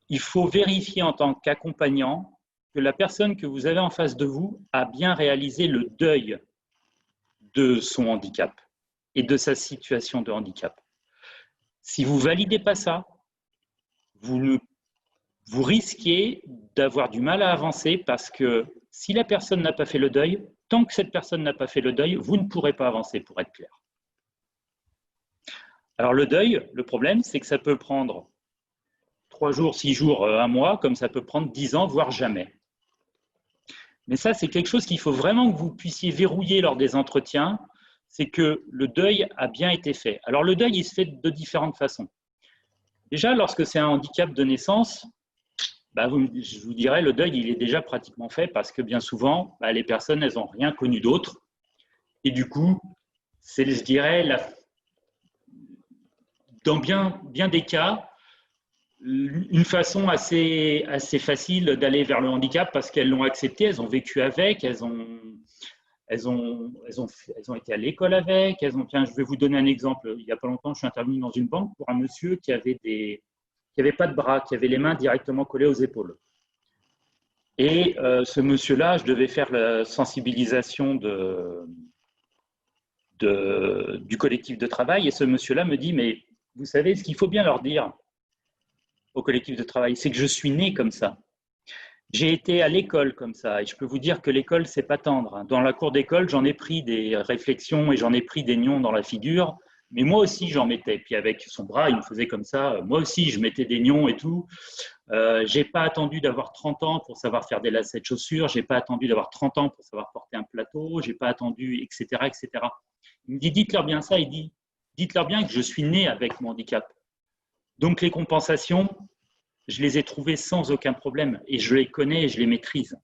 il faut vérifier en tant qu'accompagnant que la personne que vous avez en face de vous a bien réalisé le deuil de son handicap et de sa situation de handicap. Si vous ne validez pas ça, vous risquez d'avoir du mal à avancer parce que si la personne n'a pas fait le deuil, tant que cette personne n'a pas fait le deuil, vous ne pourrez pas avancer, pour être clair. Alors le deuil, le problème, c'est que ça peut prendre 3 jours, 6 jours, 1 mois, comme ça peut prendre 10 ans, voire jamais. Mais ça, c'est quelque chose qu'il faut vraiment que vous puissiez verrouiller lors des entretiens, c'est que le deuil a bien été fait. Alors le deuil, il se fait de différentes façons. Déjà, lorsque c'est un handicap de naissance, je vous dirais, le deuil, il est déjà pratiquement fait parce que bien souvent, les personnes, elles n'ont rien connu d'autre. Et du coup, c'est, je dirais, dans bien des cas, une façon assez facile d'aller vers le handicap parce qu'elles l'ont accepté, elles ont vécu avec, elles ont été à l'école avec. Tiens, je vais vous donner un exemple. Il n'y a pas longtemps, je suis intervenu dans une banque pour un monsieur qui avait pas de bras, qui avait les mains directement collées aux épaules. Et ce monsieur-là, je devais faire la sensibilisation du collectif de travail. Et ce monsieur-là me dit, mais vous savez, ce qu'il faut bien leur dire au collectif de travail, c'est que je suis né comme ça. J'ai été à l'école comme ça. Et je peux vous dire que l'école, c'est pas tendre. Dans la cour d'école, j'en ai pris des réflexions et j'en ai pris des nions dans la figure. Mais moi aussi, j'en mettais. Puis avec son bras, il me faisait comme ça. Moi aussi, je mettais des nions et tout. J'ai pas attendu d'avoir 30 ans pour savoir faire des lacets de chaussures. J'ai pas attendu d'avoir 30 ans pour savoir porter un plateau. J'ai pas attendu, etc., etc. Il me dit, dites-leur bien ça. Il dit, dites-leur bien que je suis né avec mon handicap. Donc, les compensations, je les ai trouvées sans aucun problème. Et je les connais et je les maîtrise.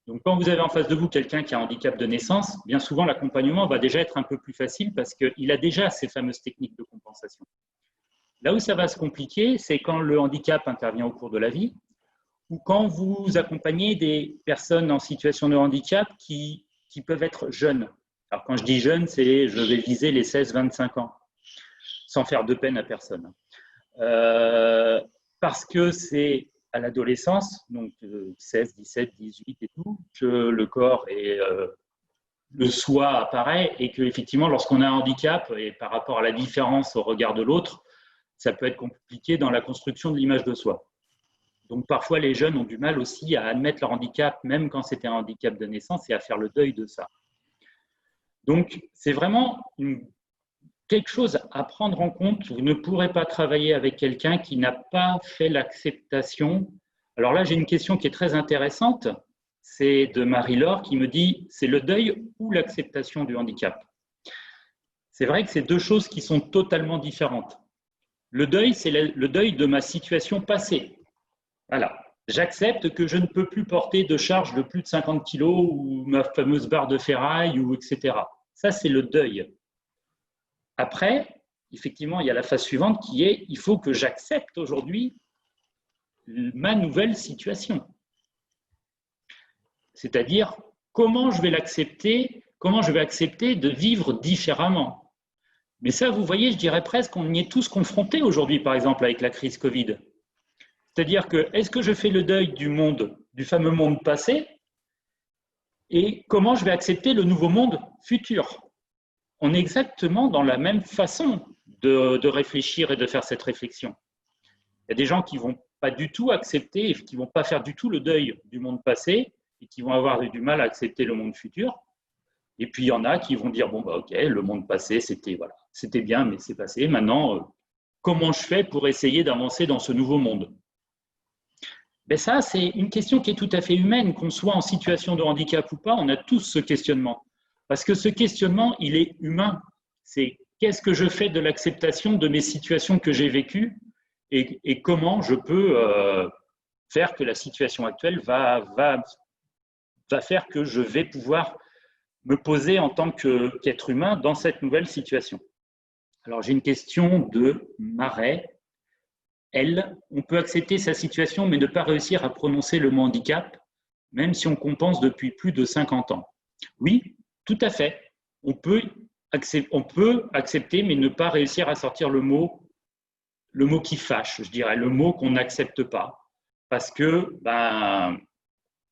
Donc, quand vous avez en face de vous quelqu'un qui a un handicap de naissance, bien souvent, l'accompagnement va déjà être un peu plus facile parce qu'il a déjà ces fameuses techniques de compensation. Là où ça va se compliquer, c'est quand le handicap intervient au cours de la vie ou quand vous accompagnez des personnes en situation de handicap qui peuvent être jeunes. Alors, quand je dis jeunes, je vais viser les 16-25 ans, sans faire de peine à personne. Parce que c'est à l'adolescence, donc 16, 17, 18 et tout, que le corps et le soi apparaît et qu'effectivement, lorsqu'on a un handicap et par rapport à la différence au regard de l'autre, ça peut être compliqué dans la construction de l'image de soi. Donc parfois, les jeunes ont du mal aussi à admettre leur handicap, même quand c'était un handicap de naissance, et à faire le deuil de ça. Donc c'est vraiment quelque chose à prendre en compte. Vous ne pourrez pas travailler avec quelqu'un qui n'a pas fait l'acceptation. Alors là, j'ai une question qui est très intéressante. C'est de Marie-Laure qui me dit « c'est le deuil ou l'acceptation du handicap ?» C'est vrai que c'est deux choses qui sont totalement différentes. Le deuil, c'est le deuil de ma situation passée. Voilà. J'accepte que je ne peux plus porter de charge de plus de 50 kg ou ma fameuse barre de ferraille, ou etc. Ça, c'est le deuil. Après, effectivement, il y a la phase suivante qui est il faut que j'accepte aujourd'hui ma nouvelle situation. C'est-à-dire, comment je vais l'accepter, comment je vais accepter de vivre différemment. Mais ça, vous voyez, je dirais presque qu'on y est tous confrontés aujourd'hui, par exemple, avec la crise Covid. C'est-à-dire que, est-ce que je fais le deuil du monde, du fameux monde passé, et comment je vais accepter le nouveau monde futur? On est exactement dans la même façon de réfléchir et de faire cette réflexion. Il y a des gens qui ne vont pas du tout accepter et qui ne vont pas faire du tout le deuil du monde passé et qui vont avoir du mal à accepter le monde futur. Et puis, il y en a qui vont dire, bon, bah, ok, le monde passé, c'était bien, mais c'est passé. Maintenant, comment je fais pour essayer d'avancer dans ce nouveau monde? Ben ça, c'est une question qui est tout à fait humaine, qu'on soit en situation de handicap ou pas, on a tous ce questionnement. Parce que ce questionnement, il est humain. C'est qu'est-ce que je fais de l'acceptation de mes situations que j'ai vécues et comment je peux faire que la situation actuelle va faire que je vais pouvoir me poser en tant qu'être humain dans cette nouvelle situation. Alors, j'ai une question de Marais. On peut accepter sa situation, mais ne pas réussir à prononcer le mot handicap, même si on compense depuis plus de 50 ans. Oui, tout à fait. On peut accepter, mais ne pas réussir à sortir le mot qui fâche, je dirais, le mot qu'on n'accepte pas, parce que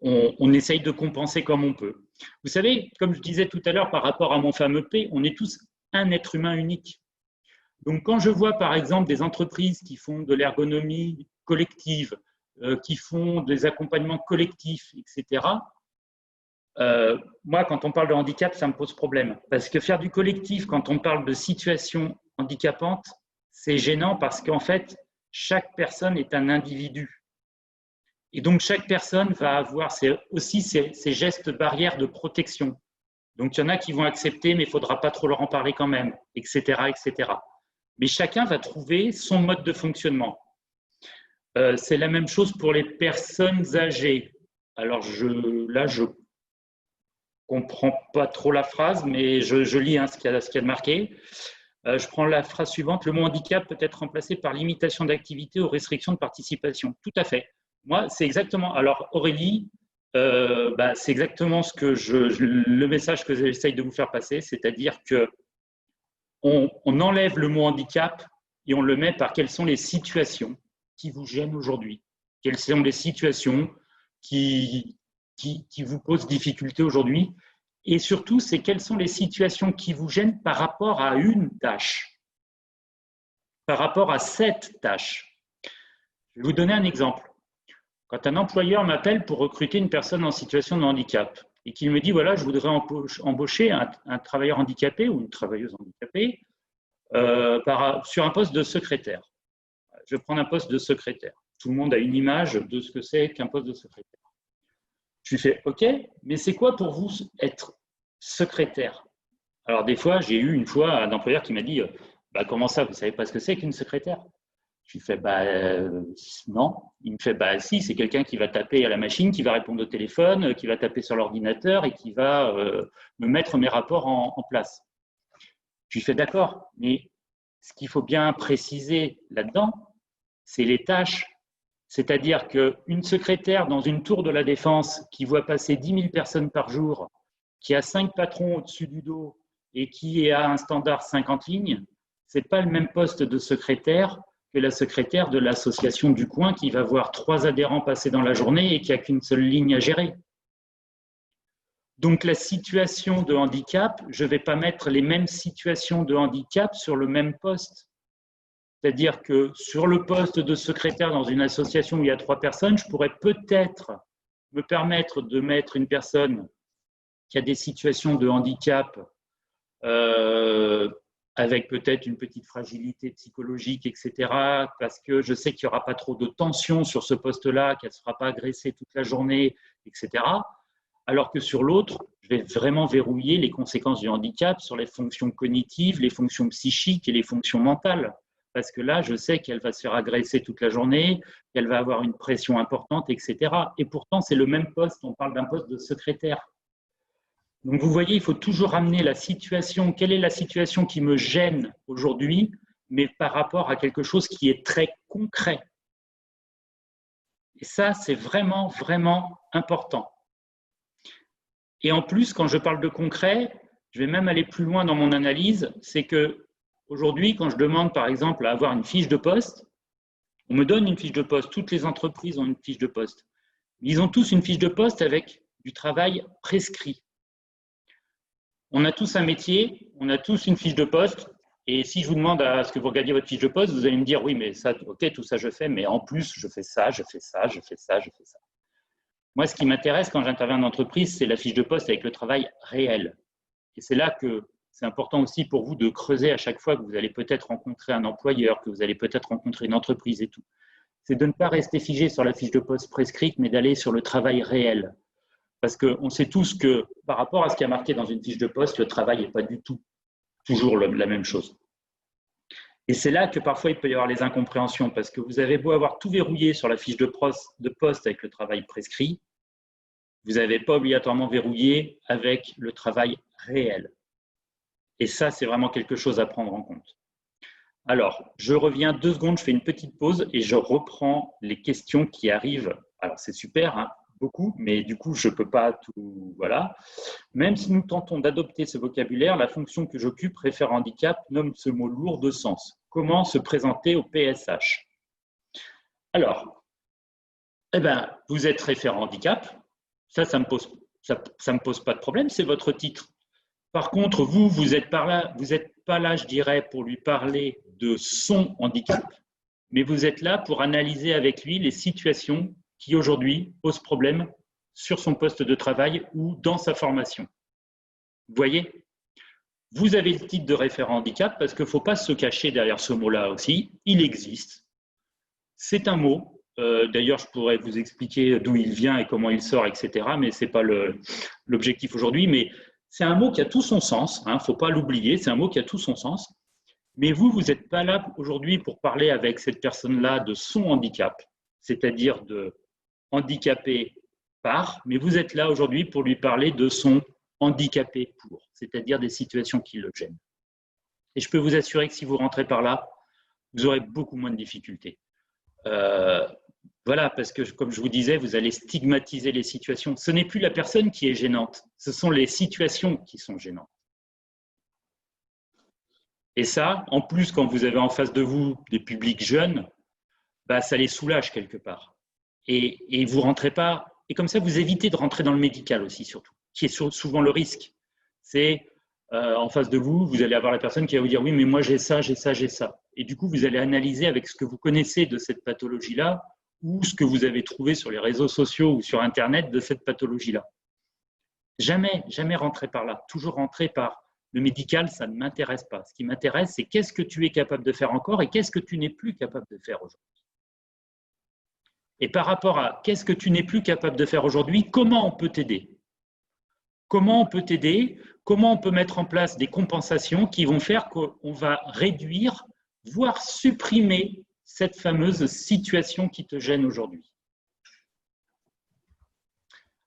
on essaye de compenser comme on peut. Vous savez, comme je disais tout à l'heure par rapport à mon fameux P, on est tous un être humain unique. Donc, quand je vois, par exemple, des entreprises qui font de l'ergonomie collective, qui font des accompagnements collectifs, etc., moi, quand on parle de handicap, ça me pose problème. Parce que faire du collectif, quand on parle de situation handicapante, c'est gênant parce qu'en fait, chaque personne est un individu. Et donc, chaque personne va avoir aussi ses gestes barrières de protection. Donc, il y en a qui vont accepter, mais il ne faudra pas trop leur en parler quand même, etc., etc. Mais chacun va trouver son mode de fonctionnement. C'est la même chose pour les personnes âgées. Alors là, je ne comprends pas trop la phrase, mais je lis ce qu'il y a de marqué. Je prends la phrase suivante. Le mot handicap peut être remplacé par limitation d'activité ou restriction de participation. Tout à fait. Moi, c'est exactement… Alors, Aurélie, c'est exactement le message que j'essaye de vous faire passer, c'est-à-dire que on enlève le mot handicap et on le met par quelles sont les situations qui vous gênent aujourd'hui, quelles sont les situations qui vous posent difficulté aujourd'hui, et surtout, c'est quelles sont les situations qui vous gênent par rapport à une tâche, par rapport à cette tâche. Je vais vous donner un exemple. Quand un employeur m'appelle pour recruter une personne en situation de handicap et qu'il me dit, voilà, je voudrais embaucher un travailleur handicapé ou une travailleuse handicapée sur un poste de secrétaire. Je vais prendre un poste de secrétaire. Tout le monde a une image de ce que c'est qu'un poste de secrétaire. Je lui fais, OK, mais c'est quoi pour vous être secrétaire? Alors des fois, j'ai eu une fois un employeur qui m'a dit, comment ça, vous ne savez pas ce que c'est qu'une secrétaire? Je lui fais non. Il me fait si, c'est quelqu'un qui va taper à la machine, qui va répondre au téléphone, qui va taper sur l'ordinateur et qui va me mettre mes rapports en place. Je lui fais d'accord, mais ce qu'il faut bien préciser là-dedans, c'est les tâches. C'est-à-dire qu'une secrétaire dans une tour de la Défense qui voit passer 10 000 personnes par jour, qui a 5 patrons au-dessus du dos et qui a un standard 50 lignes, ce n'est pas le même poste de secrétaire que la secrétaire de l'association du coin qui va voir 3 adhérents passer dans la journée et qui n'a qu'une seule ligne à gérer. Donc la situation de handicap, je ne vais pas mettre les mêmes situations de handicap sur le même poste. C'est-à-dire que sur le poste de secrétaire dans une association où il y a 3 personnes, je pourrais peut-être me permettre de mettre une personne qui a des situations de handicap avec peut-être une petite fragilité psychologique, etc., parce que je sais qu'il n'y aura pas trop de tension sur ce poste-là, qu'elle ne sera pas agressée toute la journée, etc. Alors que sur l'autre, je vais vraiment verrouiller les conséquences du handicap sur les fonctions cognitives, les fonctions psychiques et les fonctions mentales. Parce que là, je sais qu'elle va se faire agresser toute la journée, qu'elle va avoir une pression importante, etc. Et pourtant, c'est le même poste, on parle d'un poste de secrétaire. Donc, vous voyez, il faut toujours ramener la situation, quelle est la situation qui me gêne aujourd'hui, mais par rapport à quelque chose qui est très concret. Et ça, c'est vraiment, vraiment important. Et en plus, quand je parle de concret, je vais même aller plus loin dans mon analyse, c'est que aujourd'hui, quand je demande, par exemple, à avoir une fiche de poste, on me donne une fiche de poste. Toutes les entreprises ont une fiche de poste. Ils ont tous une fiche de poste avec du travail prescrit. On a tous un métier, on a tous une fiche de poste. Et si je vous demande à ce que vous regardiez votre fiche de poste, vous allez me dire, oui, mais ça, ok, tout ça je fais, mais en plus, je fais ça, je fais ça, je fais ça, je fais ça. Moi, ce qui m'intéresse quand j'interviens en entreprise, c'est la fiche de poste avec le travail réel. Et c'est là que c'est important aussi pour vous de creuser à chaque fois que vous allez peut-être rencontrer un employeur, que vous allez peut-être rencontrer une entreprise et tout. C'est de ne pas rester figé sur la fiche de poste prescrite, mais d'aller sur le travail réel. Parce qu'on sait tous que par rapport à ce qui est marqué dans une fiche de poste, le travail n'est pas du tout toujours la même chose. Et c'est là que parfois il peut y avoir les incompréhensions, parce que vous avez beau avoir tout verrouillé sur la fiche de poste avec le travail prescrit, vous n'avez pas obligatoirement verrouillé avec le travail réel. Et ça, c'est vraiment quelque chose à prendre en compte. Alors, je reviens 2 secondes, je fais une petite pause et je reprends les questions qui arrivent. Alors, c'est super, hein, beaucoup, mais du coup, je ne peux pas tout… Voilà. Même si nous tentons d'adopter ce vocabulaire, la fonction que j'occupe, référent handicap, nomme ce mot lourd de sens. Comment se présenter au PSH? Alors, vous êtes référent handicap. Ça me pose pas de problème, c'est votre titre. Par contre, vous n'êtes pas là, je dirais, pour lui parler de son handicap, mais vous êtes là pour analyser avec lui les situations qui aujourd'hui posent problème sur son poste de travail ou dans sa formation. Vous voyez? Vous avez le titre de référent handicap parce qu'il ne faut pas se cacher derrière ce mot-là aussi. Il existe. C'est un mot. D'ailleurs, je pourrais vous expliquer d'où il vient et comment il sort, etc. Mais ce n'est pas l'objectif aujourd'hui. Mais c'est un mot qui a tout son sens. Il ne faut pas l'oublier. C'est un mot qui a tout son sens. Mais vous n'êtes pas là aujourd'hui pour parler avec cette personne-là de son handicap, c'est-à-dire de handicapé par, mais vous êtes là aujourd'hui pour lui parler de son handicapé pour, c'est-à-dire des situations qui le gênent. Et je peux vous assurer que si vous rentrez par là, vous aurez beaucoup moins de difficultés. Voilà, parce que comme je vous disais, vous allez stigmatiser les situations. Ce n'est plus la personne qui est gênante, ce sont les situations qui sont gênantes. Et ça, en plus, quand vous avez en face de vous des publics jeunes, ça les soulage quelque part. Et vous rentrez pas, et comme ça, vous évitez de rentrer dans le médical aussi, surtout, qui est souvent le risque. C'est en face de vous, vous allez avoir la personne qui va vous dire « oui, mais moi j'ai ça, j'ai ça, j'ai ça ». Et du coup, vous allez analyser avec ce que vous connaissez de cette pathologie-là ou ce que vous avez trouvé sur les réseaux sociaux ou sur Internet de cette pathologie-là. Jamais, jamais rentrer par là. Toujours rentrer par le médical, ça ne m'intéresse pas. Ce qui m'intéresse, c'est qu'est-ce que tu es capable de faire encore et qu'est-ce que tu n'es plus capable de faire aujourd'hui. Et par rapport à qu'est-ce que tu n'es plus capable de faire aujourd'hui, comment on peut t'aider? Comment on peut t'aider? Comment on peut mettre en place des compensations qui vont faire qu'on va réduire, voire supprimer cette fameuse situation qui te gêne aujourd'hui.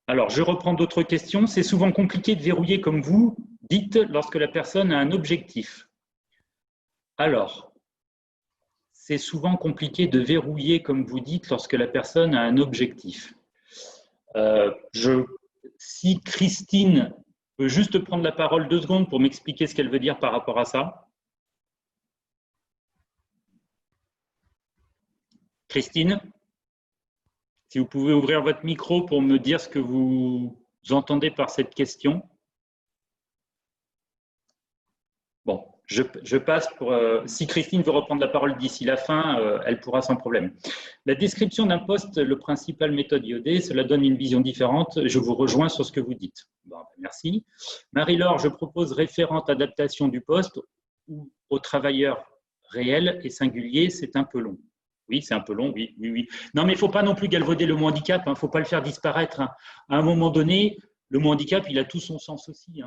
Alors, je reprends d'autres questions. C'est souvent compliqué de verrouiller, comme vous dites, lorsque la personne a un objectif. Alors, c'est souvent compliqué de verrouiller, comme vous dites, lorsque la personne a un objectif. Si Christine peut juste prendre la parole 2 secondes pour m'expliquer ce qu'elle veut dire par rapport à ça. Christine, si vous pouvez ouvrir votre micro pour me dire ce que vous entendez par cette question. Bon, je passe pour… si Christine veut reprendre la parole d'ici la fin, elle pourra sans problème. La description d'un poste, le principal méthode IOD, cela donne une vision différente. Je vous rejoins sur ce que vous dites. Bon, merci. Marie-Laure, je propose référente adaptation du poste ou au travailleur réel et singulier, c'est un peu long. Oui, c'est un peu long, oui. Non, mais il ne faut pas non plus galvauder le mot handicap, il ne faut pas le faire disparaître. À un moment donné, le mot handicap, il a tout son sens aussi.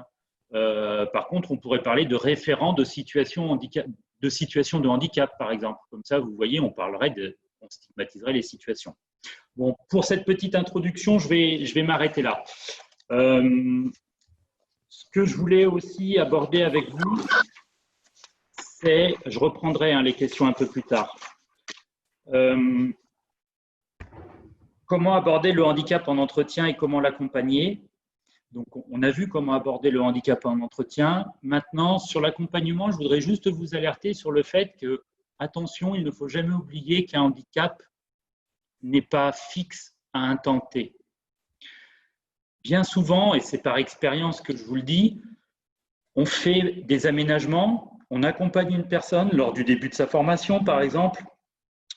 Par contre, on pourrait parler de référent de situation de handicap, par exemple. Comme ça, vous voyez, on stigmatiserait les situations. Bon, pour cette petite introduction, je vais m'arrêter là. Ce que je voulais aussi aborder avec vous, c'est, je reprendrai les questions un peu plus tard. Comment aborder le handicap en entretien et comment l'accompagner? Donc, on a vu comment aborder le handicap en entretien. Maintenant, sur l'accompagnement, je voudrais juste vous alerter sur le fait que, attention, il ne faut jamais oublier qu'un handicap n'est pas fixe à un temps T. Bien souvent, et c'est par expérience que je vous le dis, on fait des aménagements, on accompagne une personne lors du début de sa formation, par exemple,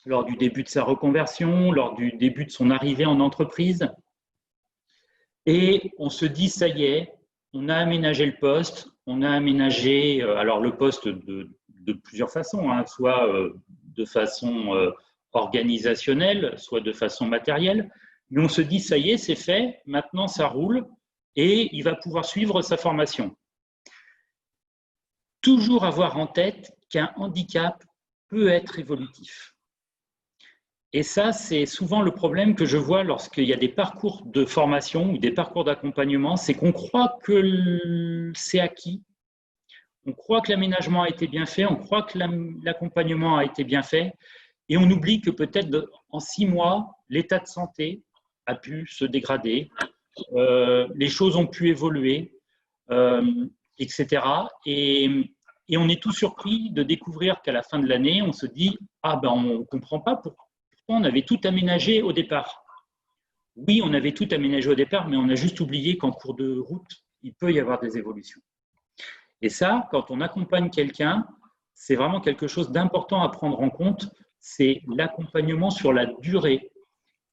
lors du début de sa reconversion, lors du début de son arrivée en entreprise. Et on se dit, ça y est, on a aménagé le poste, on a aménagé alors le poste de plusieurs façons, soit de façon organisationnelle, soit de façon matérielle, mais on se dit, ça y est, c'est fait, maintenant ça roule et il va pouvoir suivre sa formation. Toujours avoir en tête qu'un handicap peut être évolutif. Et ça, c'est souvent le problème que je vois lorsqu'il y a des parcours de formation ou des parcours d'accompagnement, c'est qu'on croit que c'est acquis, on croit que l'aménagement a été bien fait, on croit que l'accompagnement a été bien fait, et on oublie que peut-être en 6 mois, l'état de santé a pu se dégrader, les choses ont pu évoluer, etc. Et on est tout surpris de découvrir qu'à la fin de l'année, on se dit « Ah ben, on ne comprend pas pourquoi on avait tout aménagé au départ. » Oui, on avait tout aménagé au départ, mais on a juste oublié qu'en cours de route, il peut y avoir des évolutions. Et ça, quand on accompagne quelqu'un, c'est vraiment quelque chose d'important à prendre en compte, c'est l'accompagnement sur la durée.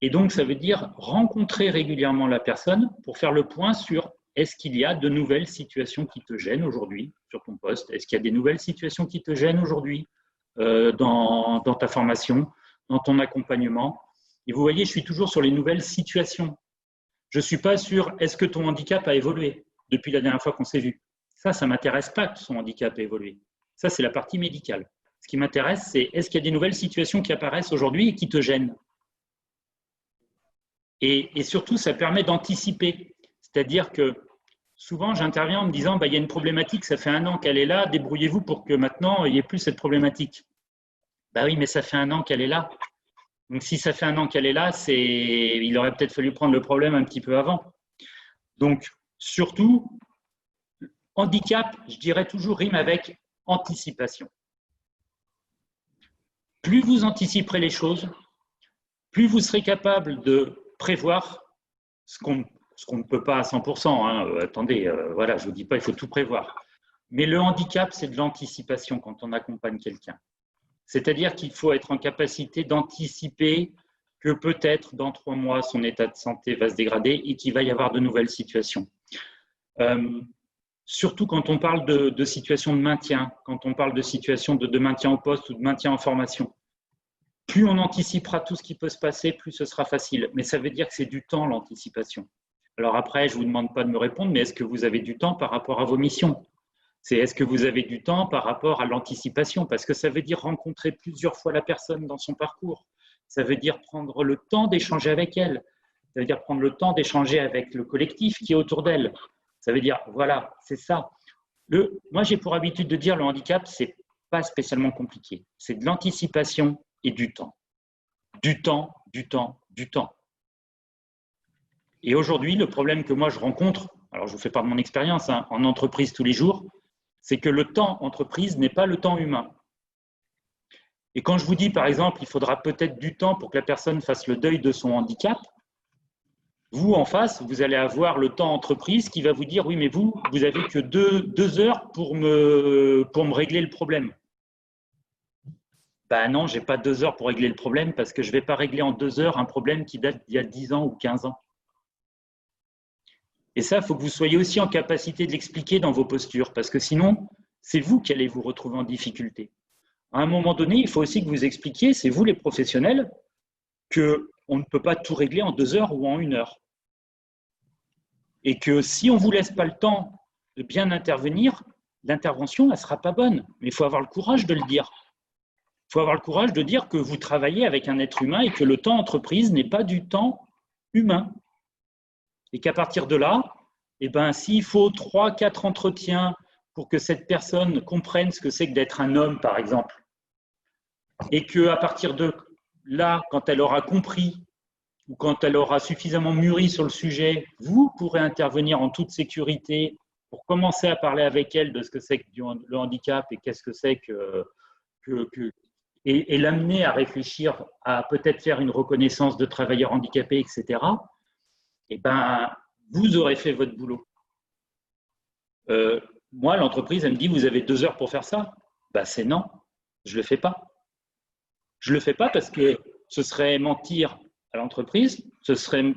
Et donc, ça veut dire rencontrer régulièrement la personne pour faire le point sur est-ce qu'il y a de nouvelles situations qui te gênent aujourd'hui sur ton poste? Est-ce qu'il y a des nouvelles situations qui te gênent aujourd'hui dans ta formation, dans ton accompagnement? Et vous voyez, je suis toujours sur les nouvelles situations. Je ne suis pas sur est-ce que ton handicap a évolué depuis la dernière fois qu'on s'est vu. Ça ne m'intéresse pas que son handicap ait évolué. Ça, c'est la partie médicale. Ce qui m'intéresse, c'est est-ce qu'il y a des nouvelles situations qui apparaissent aujourd'hui et qui te gênent? Et surtout, ça permet d'anticiper. C'est-à-dire que souvent, j'interviens en me disant il y a une problématique, ça fait 1 an qu'elle est là, débrouillez-vous pour que maintenant, il n'y ait plus cette problématique. Oui, mais ça fait 1 an qu'elle est là. Donc, si ça fait 1 an qu'elle est là, il aurait peut-être fallu prendre le problème un petit peu avant. Donc, surtout, handicap, je dirais toujours, rime avec anticipation. Plus vous anticiperez les choses, plus vous serez capable de prévoir ce qu'on ne peut pas à 100%. Attendez, voilà, je ne vous dis pas, il faut tout prévoir. Mais le handicap, c'est de l'anticipation quand on accompagne quelqu'un. C'est-à-dire qu'il faut être en capacité d'anticiper que peut-être dans 3 mois, son état de santé va se dégrader et qu'il va y avoir de nouvelles situations. Surtout quand on parle de situation de maintien, quand on parle de situation de maintien au poste ou de maintien en formation. Plus on anticipera tout ce qui peut se passer, plus ce sera facile. Mais ça veut dire que c'est du temps, l'anticipation. Alors après, je ne vous demande pas de me répondre, mais est-ce que vous avez du temps par rapport à vos missions? C'est est-ce que vous avez du temps par rapport à l'anticipation? Parce que ça veut dire rencontrer plusieurs fois la personne dans son parcours. Ça veut dire prendre le temps d'échanger avec elle. Ça veut dire prendre le temps d'échanger avec le collectif qui est autour d'elle. Ça veut dire, voilà, c'est ça. Moi, j'ai pour habitude de dire le handicap, c'est pas spécialement compliqué. C'est de l'anticipation et du temps. Du temps, du temps, du temps. Et aujourd'hui, le problème que moi je rencontre, alors je vous fais part de mon expérience hein, en entreprise tous les jours, c'est que le temps entreprise n'est pas le temps humain. Et quand je vous dis, par exemple, il faudra peut-être du temps pour que la personne fasse le deuil de son handicap, vous, en face, vous allez avoir le temps entreprise qui va vous dire, oui, mais vous avez que deux heures pour me régler le problème. Ben non, je n'ai pas 2 heures pour régler le problème parce que je ne vais pas régler en 2 heures un problème qui date d'il y a 10 ans ou 15 ans. Et ça, il faut que vous soyez aussi en capacité de l'expliquer dans vos postures parce que sinon, c'est vous qui allez vous retrouver en difficulté. À un moment donné, il faut aussi que vous expliquiez, c'est vous les professionnels, qu'on ne peut pas tout régler en 2 heures ou en 1 heure. Et que si on ne vous laisse pas le temps de bien intervenir, l'intervention, elle ne sera pas bonne. Mais il faut avoir le courage de le dire. Il faut avoir le courage de dire que vous travaillez avec un être humain et que le temps entreprise n'est pas du temps humain. Et qu'à partir de là, eh ben, s'il faut 3-4 entretiens pour que cette personne comprenne ce que c'est que d'être un homme, par exemple, et qu'à partir de là, quand elle aura compris ou quand elle aura suffisamment mûri sur le sujet, vous pourrez intervenir en toute sécurité pour commencer à parler avec elle de ce que c'est que le handicap et qu'est-ce que c'est et l'amener à réfléchir à peut-être faire une reconnaissance de travailleurs handicapés, etc., eh ben, vous aurez fait votre boulot. Moi, l'entreprise, elle me dit, vous avez 2 heures pour faire ça. Ben, c'est non, je ne le fais pas. Je ne le fais pas parce que ce serait mentir à l'entreprise, ce serait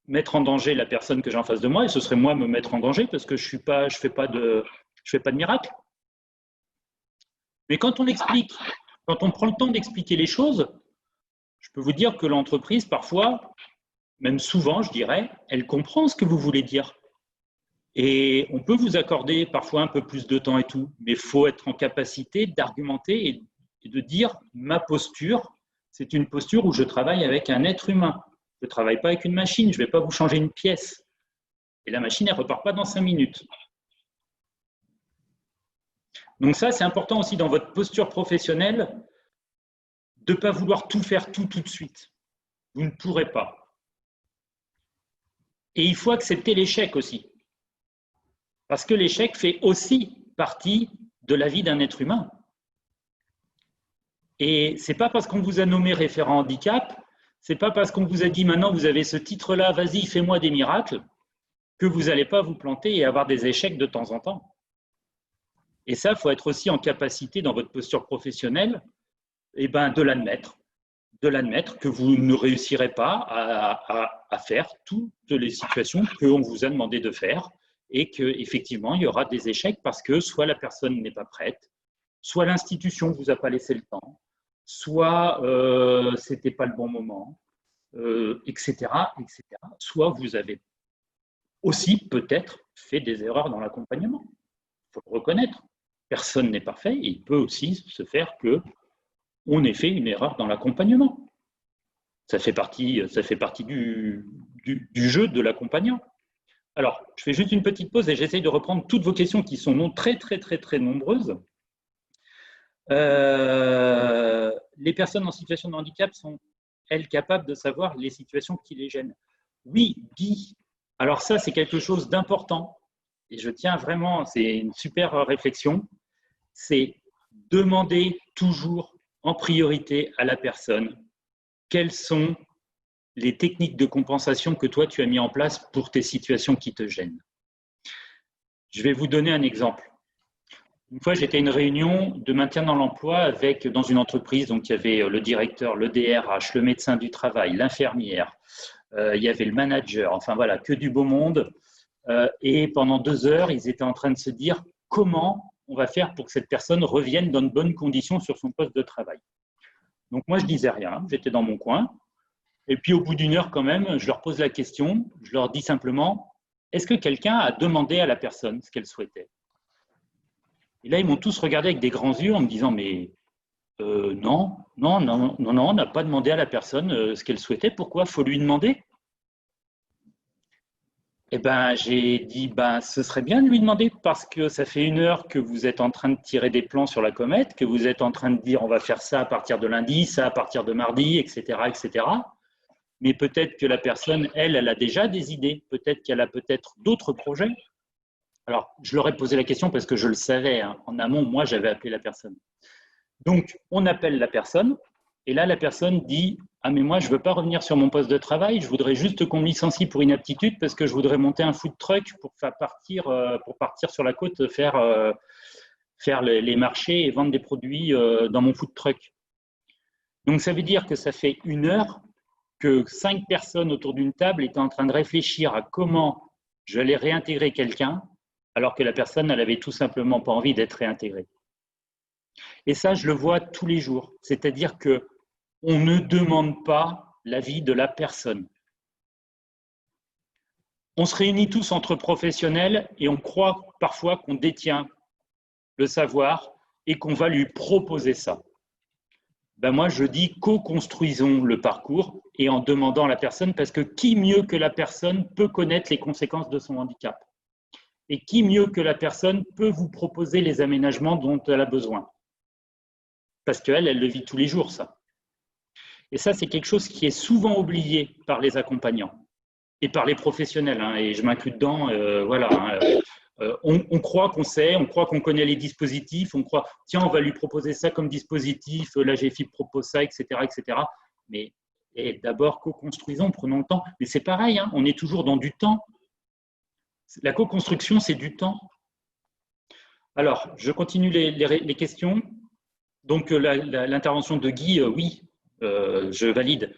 mettre en danger la personne que j'ai en face de moi et ce serait moi me mettre en danger parce que je ne fais pas de miracle. Mais quand on explique, quand on prend le temps d'expliquer les choses, je peux vous dire que l'entreprise, parfois, même souvent, je dirais, elle comprend ce que vous voulez dire. Et on peut vous accorder parfois un peu plus de temps et tout, mais il faut être en capacité d'argumenter et de dire ma posture, c'est une posture où je travaille avec un être humain. Je ne travaille pas avec une machine, je ne vais pas vous changer une pièce. Et la machine, elle ne repart pas dans 5 minutes. Donc ça, c'est important aussi dans votre posture professionnelle de ne pas vouloir tout faire tout de suite. Vous ne pourrez pas. Et il faut accepter l'échec aussi. Parce que l'échec fait aussi partie de la vie d'un être humain. Et ce n'est pas parce qu'on vous a nommé référent handicap, ce n'est pas parce qu'on vous a dit maintenant vous avez ce titre-là, vas-y, fais-moi des miracles, que vous n'allez pas vous planter et avoir des échecs de temps en temps. Et ça, il faut être aussi en capacité dans votre posture professionnelle de l'admettre que vous ne réussirez pas à faire toutes les situations qu'on vous a demandé de faire et qu'effectivement, il y aura des échecs parce que soit la personne n'est pas prête, soit l'institution ne vous a pas laissé le temps, soit ce n'était pas le bon moment, etc., etc. Soit vous avez aussi peut-être fait des erreurs dans l'accompagnement. Il faut le reconnaître. Personne n'est parfait et il peut aussi se faire qu'on ait fait une erreur dans l'accompagnement. Ça fait partie du jeu de l'accompagnant. Alors, je fais juste une petite pause et j'essaye de reprendre toutes vos questions qui sont très, très, très, très nombreuses. Les personnes en situation de handicap sont-elles capables de savoir les situations qui les gênent? Oui, Guy. Alors ça, c'est quelque chose d'important. Et je tiens vraiment, c'est une super réflexion. C'est demander toujours en priorité à la personne quelles sont les techniques de compensation que toi, tu as mis en place pour tes situations qui te gênent. Je vais vous donner un exemple. Une fois, j'étais à une réunion de maintien dans l'emploi dans une entreprise. Donc, il y avait le directeur, le DRH, le médecin du travail, l'infirmière, il y avait le manager, enfin voilà, que du beau monde. Et pendant 2 heures, ils étaient en train de se dire comment on va faire pour que cette personne revienne dans de bonnes conditions sur son poste de travail. Donc, moi, je ne disais rien, j'étais dans mon coin. Et puis, au bout d'1 heure, quand même, je leur pose la question, je leur dis simplement, est-ce que quelqu'un a demandé à la personne ce qu'elle souhaitait? Et là, ils m'ont tous regardé avec des grands yeux en me disant, mais non, on n'a pas demandé à la personne ce qu'elle souhaitait. Pourquoi? Faut lui demander. Eh ben, j'ai dit, ben, ce serait bien de lui demander parce que ça fait 1 heure que vous êtes en train de tirer des plans sur la comète, que vous êtes en train de dire on va faire ça à partir de lundi, ça à partir de mardi, etc., etc. Mais peut-être que la personne, elle a déjà des idées. Peut-être qu'elle a peut-être d'autres projets. Alors, je leur ai posé la question parce que je le savais. Hein. En amont, moi, j'avais appelé la personne. Donc, on appelle la personne. Et là, la personne dit « Ah, mais moi, je ne veux pas revenir sur mon poste de travail. Je voudrais juste qu'on me licencie pour inaptitude parce que je voudrais monter un food truck pour partir sur la côte faire les marchés et vendre des produits dans mon food truck. » Donc, ça veut dire que ça fait 1 heure que 5 personnes autour d'une table étaient en train de réfléchir à comment j'allais réintégrer quelqu'un alors que la personne, elle n'avait tout simplement pas envie d'être réintégrée. Et ça, je le vois tous les jours. C'est-à-dire qu'on ne demande pas l'avis de la personne. On se réunit tous entre professionnels et on croit parfois qu'on détient le savoir et qu'on va lui proposer ça. Ben moi, je dis co-construisons le parcours et en demandant à la personne, parce que qui mieux que la personne peut connaître les conséquences de son handicap? Et qui mieux que la personne peut vous proposer les aménagements dont elle a besoin? Parce qu'elle, elle le vit tous les jours, ça. Et ça, c'est quelque chose qui est souvent oublié par les accompagnants et par les professionnels, hein, et je m'inclus dedans, voilà. Hein, on croit qu'on sait, on croit qu'on connaît les dispositifs, on croit, tiens, on va lui proposer ça comme dispositif, la GFIP propose ça, etc., etc. Mais d'abord, co-construisons, prenons le temps. Mais c'est pareil, hein, on est toujours dans du temps. La co-construction, c'est du temps. Alors, je continue les questions. Donc, l'intervention de Guy, oui, je valide.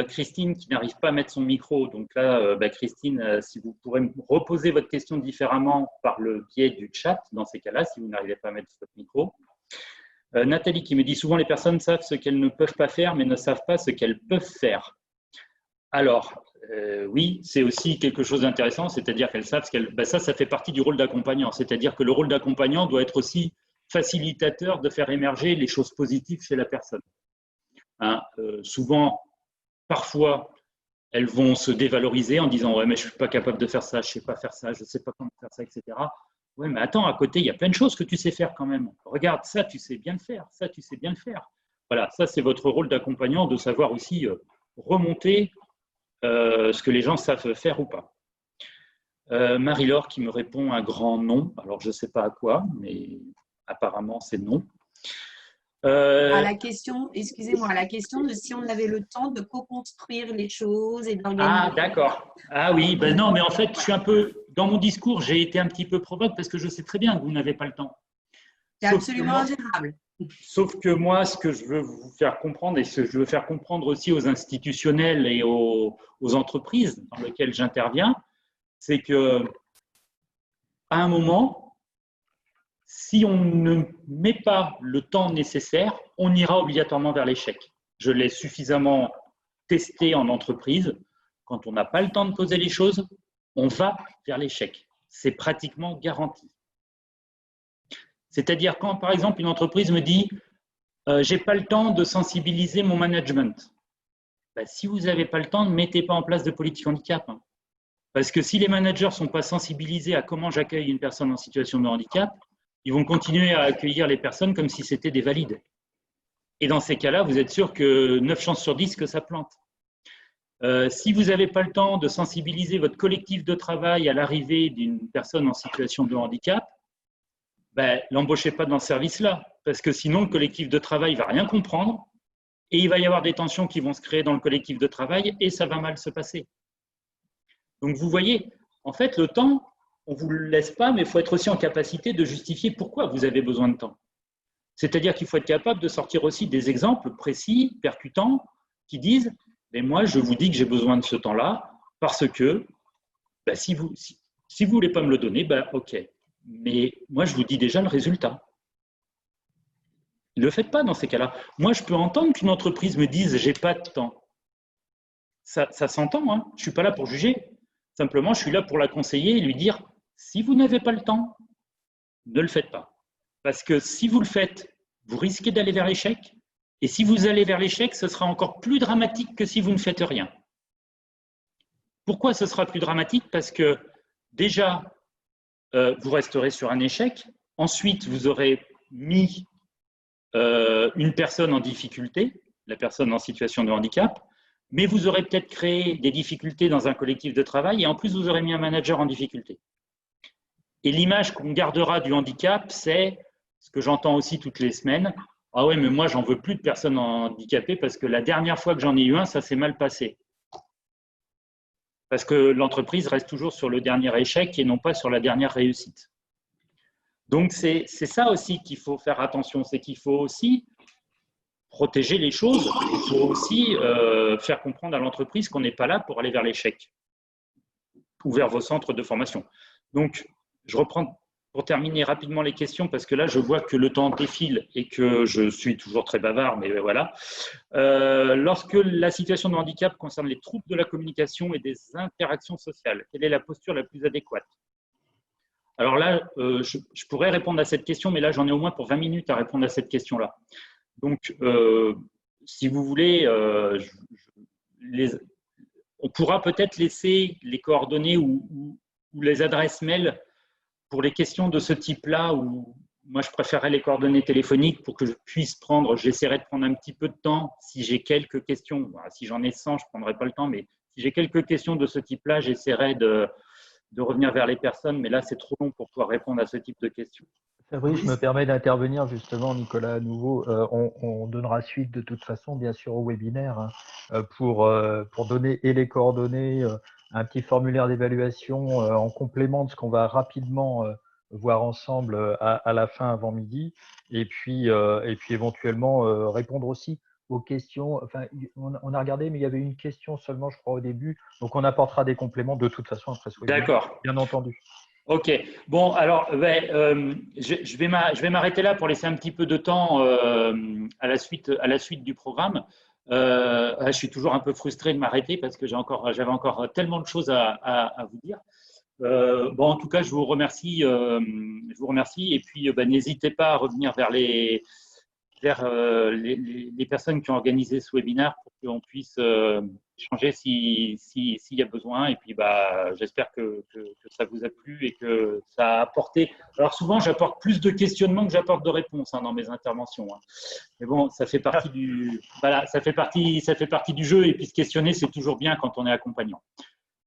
Christine qui n'arrive pas à mettre son micro. Donc là, Christine, si vous pourrez me reposer votre question différemment par le biais du chat, dans ces cas-là, si vous n'arrivez pas à mettre votre micro. Nathalie qui me dit souvent les personnes savent ce qu'elles ne peuvent pas faire, mais ne savent pas ce qu'elles peuvent faire. Alors, oui, c'est aussi quelque chose d'intéressant, c'est-à-dire qu'elles savent ce qu'elles… ça fait partie du rôle d'accompagnant. C'est-à-dire que le rôle d'accompagnant doit être aussi facilitateur de faire émerger les choses positives chez la personne. Hein, souvent, parfois, elles vont se dévaloriser en disant « Ouais, mais je ne suis pas capable de faire ça, je ne sais pas faire ça, je ne sais pas comment faire ça, etc. » Ouais, mais attends, à côté, il y a plein de choses que tu sais faire quand même. Regarde, ça, tu sais bien le faire, ça, tu sais bien le faire. Voilà, ça, c'est votre rôle d'accompagnant, de savoir aussi remonter ce que les gens savent faire ou pas. Marie-Laure qui me répond un grand non. Alors, je ne sais pas à quoi, mais apparemment, c'est non. À la question, excusez-moi, à la question de si on avait le temps de co-construire les choses et d'organiser. Ah, d'accord. Ah oui, ben non, mais en fait, je suis un peu, dans mon discours, j'ai été un petit peu provoque parce que je sais très bien que vous n'avez pas le temps. C'est absolument ingérable. Sauf que moi, ce que je veux vous faire comprendre et ce que je veux faire comprendre aussi aux institutionnels et aux entreprises dans lesquelles j'interviens, c'est que à un moment, si on ne met pas le temps nécessaire, on ira obligatoirement vers l'échec. Je l'ai suffisamment testé en entreprise. Quand on n'a pas le temps de poser les choses, on va vers l'échec. C'est pratiquement garanti. C'est-à-dire quand, par exemple, une entreprise me dit « j'ai pas le temps de sensibiliser mon management ». Si vous n'avez pas le temps, ne mettez pas en place de politique handicap. Hein. Parce que si les managers ne sont pas sensibilisés à comment j'accueille une personne en situation de handicap, ils vont continuer à accueillir les personnes comme si c'était des valides. Et dans ces cas-là, vous êtes sûr que 9 chances sur 10 que ça plante. Si vous n'avez pas le temps de sensibiliser votre collectif de travail à l'arrivée d'une personne en situation de handicap, l'embauchez pas dans ce service-là, parce que sinon le collectif de travail ne va rien comprendre et il va y avoir des tensions qui vont se créer dans le collectif de travail et ça va mal se passer. Donc vous voyez, en fait, le temps, on ne vous le laisse pas, mais il faut être aussi en capacité de justifier pourquoi vous avez besoin de temps. C'est-à-dire qu'il faut être capable de sortir aussi des exemples précis, percutants, qui disent « mais moi, je vous dis que j'ai besoin de ce temps-là, parce que si vous ne voulez pas me le donner, ok. Mais moi, je vous dis déjà le résultat. » Ne le faites pas dans ces cas-là. Moi, je peux entendre qu'une entreprise me dise « j'ai pas de temps ». Ça s'entend, hein. Je ne suis pas là pour juger. Simplement, je suis là pour la conseiller et lui dire « si vous n'avez pas le temps, ne le faites pas. Parce que si vous le faites, vous risquez d'aller vers l'échec. Et si vous allez vers l'échec, ce sera encore plus dramatique que si vous ne faites rien. Pourquoi ce sera plus dramatique? Parce que déjà, vous resterez sur un échec. Ensuite, vous aurez mis une personne en difficulté, la personne en situation de handicap, mais vous aurez peut-être créé des difficultés dans un collectif de travail et en plus, vous aurez mis un manager en difficulté. Et l'image qu'on gardera du handicap, c'est ce que j'entends aussi toutes les semaines. Ah ouais, mais moi, j'en veux plus de personnes handicapées parce que la dernière fois que j'en ai eu un, ça s'est mal passé. Parce que l'entreprise reste toujours sur le dernier échec et non pas sur la dernière réussite. Donc, c'est ça aussi qu'il faut faire attention, c'est qu'il faut aussi protéger les choses. Il faut aussi faire comprendre à l'entreprise qu'on n'est pas là pour aller vers l'échec ou vers vos centres de formation. Donc, je reprends pour terminer rapidement les questions parce que là, je vois que le temps défile et que je suis toujours très bavard, mais voilà. Lorsque la situation de handicap concerne les troubles de la communication et des interactions sociales, quelle est la posture la plus adéquate? Alors là, je pourrais répondre à cette question, mais là, j'en ai au moins pour 20 minutes à répondre à cette question-là. Donc, si vous voulez, on pourra peut-être laisser les coordonnées ou les adresses mail pour les questions de ce type-là, où moi, je préférerais les coordonnées téléphoniques pour que je puisse prendre, j'essaierai de prendre un petit peu de temps. Si j'ai quelques questions, si j'en ai 100, je ne prendrai pas le temps, mais si j'ai quelques questions de ce type-là, j'essaierai de revenir vers les personnes, mais là, c'est trop long pour pouvoir répondre à ce type de questions. Fabrice, je me permets d'intervenir justement, Nicolas, à nouveau. On donnera suite de toute façon, bien sûr, au webinaire pour donner et les coordonnées, un petit formulaire d'évaluation en complément de ce qu'on va rapidement voir ensemble à la fin avant midi, et puis éventuellement répondre aussi aux questions. Enfin, on a regardé, mais il y avait une question seulement, je crois, au début. Donc, on apportera des compléments de toute façon après ce webinaire. D'accord. Bien entendu. Ok. Bon, alors, je vais m'arrêter là pour laisser un petit peu de temps à la suite du programme. Je suis toujours un peu frustré de m'arrêter parce que j'avais encore tellement de choses à vous dire. Bon, en tout cas, je vous remercie et puis n'hésitez pas à revenir vers les personnes qui ont organisé ce webinaire pour qu'on puisse échanger s'il y a besoin. Et puis, j'espère que ça vous a plu et que ça a apporté. Alors, souvent, j'apporte plus de questionnements que j'apporte de réponses dans mes interventions. Mais bon, ça fait partie ça fait partie du jeu. Et puis, se questionner, c'est toujours bien quand on est accompagnant.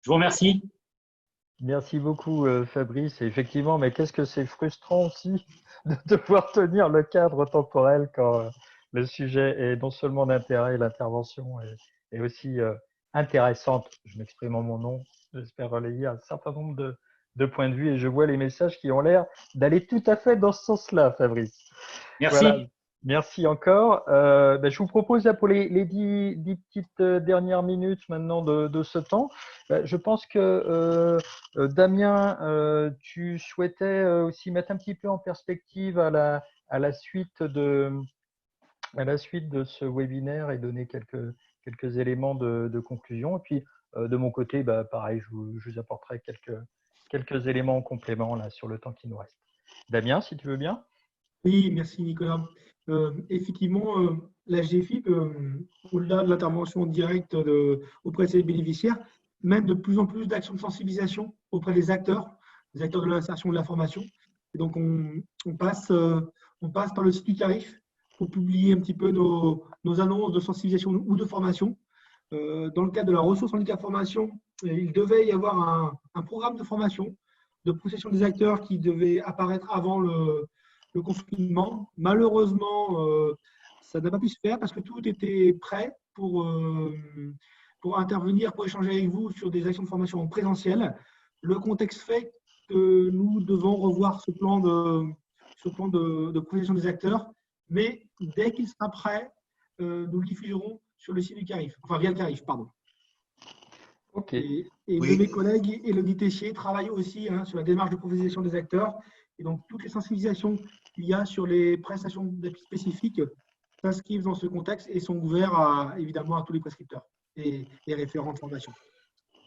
Je vous remercie. Merci beaucoup, Fabrice. Et effectivement, mais qu'est-ce que c'est frustrant aussi de devoir tenir le cadre temporel quand le sujet est non seulement d'intérêt, l'intervention est aussi intéressante. Je m'exprime en mon nom. J'espère relayer un certain nombre de points de vue et je vois les messages qui ont l'air d'aller tout à fait dans ce sens-là, Fabrice. Merci. Voilà. Merci encore. Je vous propose là pour les 10 petites dernières minutes maintenant de ce temps. Je pense que Damien, tu souhaitais aussi mettre un petit peu en perspective à la suite de ce webinaire et donner quelques éléments de conclusion. Et puis de mon côté, pareil, je vous apporterai quelques éléments en complément là sur le temps qui nous reste. Damien, si tu veux bien. Oui, merci Nicolas. Effectivement, la GFIP, au-delà de l'intervention directe auprès de ses bénéficiaires, mène de plus en plus d'actions de sensibilisation auprès des acteurs de l'insertion et de la formation. Et donc, on passe par le site du CARIF pour publier un petit peu nos annonces de sensibilisation ou de formation. Dans le cadre de la ressource handicap formation, il devait y avoir un programme de formation, de procession des acteurs qui devait apparaître avant le confinement. Malheureusement, ça n'a pas pu se faire parce que tout était prêt pour intervenir, pour échanger avec vous sur des actions de formation en présentiel. Le contexte fait que nous devons revoir ce plan de procession des acteurs, mais dès qu'il sera prêt, nous le diffuserons sur le site du CARIF, enfin via le CARIF, pardon. Ok. Et oui. Mes collègues, Élodie Tessier, travaillent aussi sur la démarche de professionnalisation des acteurs. Et donc, toutes les sensibilisations qu'il y a sur les prestations d'appui spécifiques s'inscrivent dans ce contexte et sont ouverts évidemment à tous les prescripteurs et les référents de formation.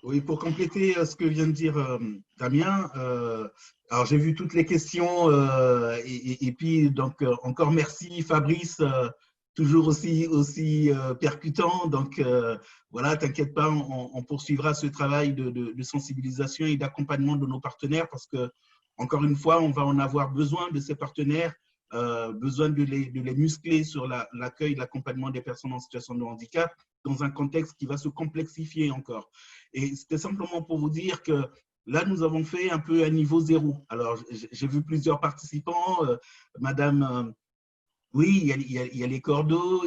Oui, pour compléter ce que vient de dire Damien, alors j'ai vu toutes les questions et puis donc encore merci Fabrice, toujours aussi percutant. Donc voilà, t'inquiète pas, on poursuivra ce travail de sensibilisation et d'accompagnement de nos partenaires parce que encore une fois, on va en avoir besoin de ces partenaires, besoin de les muscler sur l'accueil, l'accompagnement des personnes en situation de handicap dans un contexte qui va se complexifier encore. Et c'était simplement pour vous dire que là, nous avons fait un peu à niveau zéro. Alors, j'ai vu plusieurs participants, Madame, oui, il y a les cordeaux,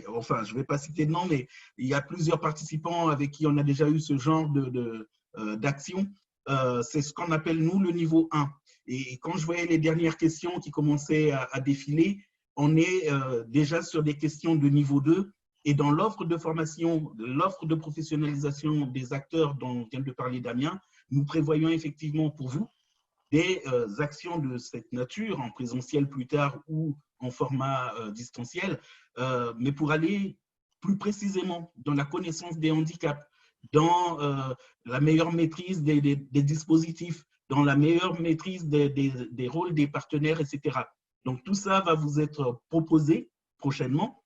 enfin, je ne vais pas citer de nom, mais il y a plusieurs participants avec qui on a déjà eu ce genre d'action. C'est ce qu'on appelle, nous, le niveau 1. Et quand je voyais les dernières questions qui commençaient à défiler, on est déjà sur des questions de niveau 2. Et dans l'offre de formation, l'offre de professionnalisation des acteurs dont vient de parler Damien, nous prévoyons effectivement pour vous des actions de cette nature, en présentiel plus tard ou en format distanciel, mais pour aller plus précisément dans la connaissance des handicaps, dans la meilleure maîtrise des dispositifs, dans la meilleure maîtrise des rôles des partenaires, etc. Donc tout ça va vous être proposé prochainement.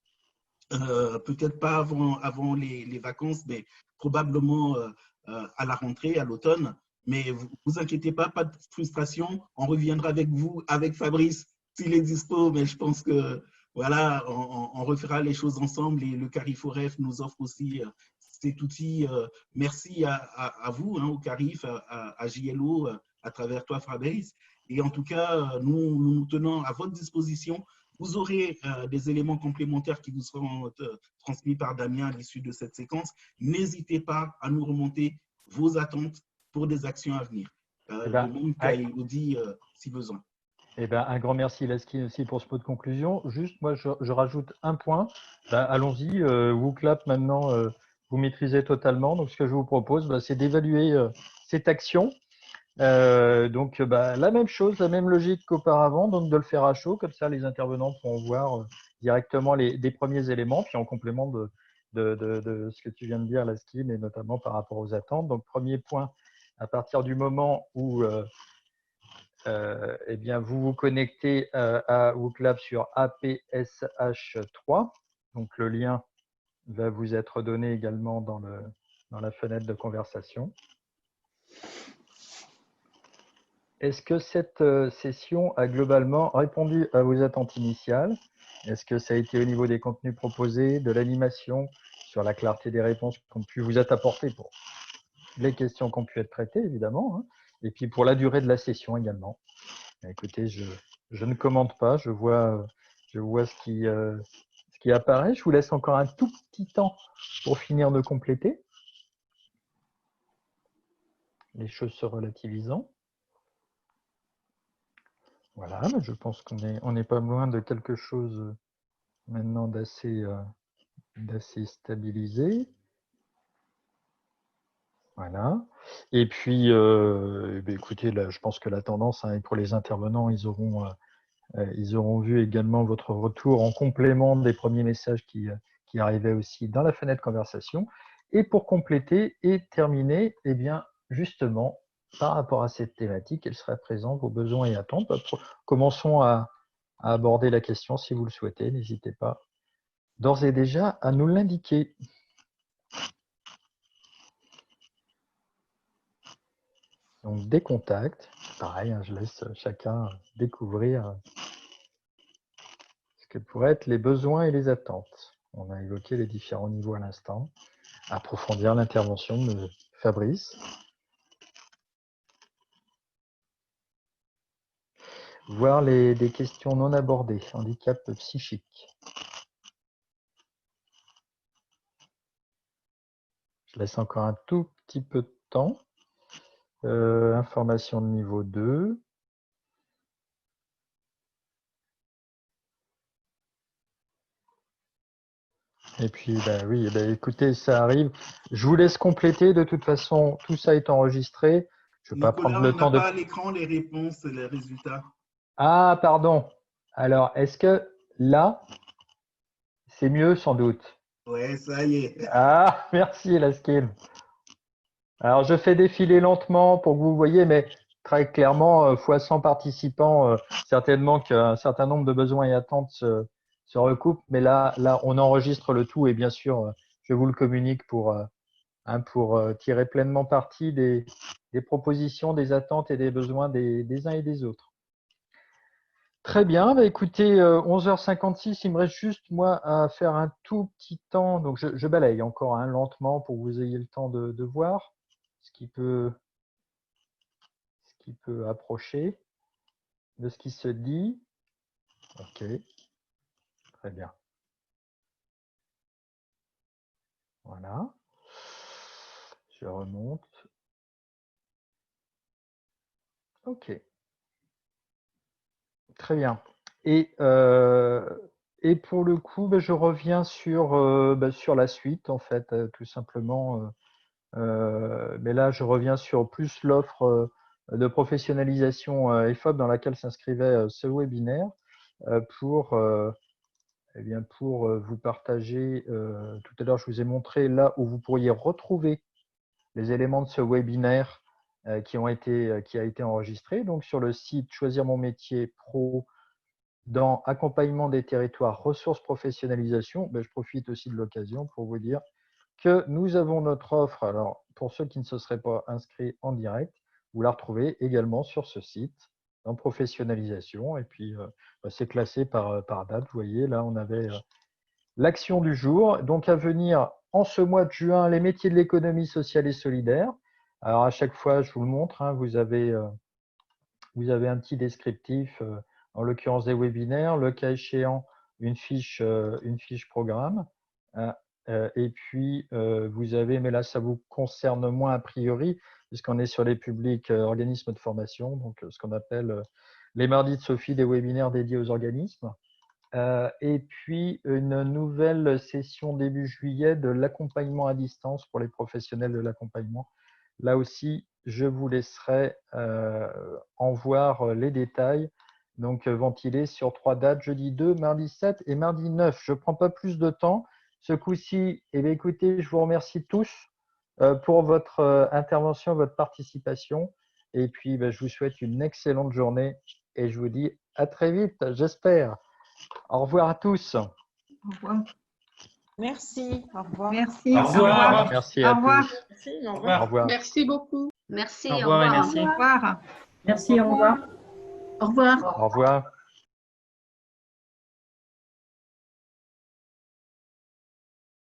Peut-être pas avant les vacances, mais probablement à la rentrée, à l'automne. Mais vous inquiétez pas, pas de frustration. On reviendra avec vous, avec Fabrice, s'il est dispo. Mais je pense que voilà, on refera les choses ensemble. Et le Cariforef nous offre aussi cet outil. Merci à vous, hein, au Carif, à JLO, à travers toi, Fabrice. Et en tout cas, nous tenons à votre disposition. Vous aurez des éléments complémentaires qui vous seront transmis par Damien à l'issue de cette séquence. N'hésitez pas à nous remonter vos attentes pour des actions à venir. Le même qu'à Elodie, si besoin. Eh ben, un grand merci, Lasky, aussi pour ce mot de conclusion. Juste, moi, je rajoute un point. Ben, allons-y, WooClap, maintenant, vous maîtrisez totalement. Donc, ce que je vous propose, c'est d'évaluer cette action. Donc, la même chose, la même logique qu'auparavant, donc de le faire à chaud, comme ça les intervenants pourront voir directement des premiers éléments, puis en complément de ce que tu viens de dire, Lasky, mais notamment par rapport aux attentes. Donc, premier point, à partir du moment où eh bien, vous vous connectez à WooClap sur APSH3, donc le lien va vous être donné également dans la fenêtre de conversation. Est-ce que cette session a globalement répondu à vos attentes initiales? Est-ce que ça a été au niveau des contenus proposés, de l'animation, sur la clarté des réponses qui ont pu vous être apportées pour les questions qui ont pu être traitées, évidemment, hein, et puis pour la durée de la session également? Écoutez, je ne commente pas, je vois ce qui apparaît. Je vous laisse encore un tout petit temps pour finir de compléter, les choses se relativisant. Voilà, je pense qu'on n'est pas loin de quelque chose maintenant d'assez stabilisé. Voilà. Et puis, écoutez, là, je pense que la tendance, hein, pour les intervenants, ils auront vu également votre retour en complément des premiers messages qui arrivaient aussi dans la fenêtre conversation. Et pour compléter et terminer, eh bien, justement, par rapport à cette thématique, quels seraient présents vos besoins et attentes? Commençons à aborder la question si vous le souhaitez. N'hésitez pas d'ores et déjà à nous l'indiquer. Donc, des contacts. Pareil, hein, je laisse chacun découvrir ce que pourraient être les besoins et les attentes. On a évoqué les différents niveaux à l'instant. Approfondir l'intervention de Fabrice. Voir des questions non abordées, handicap psychique. Je laisse encore un tout petit peu de temps. Information de niveau 2. Et puis, oui, écoutez, ça arrive. Je vous laisse compléter. De toute façon, tout ça est enregistré. Je ne vais pas prendre le temps de… On n'a pas à l'écran les réponses et les résultats. Ah, pardon. Alors, est-ce que là, c'est mieux sans doute? Ouais, ça y est. Ah, merci, Laskin. Alors, je fais défiler lentement pour que vous voyez, mais très clairement, fois 100 participants, certainement qu'un certain nombre de besoins et attentes se recoupent. Mais là, on enregistre le tout et bien sûr, je vous le communique pour tirer pleinement parti des propositions, des attentes et des besoins des uns et des autres. Très bien, bah écoutez, 11h56, il me reste juste moi à faire un tout petit temps, donc je balaye encore lentement pour que vous ayez le temps de voir ce qui peut approcher de ce qui se dit. Ok, très bien. Voilà, je remonte. Ok. Très bien. Et pour le coup, je reviens sur la suite, en fait, tout simplement. Mais là, je reviens sur plus l'offre de professionnalisation EFOP dans laquelle s'inscrivait ce webinaire pour vous partager. Tout à l'heure, je vous ai montré là où vous pourriez retrouver les éléments de ce webinaire qui a été enregistré. Donc, sur le site Choisir mon métier pro, dans accompagnement des territoires, ressources, professionnalisation, je profite aussi de l'occasion pour vous dire que nous avons notre offre. Alors, pour ceux qui ne se seraient pas inscrits en direct, vous la retrouvez également sur ce site, dans professionnalisation. Et puis, c'est classé par date. Vous voyez, là, on avait l'action du jour. Donc, à venir en ce mois de juin, les métiers de l'économie sociale et solidaire. Alors, à chaque fois, je vous le montre, hein, vous avez un petit descriptif, en l'occurrence des webinaires, le cas échéant, une fiche programme. Et puis, vous avez, mais là, ça vous concerne moins a priori, puisqu'on est sur les publics organismes de formation, donc ce qu'on appelle les mardis de Sophie, des webinaires dédiés aux organismes. Et puis, une nouvelle session début juillet de l'accompagnement à distance pour les professionnels de l'accompagnement. Là aussi, je vous laisserai en voir les détails. Donc, ventilés sur 3 dates, jeudi 2, mardi 7 et mardi 9. Je ne prends pas plus de temps. Ce coup-ci, écoutez, je vous remercie tous pour votre intervention, votre participation. Et puis, je vous souhaite une excellente journée et je vous dis à très vite, j'espère. Au revoir à tous. Au revoir. Merci. Au revoir. Merci. Au revoir. Merci à tous. Merci, Au revoir. Au revoir. Merci beaucoup. Merci. Au revoir et merci. Au revoir. Merci, au revoir. Au revoir. Au revoir.